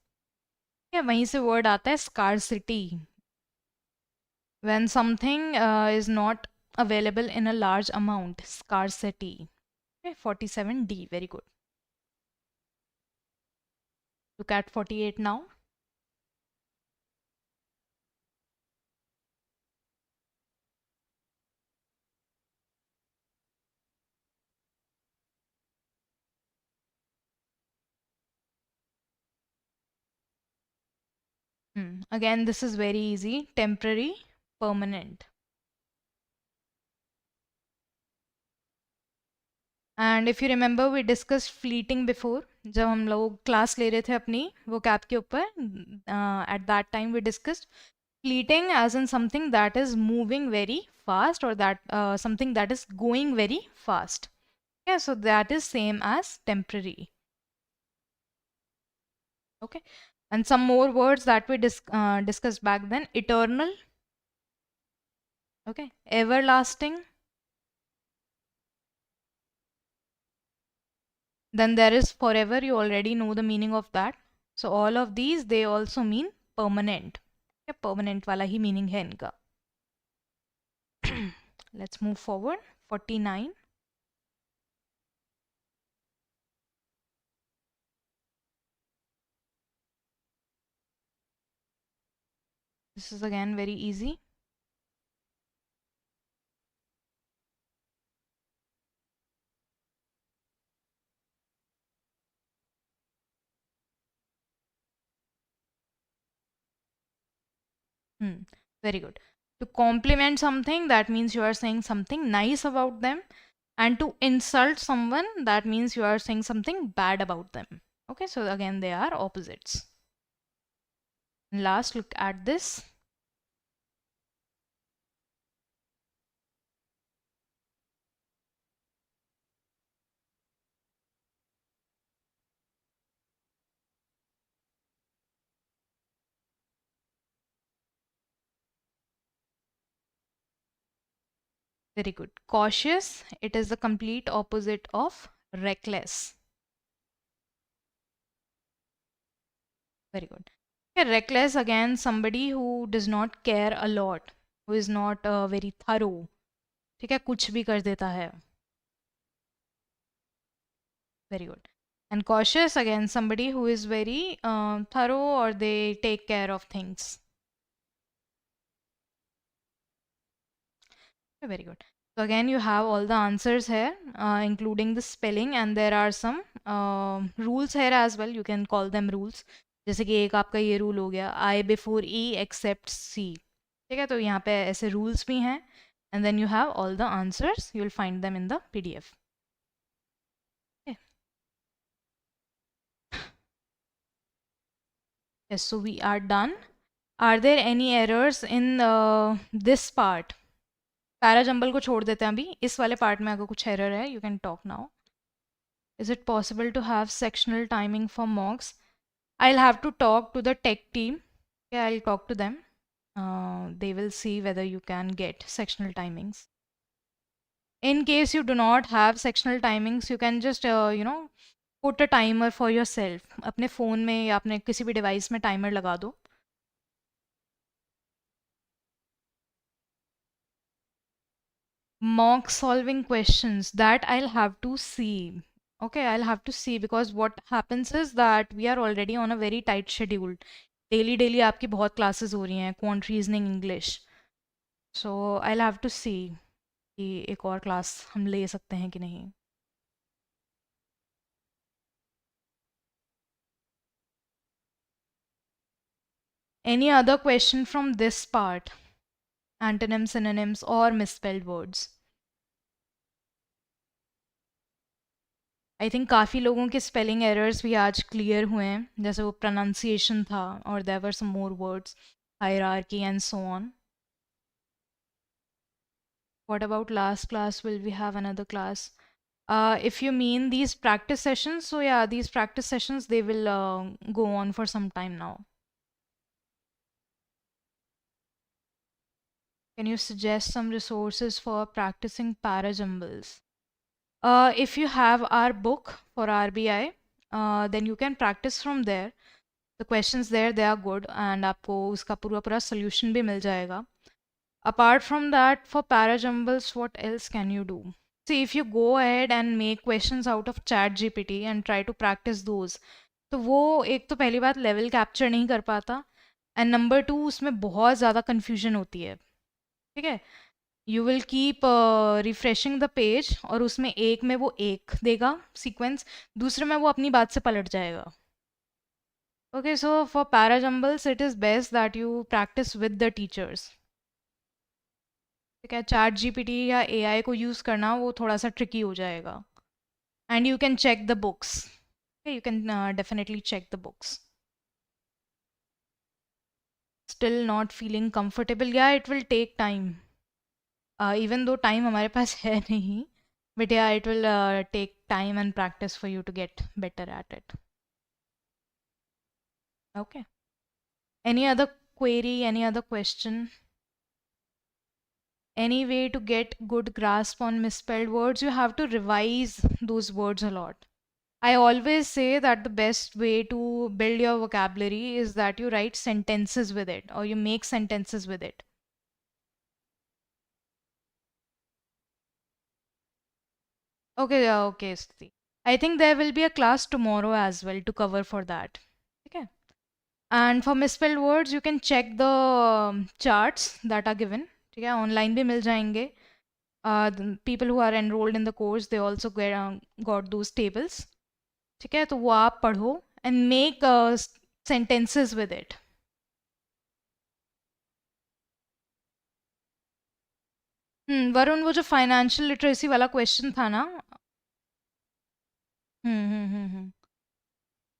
Yeah, वहीं से word आता है scarcity. When something is not available in a large amount, scarcity. Okay, 47D, very good. Look at 48 now. Again, this is very easy. Temporary, permanent. And if you remember we discuss fleeting before, जब हम लोग class ले रहे थे अपनी वो cap के ऊपर, at that time we discussed fleeting as in something that is moving very fast और that something that is going very fast. Yeah, so that is same as temporary. Okay, and some more words that we discussed back then: eternal, okay, everlasting. Then there is forever. You already know the meaning of that. So all of these, they also mean permanent. Yeah, permanent वाला ही meaning है इनका. Let's move forward. 49. This is again very easy. Very good. To compliment something, that means you are saying something nice about them. And to insult someone, that means you are saying something bad about them. Okay, so again, they are opposites. And last, look at this. Very good. Cautious, it is the complete opposite of reckless. Very good. Okay, reckless, again, somebody who does not care a lot, who is not very thorough. ठीक है, कुछ भी कर देता है. Very good. And cautious, again, somebody who is very thorough, or they take care of things. Very good. So again, you have all the answers here, including the spelling, and there are some rules here as well. You can call them rules. जैसे कि एक आपका ये rule हो गया, I before E except C. ठीक है, तो यहाँ पे ऐसे rules भी हैं. And then you have all the answers. You will find them in the PDF. Okay. Yes, so we are done. Are there any errors in this part? Parajumble को छोड़ देते हैं अभी. इस वाले part में अगर कुछ error है, you can talk now. Is it possible to have sectional timing for mocks? I'll have to talk to the tech team. Yeah, I'll talk to them. They will see whether you can get sectional timings. In case you do not have sectional timings, you can just, put a timer for yourself. अपने phone में या अपने किसी भी device में timer लगा दो. Mock solving questions, that I'll have to see. Okay, I'll have to see, because what happens is that we are already on a very tight schedule. Daily आपकी बहुत classes हो रही हैं, quant reasoning English. So I'll have to see कि एक और class हम ले सकते हैं कि नहीं. Any other question from this part? Antonyms, synonyms or misspelled words? I think काफ़ी लोगों के स्पेलिंग एरर्स भी आज क्लियर हुए हैं, जैसे वो प्रोनाउंसिएशन था, और there were some more words, hierarchy and so on. What about last class? Will we have another class? If you mean these practice sessions, so yeah, these practice sessions, they will go on for some time now. Can you suggest some resources for practicing parajumbles? If you have our book for RBI, then you can practice from there. The questions there, they are good, and आपको उसका पूरा solution भी मिल जाएगा. Apart from that, for parajumbles, what else can you do? See, if you go ahead and make questions out of ChatGPT and try to practice those, तो वो एक तो पहली बात लेवल कैप्चर नहीं कर पाता, एंड नंबर 2 उसमें बहुत ज़्यादा कन्फ्यूजन होती है. ठीक है, you will keep refreshing the page, और उसमें एक में वो एक देगा सीक्वेंस, दूसरे में वो अपनी बात से पलट जाएगा. Okay, so for Parajumbles, it is best that you practice with the teachers. ठीक है, चैट जीपीटी या एआई को यूज़ करना वो थोड़ा सा ट्रिकी हो जाएगा. And you can check the books. You can definitely check the books. Still not feeling comfortable? Yeah, it will take time. Even though time हमारे पास है नहीं, but yeah, it will take time and practice for you to get better at it. Okay. Any other query? Any other question? Any way to get good grasp on misspelled words? You have to revise those words a lot. I always say that the best way to build your vocabulary is that you write sentences with it or you make sentences with it. Okay, yeah, okay, Sthi. I think there will be a class tomorrow as well to cover for that. Okay. And for misspelled words, you can check the charts that are given. ठीक है, online भी मिल जाएंगे. The people who are enrolled in the course, they also got those tables. ठीक है, तो वो आप पढ़ो and make sentences with it. Varun, वो जो फाइनेंशियल लिटरेसी वाला क्वेश्चन था ना. Hmm.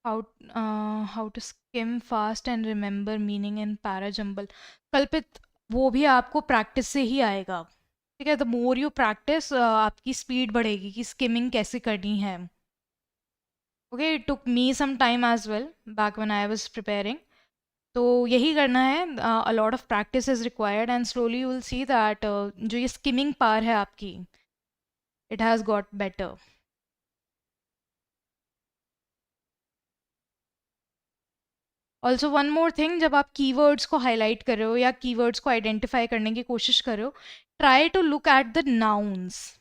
How to skim fast and remember meaning in parajumble. Kalpit, वो भी आपको प्रैक्टिस से ही आएगा. ठीक है, द मोर यू प्रैक्टिस आपकी स्पीड बढ़ेगी कि स्किमिंग कैसे करनी है. Okay, it took me some time as well back when I was preparing. तो यही करना है. A lot of practice is required and slowly you will see that जो ये स्किमिंग पार है आपकी, it has got better. Also one more thing, जब आप कीवर्ड्स को हाईलाइट कर रहे हो या कीवर्ड्स को आइडेंटिफाई करने की कोशिश कर रहे हो, try to look at the nouns.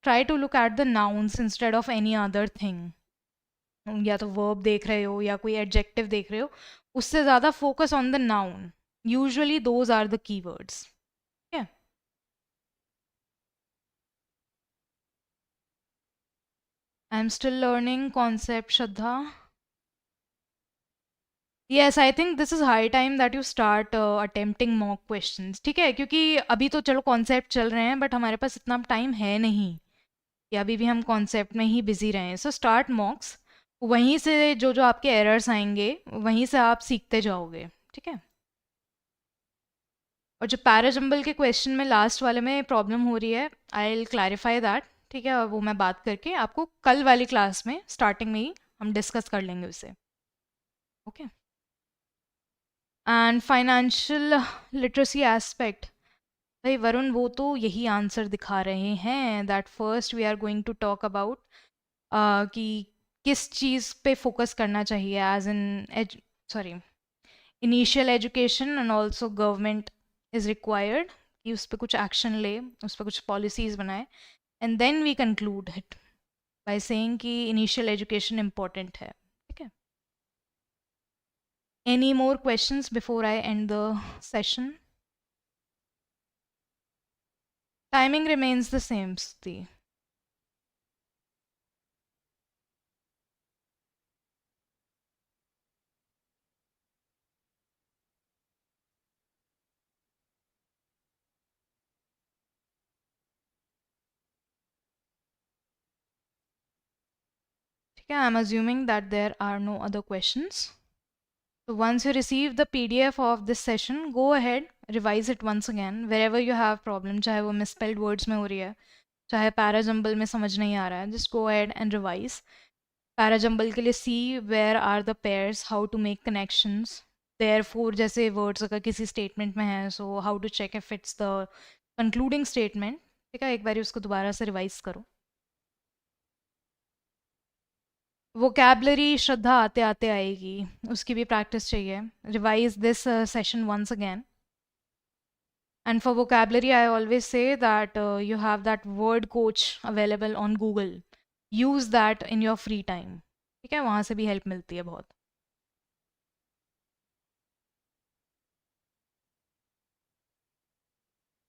Try to look at the nouns instead of any other thing. या तो वर्ब देख रहे हो या कोई एडजेक्टिव देख रहे हो, उससे ज़्यादा focus on the noun. Usually those are the keywords. I am still learning concept, Shraddha. Yes, I think this is high time that you start attempting mock questions. ठीक है, क्योंकि अभी तो चलो कॉन्सेप्ट चल रहे हैं, बट हमारे पास इतना टाइम है नहीं कि अभी भी हम कॉन्सेप्ट में ही बिजी रहें. So start मॉक्स. वहीं से जो जो आपके एरर्स आएंगे, वहीं से आप सीखते जाओगे. ठीक है. और जो पैराजम्बल के क्वेश्चन में लास्ट वाले में प्रॉब्लम हो रही है, आई विल क्लैरिफाई दैट. ठीक है, और वो मैं बात करके आपको कल वाली क्लास में स्टार्टिंग में ही हम डिस्कस कर लेंगे उसे. Okay. And financial literacy aspect, भाई वरुण, वो तो यही आंसर दिखा रहे हैं. That first we are going to talk about कि किस चीज़ पे फोकस करना चाहिए as in sorry initial education, and also government is required कि उस पर कुछ एक्शन ले, उस पर कुछ पॉलिसीज़ बनाए. And then we conclude it by saying कि इनिशियल एजुकेशन इम्पोर्टेंट है. ठीक है. Any more questions before I end the session? Timing remains the same, Sti. Okay, I'm assuming that there are no other questions. So once you receive the PDF of this session, go ahead, revise it once again. Wherever you have problem, चाहे वो misspelled words में हो रही है, चाहे parajumble में समझ नहीं आ रहा है, just go ahead and revise. Parajumble के लिए see where are the pairs, how to make connections. Therefore जैसे words अगर किसी statement में है, so how to check if it's the concluding statement. ठीक है, एक बारी उसको दोबारा से revise करो. वोकैबलरी श्रद्धा आते आते आएगी, उसकी भी प्रैक्टिस चाहिए. Revise this session once again. And for vocabulary I always say that you have that word coach available on Google. Use that in your free time. ठीक है, वहाँ से भी हेल्प मिलती है बहुत.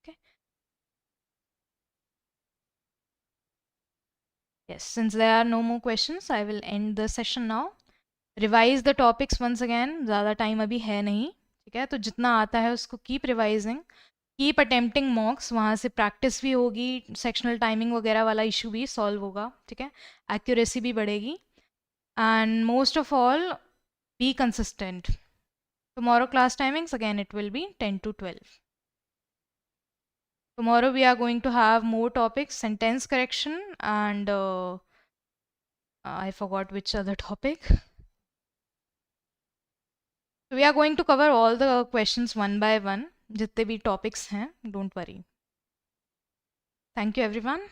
Okay. Yes, since there are no more questions, I will end the session now. Revise the topics once again, ज़्यादा time अभी है नहीं, ठीक है? तो जितना आता है उसको कीप रिवाइजिंग, कीप अटेम्प्टिंग मॉक्स, वहाँ से प्रैक्टिस भी होगी, सेक्शनल टाइमिंग वगैरह वाला इशू भी सॉल्व होगा, ठीक है? एक्यूरेसी भी बढ़ेगी, and most of all be consistent. Tomorrow class timings again it will be 10 to 12. Tomorrow we are going to have more topics, sentence correction, and I forgot which other topic. So we are going to cover all the questions one by one. जितने भी topics हैं, don't worry. Thank you everyone.